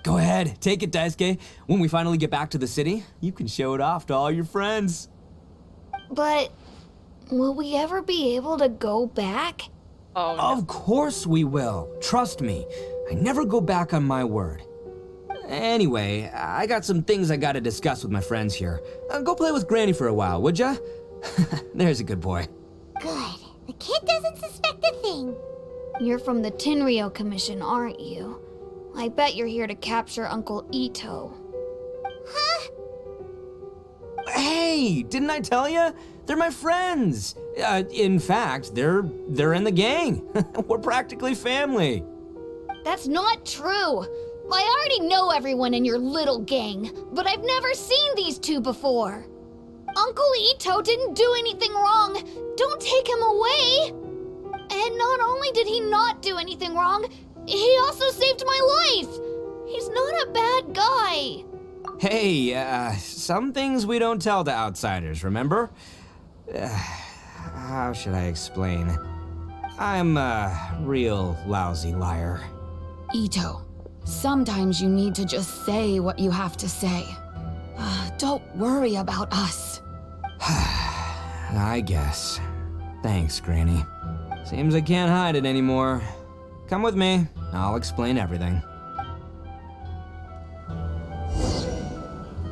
Go ahead, take it, Daisuke. When we finally get back to the city, you can show it off to all your friends. But will we ever be able to go back? Oh, no. Of course we will. Trust me. I never go back on my word. Anyway, I got some things I gotta discuss with my friends here. Go play with Granny for a while, would ya? There's a good boy. Good. The kid doesn't suspect a thing. You're from the Tenryou Commission, aren't you? I bet you're here to capture Uncle Itto. Huh? Hey, didn't I tell ya? They're my friends. In fact, they're in the gang. We're practically family. That's not true. I already know everyone in your little gang, but I've never seen these two before. Uncle Itto didn't do anything wrong. Don't take him away. And not only did he not do anything wrong, he also saved my life. He's not a bad guy. Hey, some things we don't tell to outsiders, remember? How should I explain? I'm a real lousy liar. Itto, sometimes you need to just say what you have to say. Don't worry about us. I guess. Thanks, Granny. Seems I can't hide it anymore. Come with me. I'll explain everything.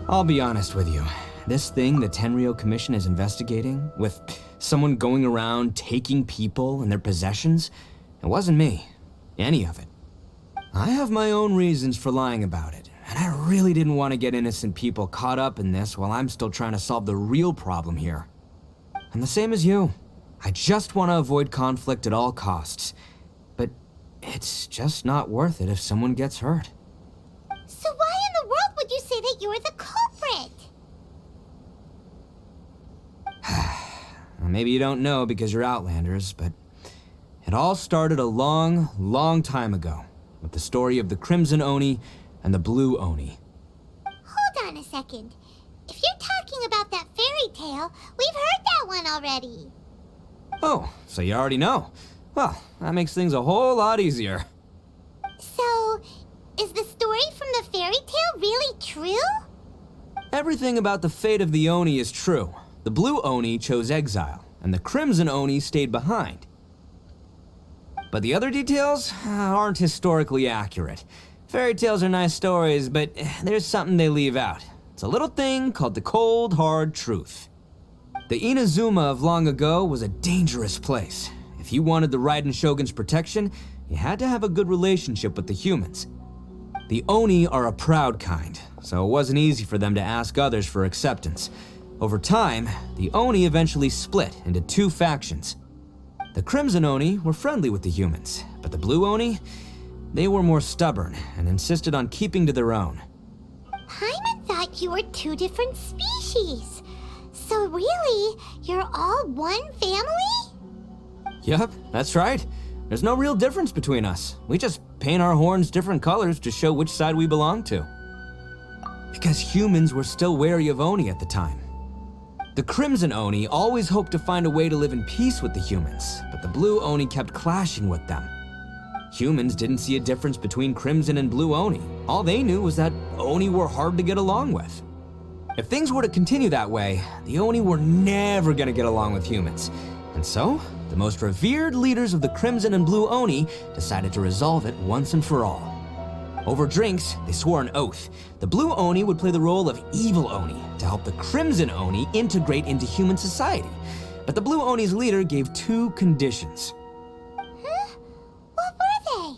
I'll be honest with you. This thing the Tenryou Commission is investigating, with someone going around taking people and their possessions, it wasn't me. Any of it. I have my own reasons for lying about it, and I really didn't want to get innocent people caught up in this while I'm still trying to solve the real problem here. I'm the same as you. I just want to avoid conflict at all costs. But it's just not worth it if someone gets hurt. So why in the world would you say that you're the culprit? Maybe you don't know because you're Outlanders, but it all started a long, long time ago with the story of the Crimson Oni and the Blue Oni. Hold on a second. If you're talking about that fairy tale, we've heard that one already. Oh, so you already know. Well, that makes things a whole lot easier. So, is the story from the fairy tale really true? Everything about the fate of the Oni is true. The Blue Oni chose exile, and the Crimson Oni stayed behind. But the other details aren't historically accurate. Fairy tales are nice stories, but there's something they leave out. It's a little thing called the cold, hard truth. The Inazuma of long ago was a dangerous place. If you wanted the Raiden Shogun's protection, you had to have a good relationship with the humans. The Oni are a proud kind, so it wasn't easy for them to ask others for acceptance. Over time, the Oni eventually split into two factions. The Crimson Oni were friendly with the humans, but the Blue Oni, they were more stubborn and insisted on keeping to their own. Paimon thought you were two different species. So really, you're all one family? Yep, that's right. There's no real difference between us. We just paint our horns different colors to show which side we belong to. Because humans were still wary of Oni at the time. The Crimson Oni always hoped to find a way to live in peace with the humans, but the Blue Oni kept clashing with them. Humans didn't see a difference between Crimson and Blue Oni. All they knew was that Oni were hard to get along with. If things were to continue that way, the Oni were never gonna get along with humans. And so, the most revered leaders of the Crimson and Blue Oni decided to resolve it once and for all. Over drinks, they swore an oath. The Blue Oni would play the role of evil Oni to help the Crimson Oni integrate into human society. But the Blue Oni's leader gave two conditions. Huh? What were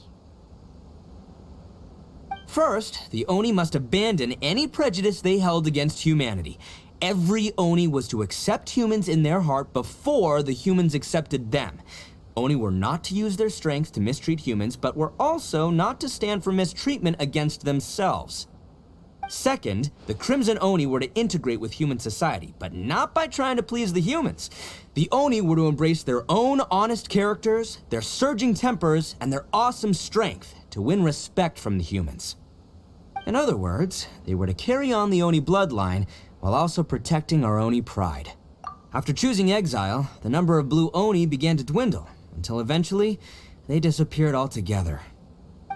they? First, the Oni must abandon any prejudice they held against humanity. Every Oni was to accept humans in their heart before the humans accepted them. Oni were not to use their strength to mistreat humans, but were also not to stand for mistreatment against themselves. Second, the Crimson Oni were to integrate with human society, but not by trying to please the humans. The Oni were to embrace their own honest characters, their surging tempers, and their awesome strength to win respect from the humans. In other words, they were to carry on the Oni bloodline while also protecting our Oni pride. After choosing exile, the number of blue Oni began to dwindle, until eventually, they disappeared altogether.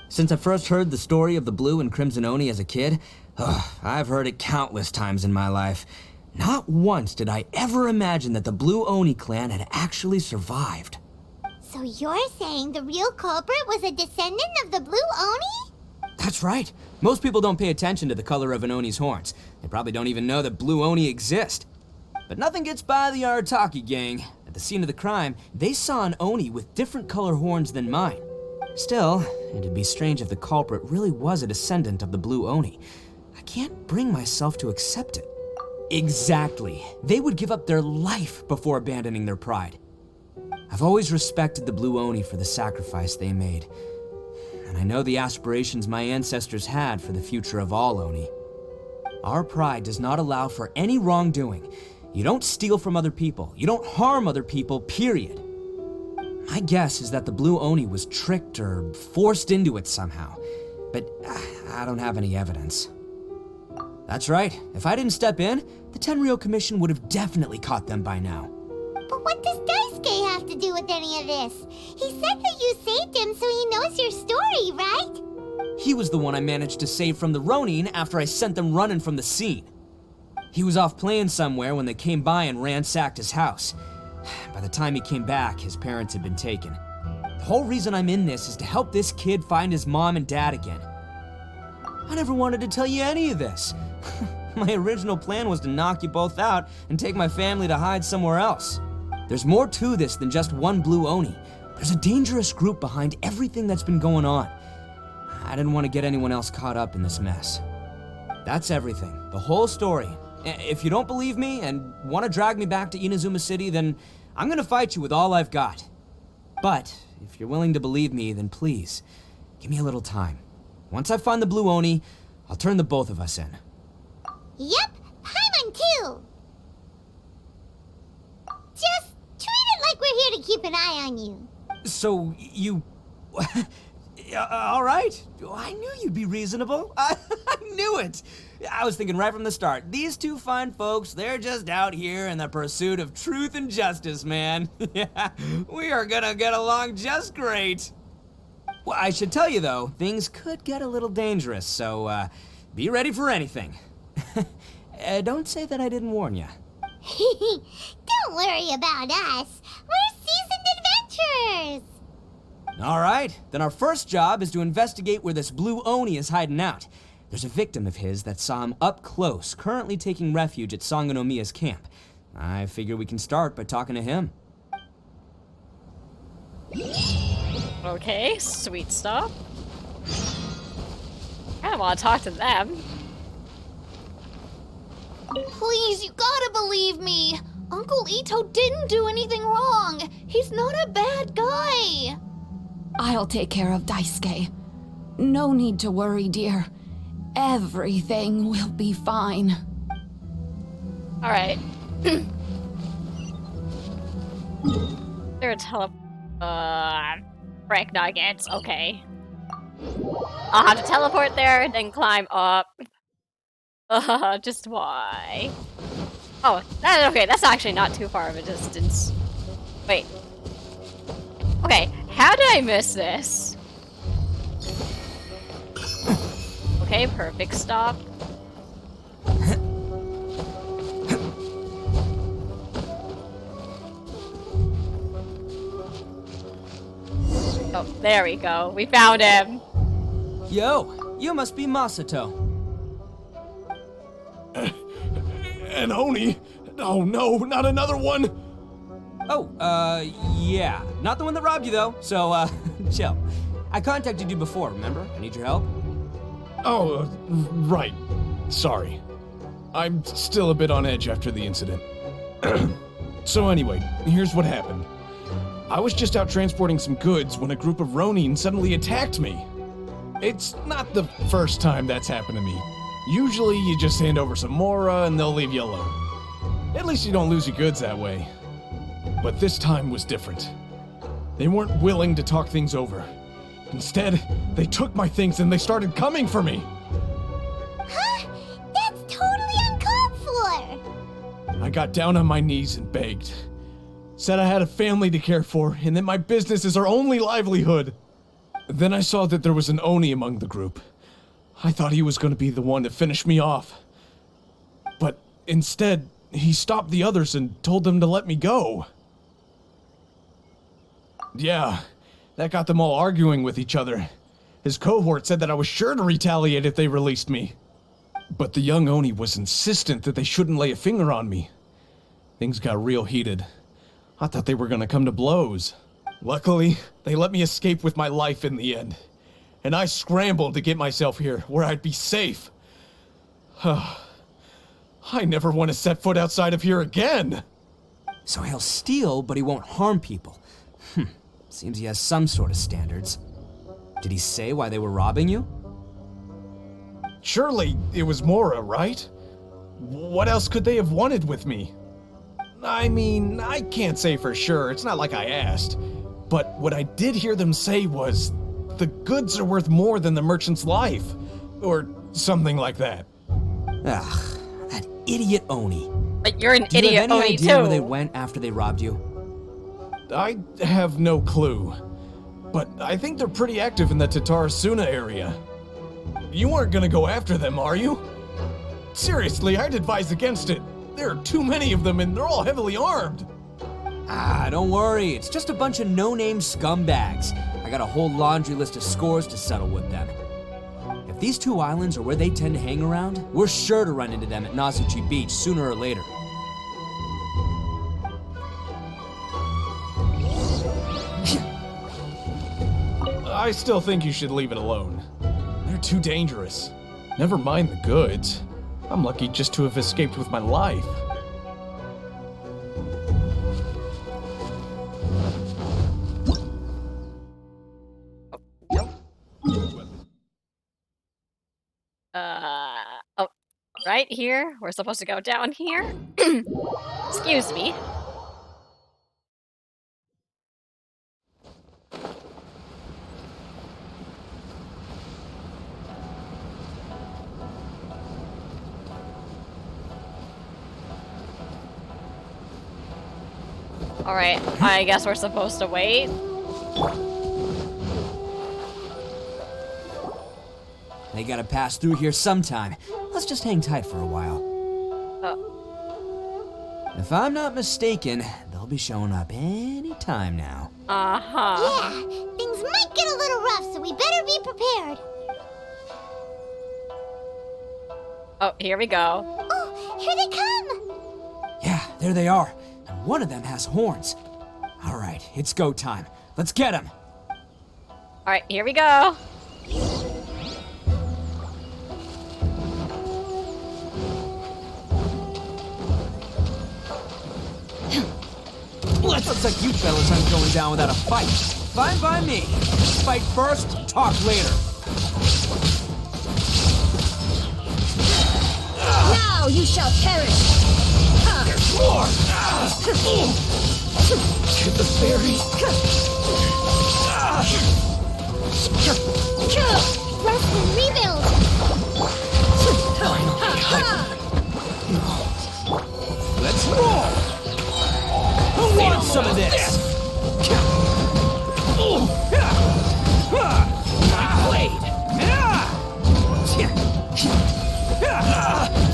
Since I first heard the story of the blue and crimson Oni as a kid, I've heard it countless times in my life. Not once did I ever imagine that the blue Oni clan had actually survived. So you're saying the real culprit was a descendant of the blue Oni? That's right. Most people don't pay attention to the color of an Oni's horns. They probably don't even know that blue Oni exist. But nothing gets by the Arataki gang. At the scene of the crime, they saw an Oni with different color horns than mine. Still, it'd be strange if the culprit really was a descendant of the blue Oni. I can't bring myself to accept it. Exactly. They would give up their life before abandoning their pride. I've always respected the blue Oni for the sacrifice they made. And I know the aspirations my ancestors had for the future of all Oni. Our pride does not allow for any wrongdoing. You don't steal from other people. You don't harm other people, period. My guess is that the blue Oni was tricked or forced into it somehow. But I don't have any evidence. That's right. If I didn't step in, the Tenryou Commission would have definitely caught them by now. But what does Daisuke have to do with any of this? He said that you saved him so he knows your story, right? He was the one I managed to save from the Ronin after I sent them running from the scene. He was off playing somewhere when they came by and ransacked his house. By the time he came back, his parents had been taken. The whole reason I'm in this is to help this kid find his mom and dad again. I never wanted to tell you any of this. My original plan was to knock you both out and take my family to hide somewhere else. There's more to this than just one blue Oni. There's a dangerous group behind everything that's been going on. I didn't want to get anyone else caught up in this mess. That's everything, the whole story. If you don't believe me and want to drag me back to Inazuma City, then I'm gonna fight you with all I've got. But if you're willing to believe me, then please, give me a little time. Once I find the blue Oni, I'll turn the both of us in. Yep, Paimon too. Just treat it like we're here to keep an eye on you. So, you... all right. I knew you'd be reasonable. I knew it. I was thinking right from the start, these two fine folks, they're just out here in the pursuit of truth and justice, man. Yeah, we are gonna get along just great. Well, I should tell you though, things could get a little dangerous, so be ready for anything. Don't say that I didn't warn you. Don't worry about us. We're seasoned adventurers. All right, then our first job is to investigate where this blue Oni is hiding out. There's a victim of his that saw him up close, currently taking refuge at Sangonomiya's camp. I figure we can start by talking to him. Okay, sweet stuff. I don't want to talk to them. Please, you gotta believe me. Uncle Itto didn't do anything wrong. He's not a bad guy. I'll take care of Daisuke. No need to worry, dear. Everything will be fine. Alright. They're Frank Nuggets, okay. I'll have to teleport there, then climb up. Just why? Oh, okay, that's actually not too far of a distance. Wait. Okay, how did I miss this? Okay, perfect stop. Oh, there we go. We found him. Yo, you must be Masato. An Oni? Oh no, not another one! Oh, yeah. Not the one that robbed you though, so, chill. I contacted you before, remember? I need your help. Oh, right. Sorry. I'm still a bit on edge after the incident. So anyway, here's what happened. I was just out transporting some goods when a group of Ronin suddenly attacked me. It's not the first time that's happened to me. Usually you just hand over some Mora and they'll leave you alone. At least you don't lose your goods that way. But this time was different. They weren't willing to talk things over. Instead, they took my things and they started coming for me. Huh? That's totally uncalled for! I got down on my knees and begged. Said I had a family to care for and that my business is our only livelihood. Then I saw that there was an Oni among the group. I thought he was going to be the one to finish me off. But instead, he stopped the others and told them to let me go. Yeah, that got them all arguing with each other. His cohort said that I was sure to retaliate if they released me. But the young Oni was insistent that they shouldn't lay a finger on me. Things got real heated. I thought they were going to come to blows. Luckily, they let me escape with my life in the end. And I scrambled to get myself here, where I'd be safe. I never want to set foot outside of here again! So he'll steal, but he won't harm people. Seems he has some sort of standards. Did he say why they were robbing you? Surely it was Mora, right? What else could they have wanted with me? I mean, I can't say for sure, it's not like I asked. But what I did hear them say was, the goods are worth more than the merchant's life. Or something like that. Ugh, that idiot Oni. But you're an Do you idiot have any Oni idea where they too. went after they robbed you? I have no clue. But I think they're pretty active in the Tatarasuna area. You aren't gonna go after them, are you? Seriously, I'd advise against it. There are too many of them and they're all heavily armed. Ah, don't worry. It's just a bunch of no-name scumbags. I got a whole laundry list of scores to settle with them. If these two islands are where they tend to hang around, we're sure to run into them at Nazuchi Beach sooner or later. I still think you should leave it alone. They're too dangerous. Never mind the goods. I'm lucky just to have escaped with my life. Oh, right here? We're supposed to go down here? Excuse me. Alright, I guess we're supposed to wait. They gotta pass through here sometime. Let's just hang tight for a while. If I'm not mistaken, they'll be showing up any time now. Uh-huh. Yeah, things might get a little rough, so we better be prepared. Oh, here we go. Oh, here they come! Yeah, there they are. And one of them has horns. All right, it's go time. Let's get them. All right, here we go. Looks like you fellas aren't going down without a fight. Fine by me. Fight first, talk later. Now you shall perish! There's more! Get the fairy! Rest and rebuild! Let's roll! Who wanted some of this? My blade!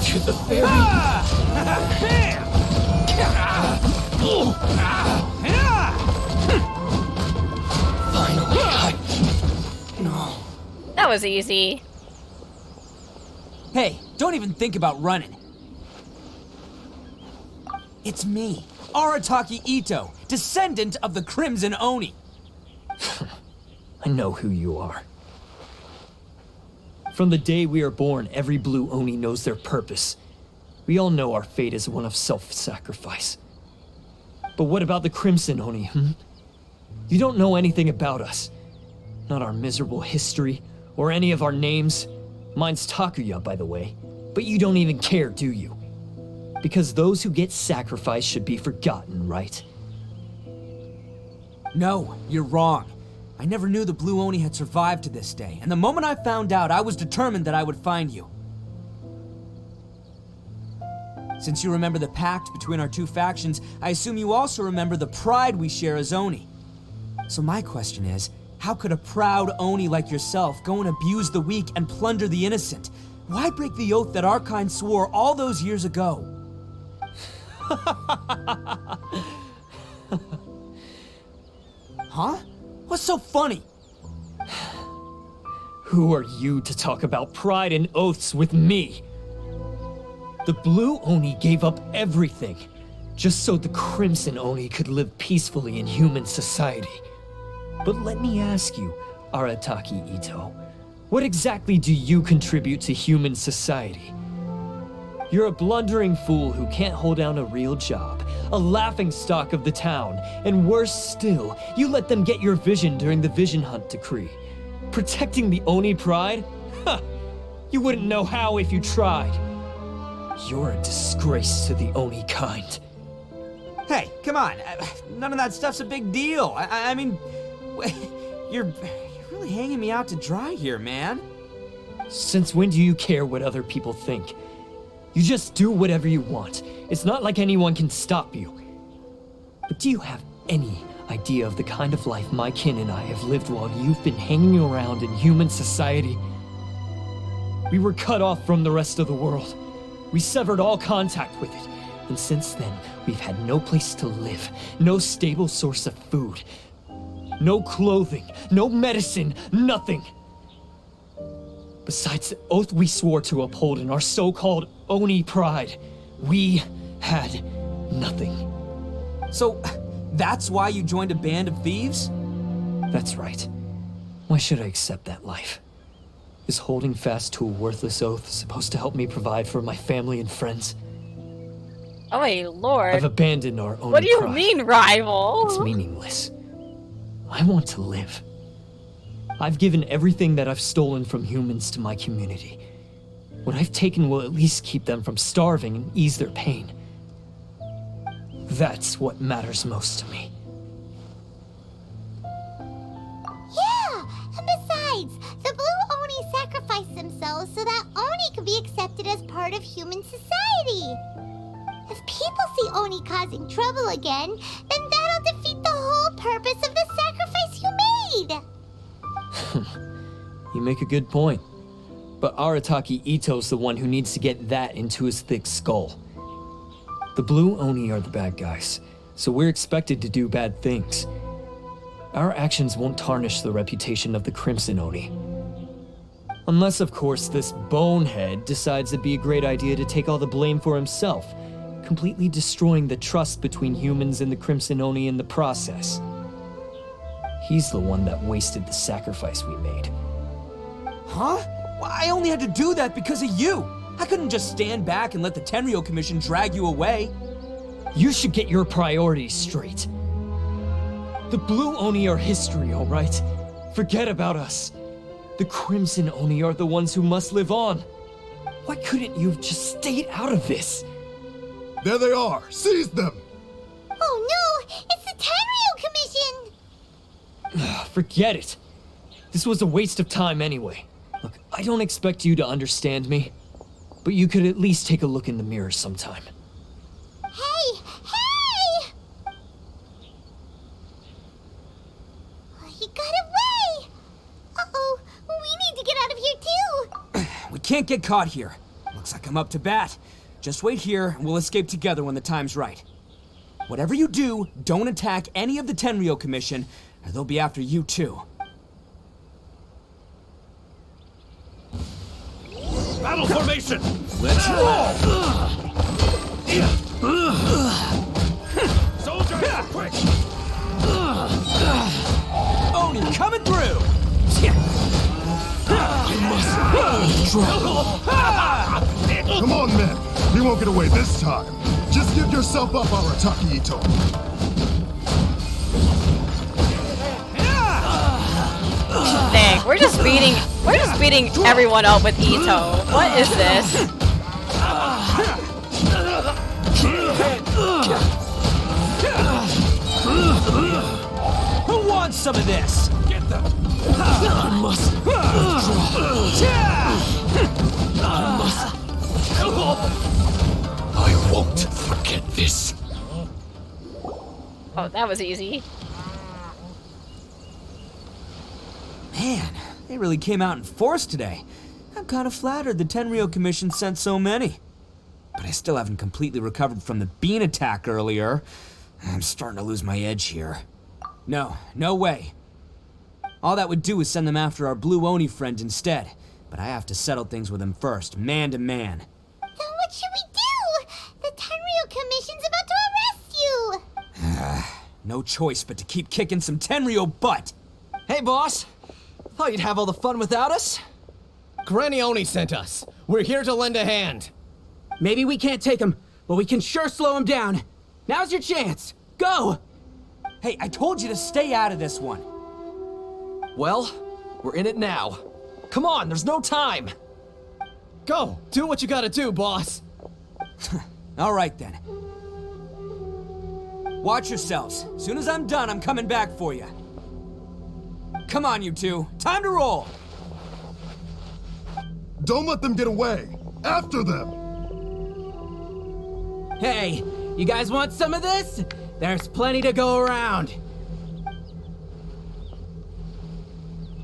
To the fairy! Finally! No. That was easy. Hey, don't even think about running. It's me, Arataki Itto, descendant of the Crimson Oni. I know who you are. From the day we are born, every blue Oni knows their purpose. We all know our fate is one of self-sacrifice. But what about the Crimson Oni, You don't know anything about us. Not our miserable history, or any of our names. Mine's Takuya, by the way. But you don't even care, do you? Because those who get sacrificed should be forgotten, right? No, you're wrong. I never knew the Blue Oni had survived to this day, and the moment I found out, I was determined that I would find you. Since you remember the pact between our two factions, I assume you also remember the pride we share as Oni. So my question is, how could a proud Oni like yourself go and abuse the weak and plunder the innocent? Why break the oath that our kind swore all those years ago? Huh? What's so funny? Who are you to talk about pride and oaths with me? The Blue Oni gave up everything, just so the Crimson Oni could live peacefully in human society. But let me ask you, Arataki Itto, what exactly do you contribute to human society? You're a blundering fool who can't hold down a real job, a laughingstock of the town, and worse still, you let them get your vision during the Vision Hunt decree. Protecting the Oni pride? Huh! You wouldn't know how if you tried. You're a disgrace to the Oni kind. Hey, come on. None of that stuff's a big deal. I mean, you're really hanging me out to dry here, man. Since when do you care what other people think? You just do whatever you want. It's not like anyone can stop you. But do you have any idea of the kind of life my kin and I have lived while you've been hanging around in human society? We were cut off from the rest of the world. We severed all contact with it. And since then, we've had no place to live, no stable source of food, no clothing, no medicine, nothing. Besides the oath we swore to uphold in our so-called Oni pride, we had nothing. So, that's why you joined a band of thieves? That's right. Why should I accept that life? Is holding fast to a worthless oath supposed to help me provide for my family and friends? Oh my lord. I've abandoned our Oni What do you pride. mean, rival? It's meaningless. I want to live. I've given everything that I've stolen from humans to my community. What I've taken will at least keep them from starving and ease their pain. That's what matters most to me. Yeah, and besides, the Blue Oni sacrificed themselves so that Oni could be accepted as part of human society. If people see Oni causing trouble again, then that'll defeat the whole purpose of the sacrifice you made. You make a good point. But Arataki Itto's the one who needs to get that into his thick skull. The Blue Oni are the bad guys, so we're expected to do bad things. Our actions won't tarnish the reputation of the Crimson Oni. Unless, of course, this bonehead decides it'd be a great idea to take all the blame for himself, completely destroying the trust between humans and the Crimson Oni in the process. He's the one that wasted the sacrifice we made. Huh? Well, I only had to do that because of you. I couldn't just stand back and let the Tenryou Commission drag you away. You should get your priorities straight. The Blue Oni are history, all right? Forget about us. The Crimson Oni are the ones who must live on. Why couldn't you have just stayed out of this? There they are! Seize them! Oh no! It's the Tenryou Commission! Forget it. This was a waste of time anyway. Look, I don't expect you to understand me, but you could at least take a look in the mirror sometime. Hey! Hey! He got away! Uh-oh, we need to get out of here too! We can't get caught here. Looks like I'm up to bat. Just wait here, and we'll escape together when the time's right. Whatever you do, don't attack any of the Tenryou Commission, or they'll be after you too. Battle formation! Let's roll! Soldiers, quick! Oni coming through! Come on, men! We won't get away this time. Just give yourself up, Arataki Itto. Dang, we're just beating everyone up with Itto. What is this? Who wants some of this? Get them! I must I won't forget this. Oh, that was easy. Man, they really came out in force today. I'm kind of flattered the Tenryou Commission sent so many. But I still haven't completely recovered from the bean attack earlier. I'm starting to lose my edge here. No way. All that would do is send them after our blue Oni friend instead. But I have to settle things with him first, man to man. Then what should we do? The Tenryou Commission's about to arrest you! No choice but to keep kicking some Tenryou butt! Hey, boss! Thought you'd have all the fun without us? Granny Oni sent us. We're here to lend a hand. Maybe we can't take him, but we can sure slow him down. Now's your chance. Go! Hey, I told you to stay out of this one. Well, we're in it now. Come on, there's no time. Go, do what you gotta do, boss. All right then. Watch yourselves. As soon as I'm done, I'm coming back for you. Come on, you two. Time to roll. Don't let them get away. After them. Hey, you guys want some of this? There's plenty to go around.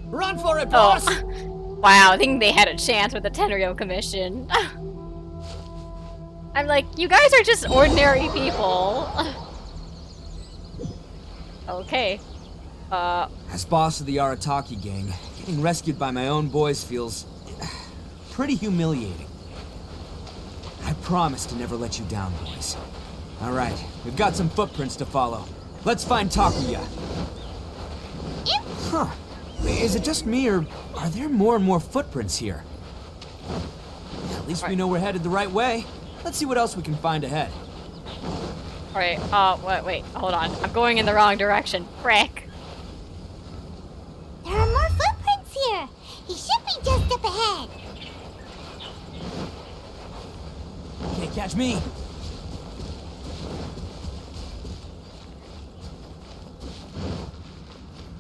Run for it, boss! Wow, I think they had a chance with the Tenryou Commission. I'm like, you guys are just ordinary people. Okay. As boss of the Arataki gang, getting rescued by my own boys feels pretty humiliating. I promise to never let you down, boys. All right, we've got some footprints to follow. Let's find Takuya. Huh. Is it just me, or are there more and more footprints here? At least we know we're headed the right way. Let's see what else we can find ahead. Alright, wait, hold on. I'm going in the wrong direction. Frick. There are more footprints here. He should be just up ahead. Can't catch me.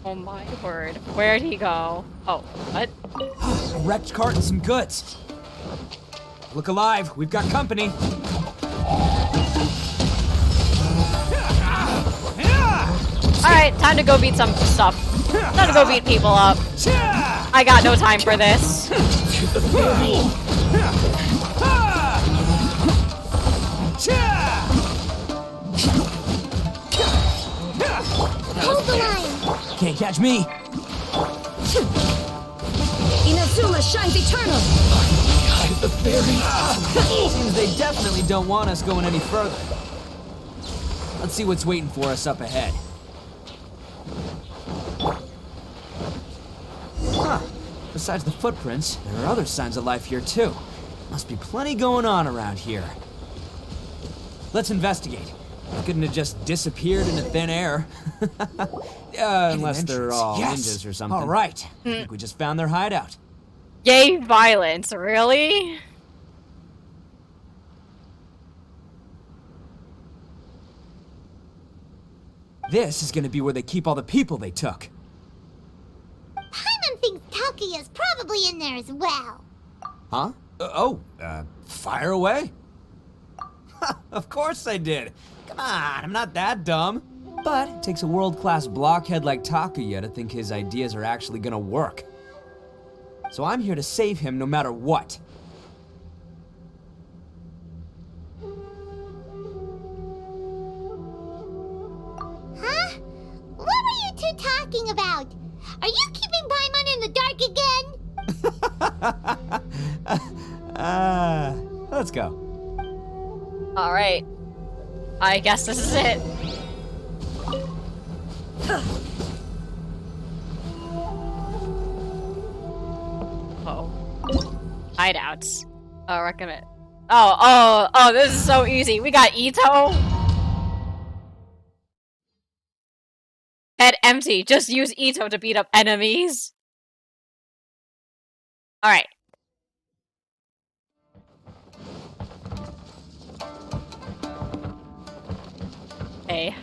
Oh my word. Where'd he go? Oh, what? A wrecked cart and some goods. Look alive, we've got company. Alright, time to go beat some stuff. Time to go beat people up. I got no time for this. Hold the line. Can't catch me. Inazuma shines eternal. The fairy. Seems they definitely don't want us going any further. Let's see what's waiting for us up ahead. Huh. Besides the footprints, there are other signs of life here too. Must be plenty going on around here. Let's investigate. They couldn't have just disappeared into thin air. Unless they're all ninjas or something. All right. I think we just found their hideout. Yay, violence. Really? This is gonna be where they keep all the people they took. Paimon thinks Takuya's probably in there as well. Huh? Fire away. Of course I did. Come on, I'm not that dumb. But it takes a world-class blockhead like Takuya to think his ideas are actually gonna work. So I'm here to save him no matter what. Huh? What were you two talking about? Are you keeping Paimon in the dark again? Let's go. Alright. I guess this is it. Oh. Hideouts. Oh, recommend. Oh, this is so easy. We got Itto. Head empty. Just use Itto to beat up enemies. Alright. Okay.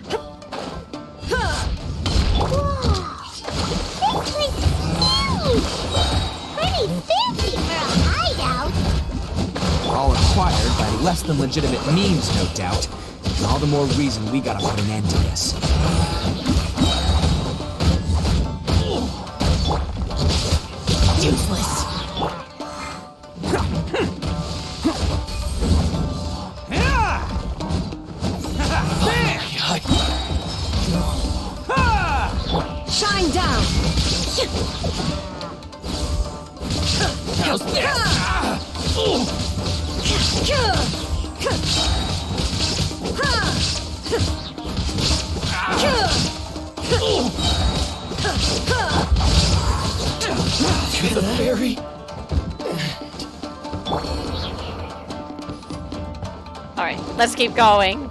Pretty fancy for a hideout. All acquired by less than legitimate means, no doubt. And all the more reason we gotta put an end to this. Useless. Shine down! How's To the very Alright, let's keep going.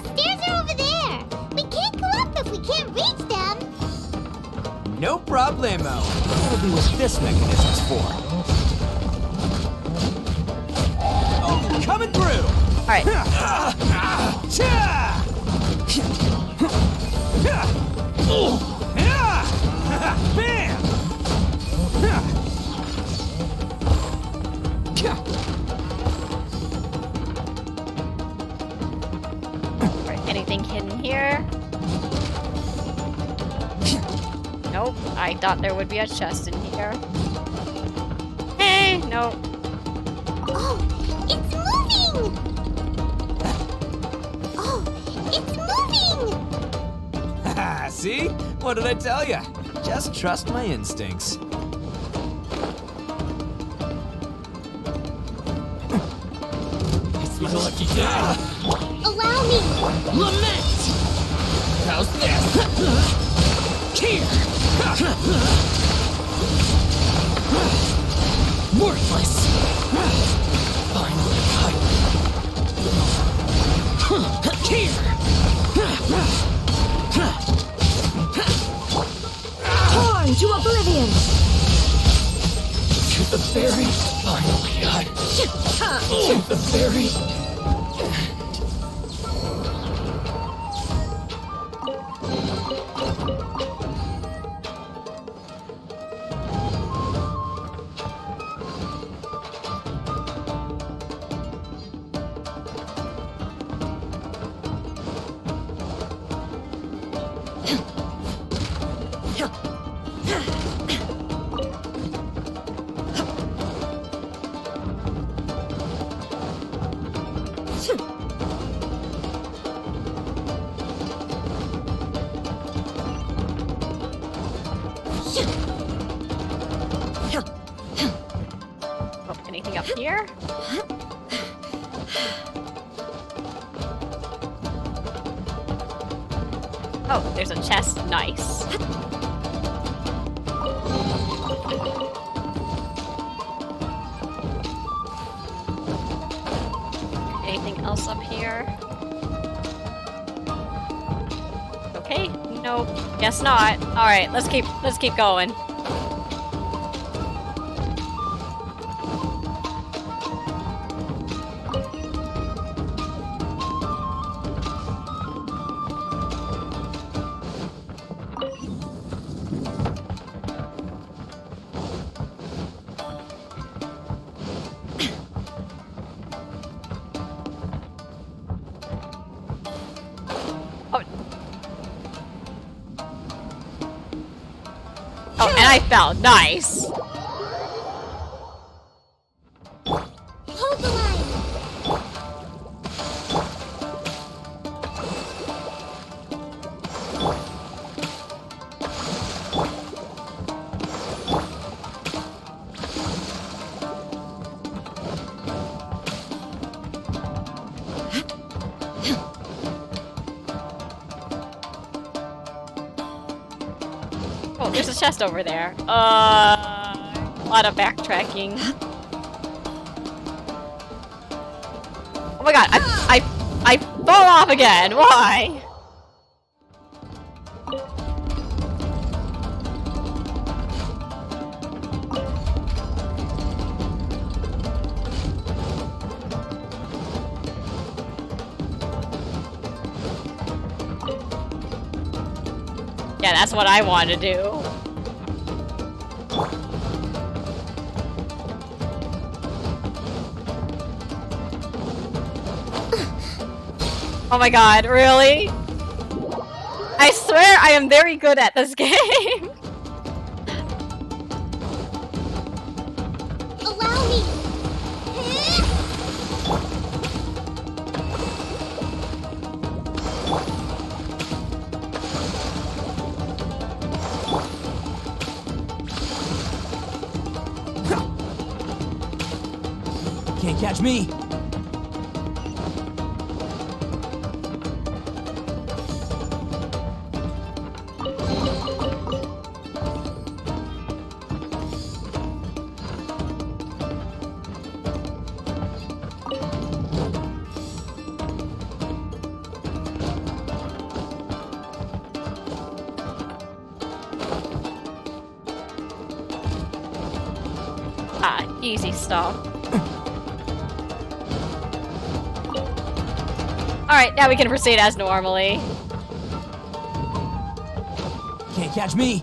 Stairs are over there. We can't go up if we can't reach them. No problemo. That'll be what this mechanism's for. Oh, coming through! Alright. Alright, anything hidden here? Nope, I thought there would be a chest in here. Hey, nope. Oh, it's moving! Oh, it's moving! See? What did I tell you? Just trust my instincts. It's my lucky day. Allow me! Lament! How's this? Here! Worthless! Finally cut! Here! Torn to oblivion! To the very final cut! To the very... Oh, anything up here? Oh, there's a chest. Nice. Anything else up here? Okay, nope. Guess not. Alright, let's keep going. Oh, and I fell. Nice. Hold the line! chest over there. A lot of backtracking. Oh my god, I fall off again. Why? Yeah, that's what I want to do. Oh my god, really? I swear I am very good at this game. Allow me. Can't catch me. Ah, easy stuff. Alright, now we can proceed as normally. Can't catch me.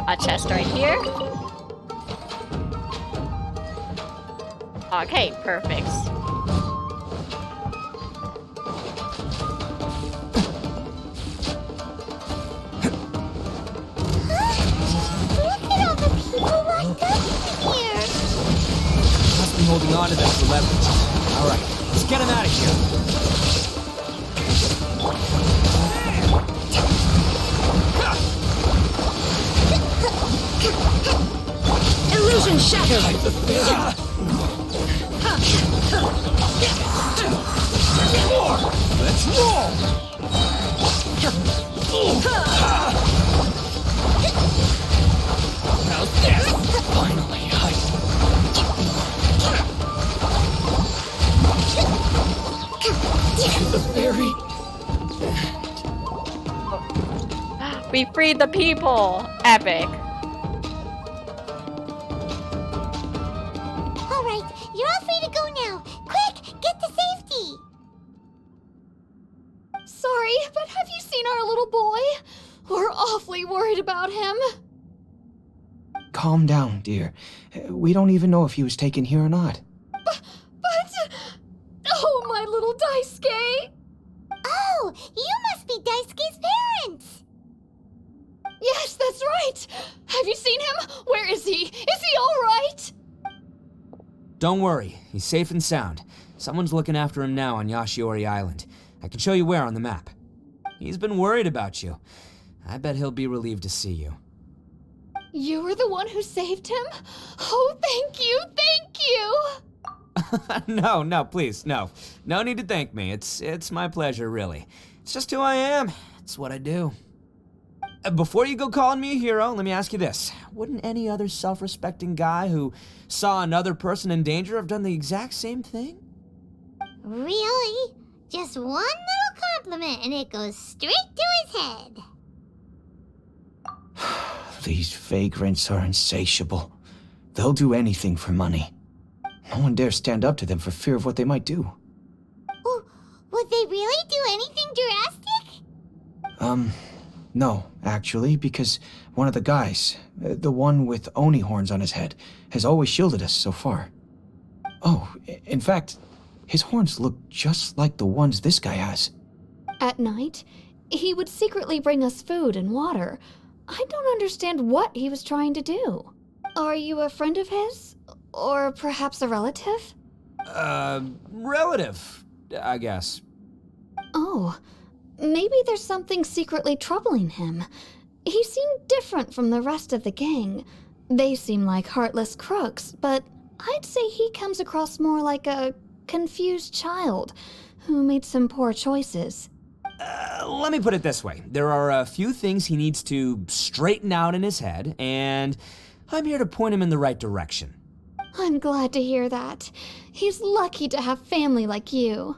A chest right here. Okay, perfect. Must be holding on to them for leverage. All right, let's get him out of here. Illusion shattered! Let's roll! How's this? Finally, the fairy. We freed the people! Epic. Alright, you're all free to go now. Quick, get to safety. Sorry, but have you seen our little boy? We're awfully worried about him. Calm down, dear. We don't even know if he was taken here or not. But... Oh, my little Daisuke! Oh, you must be Daisuke's parents. Yes, that's right. Have you seen him? Where is he? Is he all right? Don't worry, he's safe and sound. Someone's looking after him now on Yashiori Island. I can show you where on the map. He's been worried about you. I bet he'll be relieved to see you. You were the one who saved him? Oh, thank you, thank you! No, please, no. No need to thank me. It's my pleasure, really. It's just who I am. It's what I do. Before you go calling me a hero, let me ask you this. Wouldn't any other self-respecting guy who saw another person in danger have done the exact same thing? Really? Just one little compliment and it goes straight to his head. These vagrants are insatiable. They'll do anything for money. No one dares stand up to them for fear of what they might do. Would they really do anything drastic? No, actually, because one of the guys, the one with Oni horns on his head, has always shielded us so far. Oh, in fact, his horns look just like the ones this guy has. At night, he would secretly bring us food and water. I don't understand what he was trying to do. Are you a friend of his? Or perhaps a relative? Relative, I guess. Oh, maybe there's something secretly troubling him. He seemed different from the rest of the gang. They seem like heartless crooks, but I'd say he comes across more like a confused child who made some poor choices. Let me put it this way. There are a few things he needs to straighten out in his head, and I'm here to point him in the right direction. I'm glad to hear that. He's lucky to have family like you.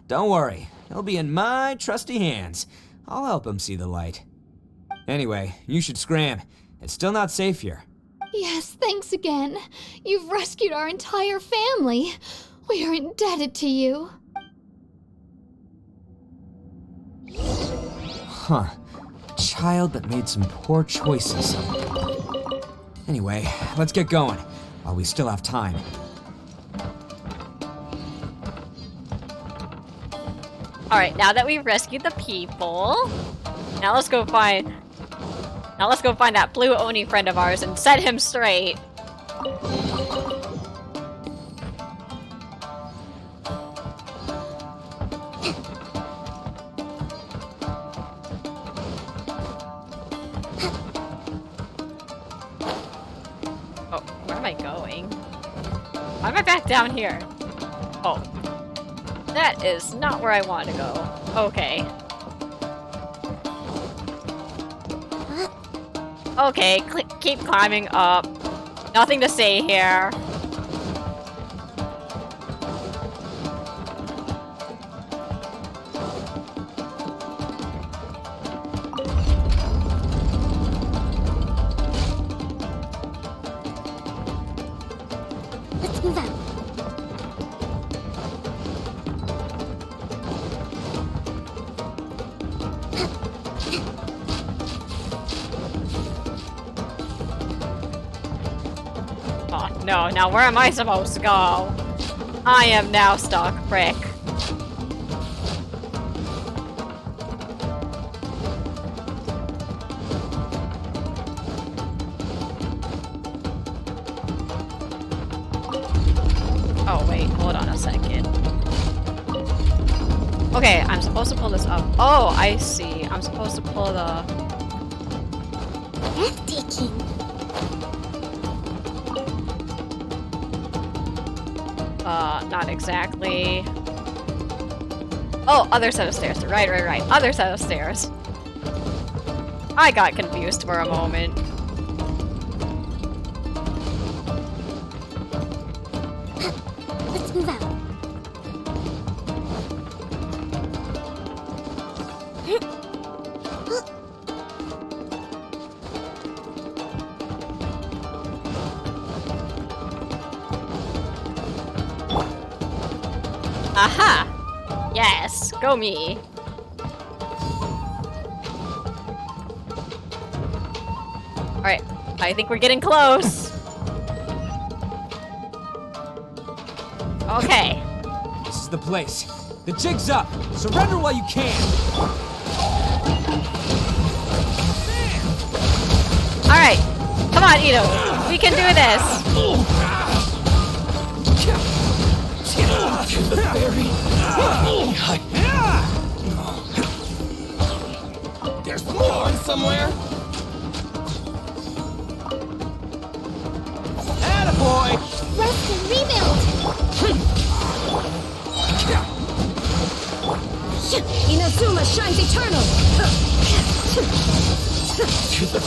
Don't worry, he'll be in my trusty hands. I'll help him see the light. Anyway, you should scram. It's still not safe here. Yes, thanks again. You've rescued our entire family. We are indebted to you. Huh. Child that made some poor choices. Anyway, let's get going, while we still have time. Alright, now that we've rescued the people, now let's go find that blue Oni friend of ours and set him straight. Oh, where am I going? Why am I back down here? Oh. That is not where I want to go. Okay. Okay, keep climbing up. Nothing to say here. Let's move out. Oh, no, now where am I supposed to go? I am now stuck, frick. Oh, wait, hold on a second. Okay, I'm supposed to pull this up. Oh, I see. I'm supposed to pull the... Breathtaking. Not exactly. Oh, other set of stairs. Right. Other set of stairs. I got confused for a moment. Let's move out. Aha! Yes, go me. Alright, I think we're getting close. Okay. This is the place. The jig's up. Surrender while you can. Alright. Come on, Itto. We can do this. There's more somewhere. Attaboy! Rest and rebuild. Inazuma shines eternal! To the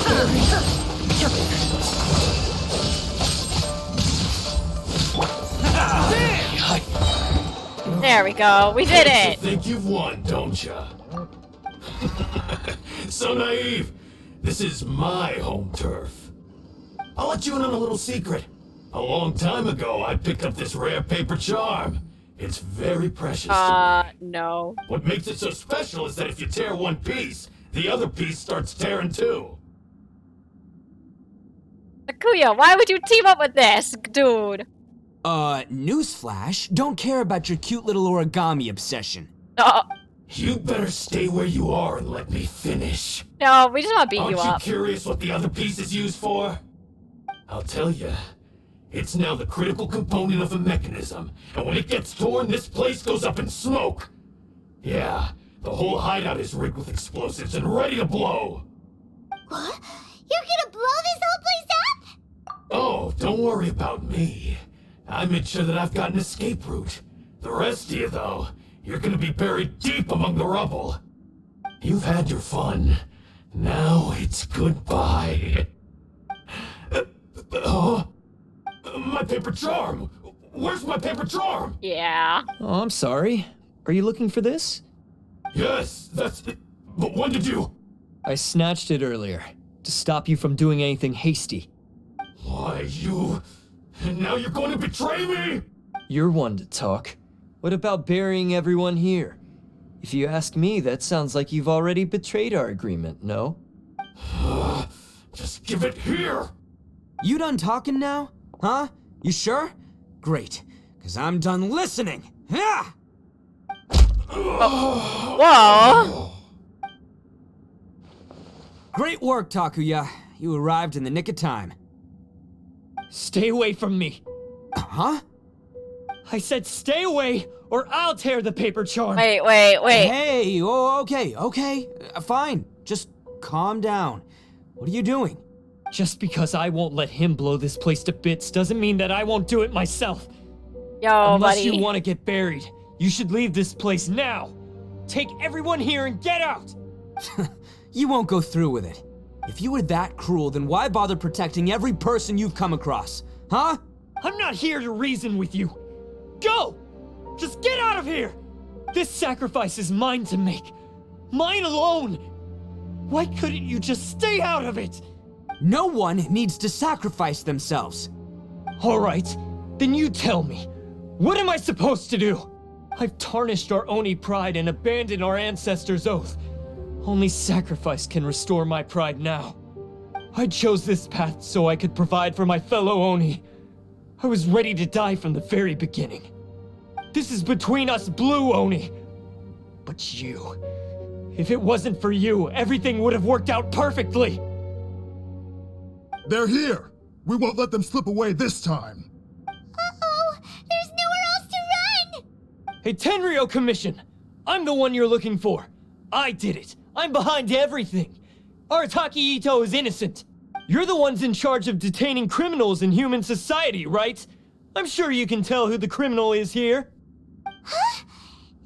There we go. We did it. You think you've won, don't ya? So naive. This is my home turf. I'll let you in on a little secret. A long time ago, I picked up this rare paper charm. It's very precious to me. No. What makes it so special is that if you tear one piece, the other piece starts tearing too. Akuya, why would you team up with this, dude? Newsflash, don't care about your cute little origami obsession. You better stay where you are and let me finish. No, we just want to beat you Aren't up. you curious what the other piece is used for? I'll tell you. It's now the critical component of a mechanism, and when it gets torn, this place goes up in smoke. Yeah, the whole hideout is rigged with explosives and ready to blow. What? You're gonna blow this whole place up? Oh, don't worry about me. I made sure that I've got an escape route. The rest of you, though, you're gonna be buried deep among the rubble. You've had your fun. Now it's goodbye. My paper charm! Where's my paper charm? Yeah. Oh, I'm sorry. Are you looking for this? Yes, that's it. But when did you? I snatched it earlier, to stop you from doing anything hasty. Why, you... And now you're going to betray me? You're one to talk. What about burying everyone here? If you ask me, that sounds like you've already betrayed our agreement, no? Just give it here! You done talking now? Huh? You sure? Great, because I'm done listening. Yeah! Whoa! Great work, Takuya. You arrived in the nick of time. Stay away from me. Huh? I said stay away, or I'll tear the paper charm. Wait. Hey, okay. Fine. Just calm down. What are you doing? Just because I won't let him blow this place to bits doesn't mean that I won't do it myself. Yo, Unless buddy. you want to get buried, you should leave this place now. Take everyone here and get out! You won't go through with it. If you were that cruel, then why bother protecting every person you've come across? Huh? I'm not here to reason with you. Go! Just get out of here! This sacrifice is mine to make. Mine alone! Why couldn't you just stay out of it? No one needs to sacrifice themselves. All right, then you tell me. What am I supposed to do? I've tarnished our Oni pride and abandoned our ancestors' oath. Only sacrifice can restore my pride now. I chose this path so I could provide for my fellow Oni. I was ready to die from the very beginning. This is between us Blue Oni. But you... If it wasn't for you, everything would have worked out perfectly! They're here! We won't let them slip away this time! Uh-oh! There's nowhere else to run! Hey, Tenryo Commission! I'm the one you're looking for. I did it. I'm behind everything. Arataki Itto is innocent. You're the ones in charge of detaining criminals in human society, right? I'm sure you can tell who the criminal is here. Huh?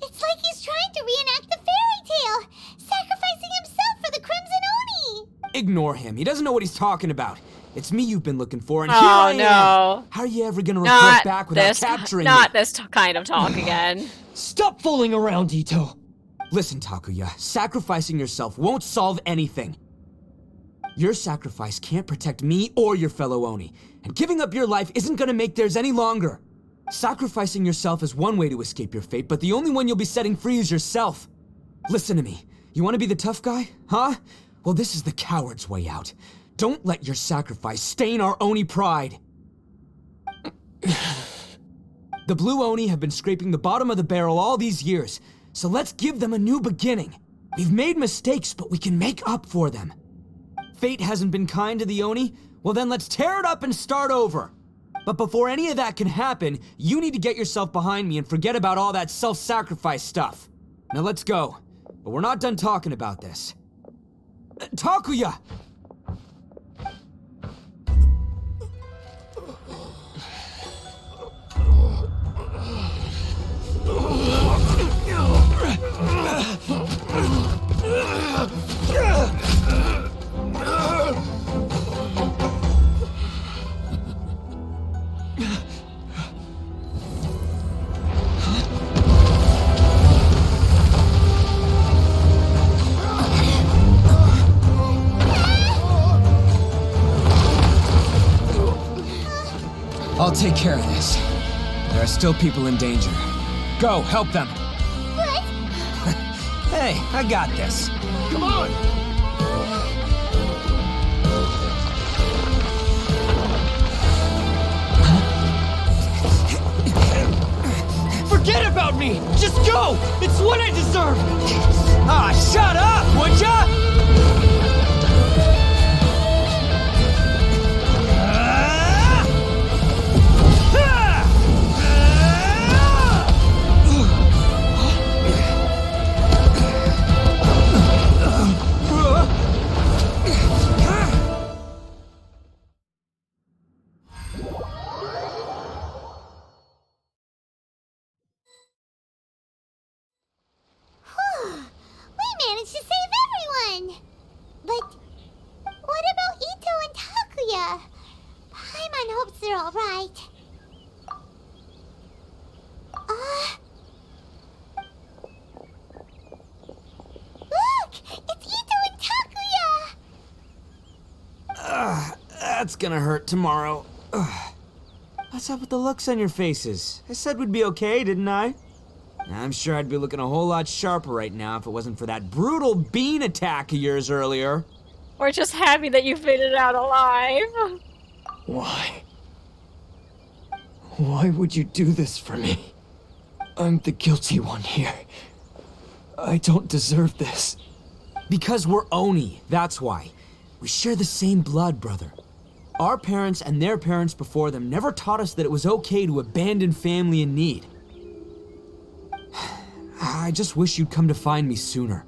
It's like he's trying to reenact the fairy tale, sacrificing himself for the Crimson Oni! Ignore him. He doesn't know what he's talking about. It's me you've been looking for, and Oh, here I am. no. How are you ever gonna report back without capturing me? Not this kind of talk again. Stop fooling around, Itto. Listen, Takuya, sacrificing yourself won't solve anything. Your sacrifice can't protect me or your fellow Oni, and giving up your life isn't gonna make theirs any longer. Sacrificing yourself is one way to escape your fate, but the only one you'll be setting free is yourself. Listen to me. You want to be the tough guy, huh? Well, this is the coward's way out. Don't let your sacrifice stain our Oni pride. The Blue Oni have been scraping the bottom of the barrel all these years, so let's give them a new beginning. We've made mistakes, but we can make up for them. Fate hasn't been kind to the Oni? Well then let's tear it up and start over. But before any of that can happen, you need to get yourself behind me and forget about all that self-sacrifice stuff. Now let's go. But we're not done talking about this. Takuya! I'll take care of this. There are still people in danger. Go, help them. What? Hey, I got this. Come on! Forget about me! Just go! It's what I deserve! Ah, shut up, would ya? That's gonna hurt tomorrow. Ugh. What's up with the looks on your faces? I said we'd be okay, didn't I? I'm sure I'd be looking a whole lot sharper right now if it wasn't for that brutal bean attack of yours earlier. We're just happy that you made it out alive. Why? Why would you do this for me? I'm the guilty one here. I don't deserve this. Because we're Oni, that's why. We share the same blood, brother. Our parents and their parents before them never taught us that it was okay to abandon family in need. I just wish you'd come to find me sooner.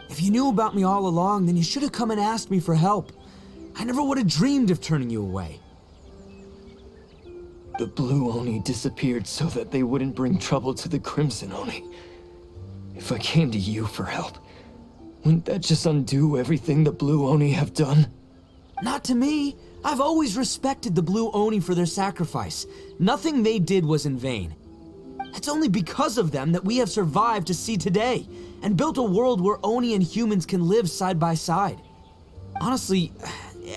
If you knew about me all along, then you should have come and asked me for help. I never would have dreamed of turning you away. The Blue Oni disappeared so that they wouldn't bring trouble to the Crimson Oni. If I came to you for help, wouldn't that just undo everything the Blue Oni have done? Not to me. I've always respected the Blue Oni for their sacrifice. Nothing they did was in vain. It's only because of them that we have survived to see today, and built a world where Oni and humans can live side by side. Honestly,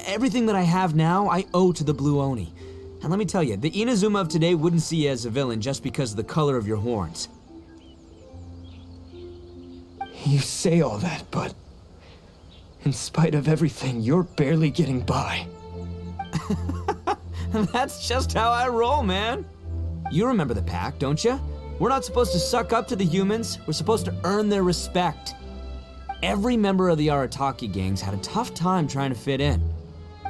everything that I have now, I owe to the Blue Oni. And let me tell you, the Inazuma of today wouldn't see you as a villain just because of the color of your horns. You say all that, but in spite of everything, you're barely getting by. That's just how I roll, man. You remember the pact, don't you? We're not supposed to suck up to the humans. We're supposed to earn their respect. Every member of the Arataki gangs had a tough time trying to fit in.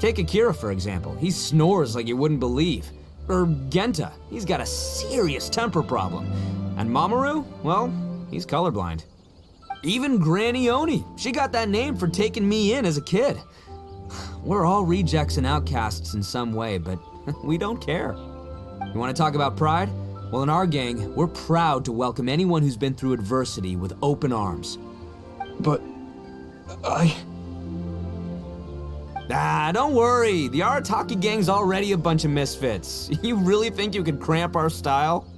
Take Akira, for example. He snores like you wouldn't believe. Or Genta. He's got a serious temper problem. And Mamoru? Well, he's colorblind. Even Granny Oni. She got that name for taking me in as a kid. We're all rejects and outcasts in some way, but we don't care. You want to talk about pride? Well, in our gang, we're proud to welcome anyone who's been through adversity with open arms. But don't worry. The Arataki gang's already a bunch of misfits. You really think you could cramp our style?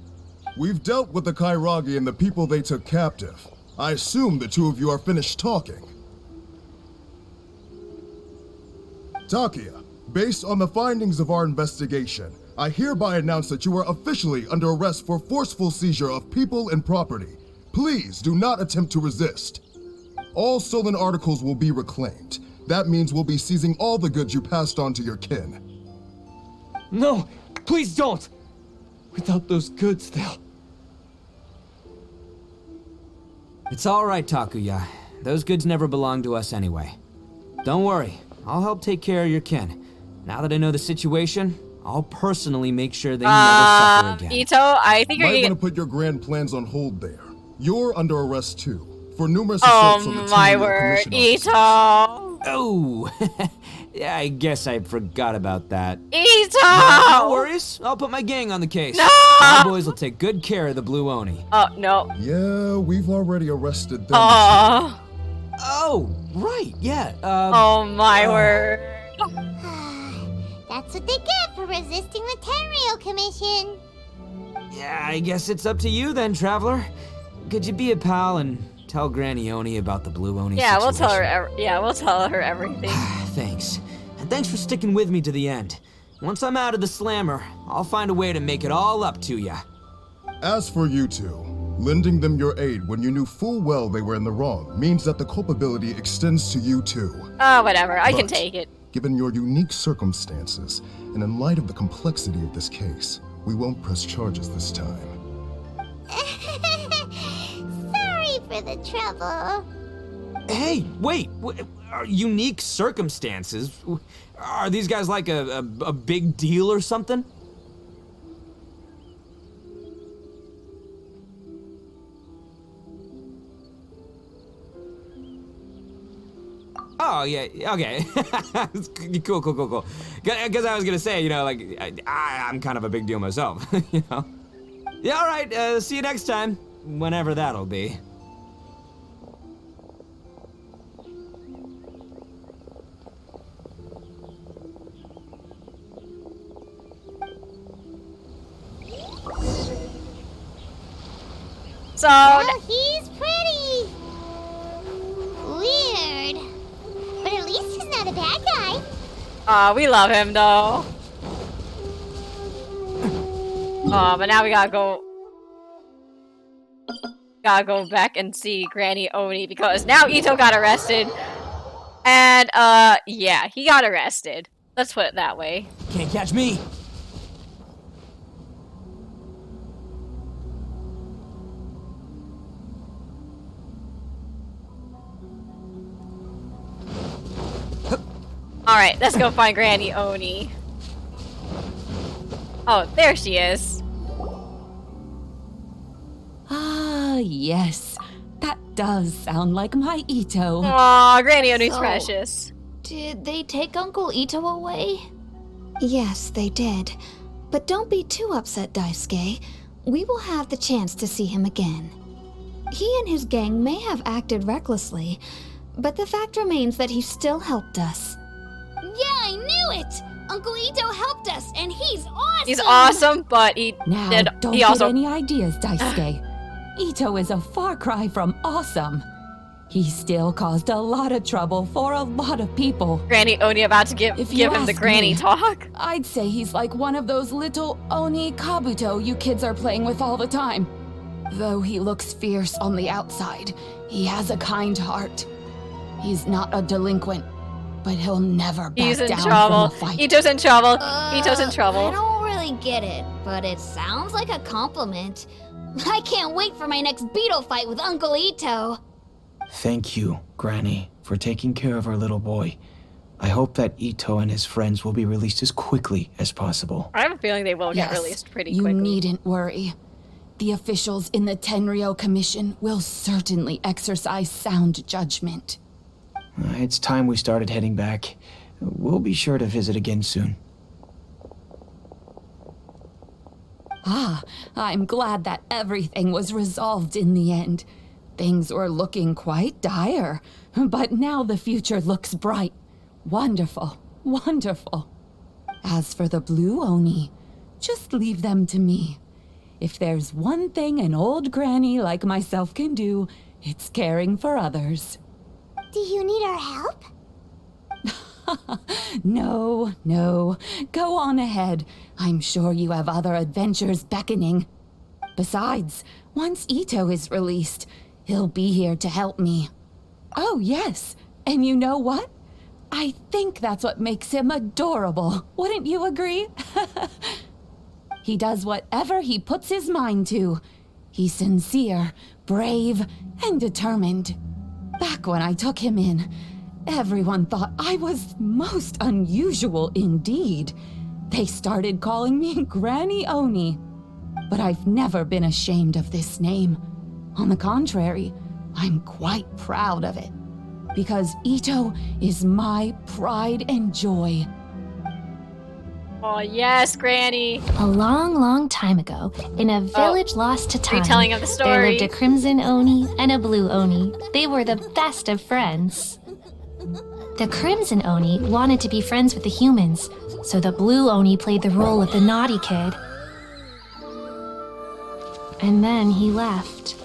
We've dealt with the Kairagi and the people they took captive. I assume the two of you are finished talking. Takia, based on the findings of our investigation, I hereby announce that you are officially under arrest for forceful seizure of people and property. Please do not attempt to resist. All stolen articles will be reclaimed. That means we'll be seizing all the goods you passed on to your kin. No, please don't! Without those goods, they'll... It's all right, Takuya. Those goods never belonged to us anyway. Don't worry, I'll help take care of your kin. Now that I know the situation, I'll personally make sure they never suffer again. Itto, I think you're Might gonna want to put your grand plans on hold there. You're under arrest too, for numerous assaults on the my word, Itto! Oh, yeah, I guess I forgot about that. Itto! No worries, I'll put my gang on the case. No! My boys will take good care of the Blue Oni. Oh, no. Yeah, we've already arrested them. Oh, right, yeah, oh my word. That's what they get for resisting the Tenryo Commission. Yeah, I guess it's up to you then, Traveler. Could you be a pal and tell Granny Oni about the Blue Oni Yeah, situation? we'll tell her everything. Thanks. And thanks for sticking with me to the end. Once I'm out of the slammer, I'll find a way to make it all up to ya. As for you two, lending them your aid when you knew full well they were in the wrong means that the culpability extends to you too. Oh, whatever. I can But, take it. Given your unique circumstances, and in light of the complexity of this case, we won't press charges this time. Sorry for the trouble. Hey, wait, unique circumstances? Are these guys like a big deal or something? Oh, yeah, okay. Cool. Because I was gonna say, you know, like, I'm kind of a big deal myself, you know? Yeah, all right, see you next time, whenever that'll be. So... Well, he's pretty. Weird. But at least he's not a bad guy. We love him though. But now we gotta go back and see Granny Oni because now Itto got arrested. And yeah, he got arrested. Let's put it that way. Can't catch me. Alright, let's go find Granny Oni. Oh, there she is. Ah, yes. That does sound like my Itto. Aw, Granny Oni's precious. Did they take Uncle Itto away? Yes, they did. But don't be too upset, Daisuke. We will have the chance to see him again. He and his gang may have acted recklessly, but the fact remains that he still helped us. Yeah, I knew it! Uncle Itto helped us, and he's awesome! He's awesome, but he Now, did. don't He get also. any ideas, Daisuke. Itto is a far cry from awesome. He still caused a lot of trouble for a lot of people. Granny Oni about to give you him the ask granny me, talk. I'd say he's like one of those little Oni Kabuto you kids are playing with all the time. Though he looks fierce on the outside, he has a kind heart. He's not a delinquent, but he'll never back He's in down trouble. from a fight. Itto's in trouble. Itto's in trouble. I don't really get it, but it sounds like a compliment. I can't wait for my next beetle fight with Uncle Itto. Thank you, Granny, for taking care of our little boy. I hope that Itto and his friends will be released as quickly as possible. I have a feeling they will get released pretty quickly. You needn't worry. The officials in the Tenryo Commission will certainly exercise sound judgment. It's time we started heading back. We'll be sure to visit again soon. Ah, I'm glad that everything was resolved in the end. Things were looking quite dire, but now the future looks bright. Wonderful, wonderful. As for the Blue Oni, just leave them to me. If there's one thing an old granny like myself can do, it's caring for others. Do you need our help? No, go on ahead. I'm sure you have other adventures beckoning. Besides, once Itto is released, he'll be here to help me. Oh, yes, and you know what? I think that's what makes him adorable. Wouldn't you agree? He does whatever he puts his mind to. He's sincere, brave, and determined. Back when I took him in, everyone thought I was most unusual indeed. They started calling me Granny Oni. But I've never been ashamed of this name. On the contrary, I'm quite proud of it. Because Itto is my pride and joy. Oh, yes, Granny. A long, long time ago, in a village lost to time, retelling of the there story. lived a crimson Oni and a blue Oni. They were the best of friends. The crimson Oni wanted to be friends with the humans, so the blue Oni played the role of the naughty kid. And then he left.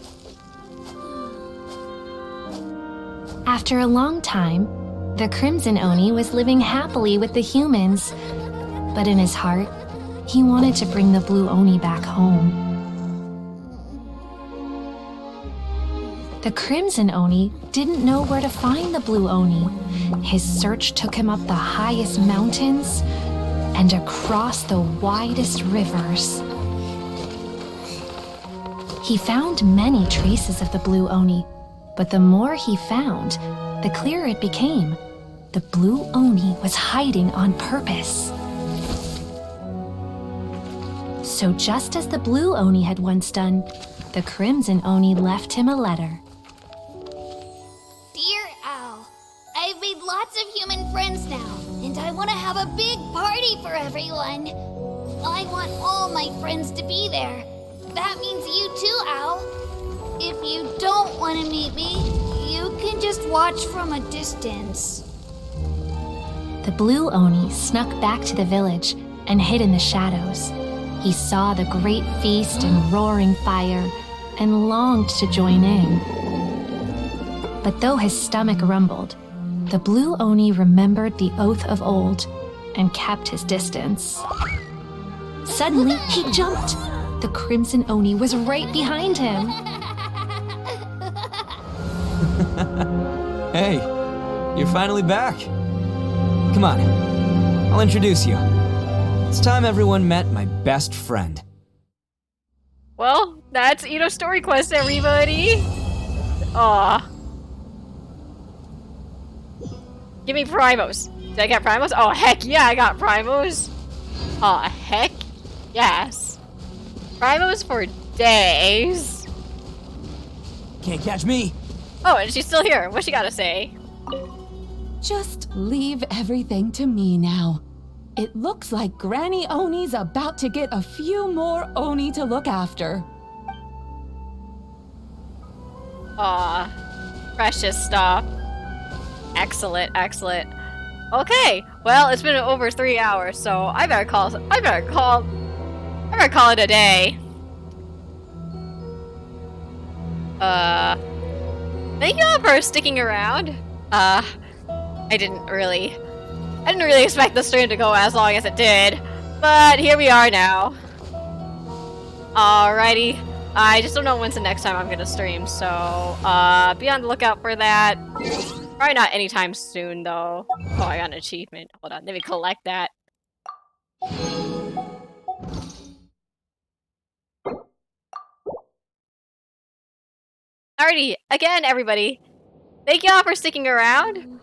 After a long time, the crimson Oni was living happily with the humans, but in his heart, he wanted to bring the blue Oni back home. The crimson Oni didn't know where to find the blue Oni. His search took him up the highest mountains and across the widest rivers. He found many traces of the blue Oni, but the more he found, the clearer it became. The blue Oni was hiding on purpose. So just as the blue Oni had once done, the crimson Oni left him a letter. Dear Al, I've made lots of human friends now, and I want to have a big party for everyone. I want all my friends to be there. That means you too, Al. If you don't want to meet me, you can just watch from a distance. The blue Oni snuck back to the village and hid in the shadows. He saw the great feast and roaring fire and longed to join in. But though his stomach rumbled, the blue Oni remembered the oath of old and kept his distance. Suddenly, he jumped. The Crimson Oni was right behind him. Hey, you're finally back. Come on, I'll introduce you. It's time everyone met my best friend. Well, that's Itto's story quest, everybody. Aw. Give me Primos. Did I get Primos? Oh, heck yeah, I got Primos. Aw, heck yes. Primos for days. Can't catch me. Oh, and she's still here. What's she gotta say? Just leave everything to me now. It looks like Granny Oni's about to get a few more Oni to look after. Aw, precious stuff. Excellent, excellent. Okay, well, it's been over 3 hours, so I better call it a day. Thank you all for sticking around. I didn't really expect the stream to go as long as it did, but here we are now. Alrighty, I just don't know when's the next time I'm gonna stream, so be on the lookout for that. Probably not anytime soon, though. Oh, I got an achievement. Hold on, let me collect that. Alrighty, again, everybody, thank y'all for sticking around.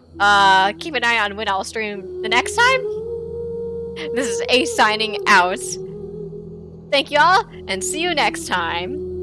Keep an eye on when I'll stream the next time. This is Ace signing out. Thank y'all, and see you next time.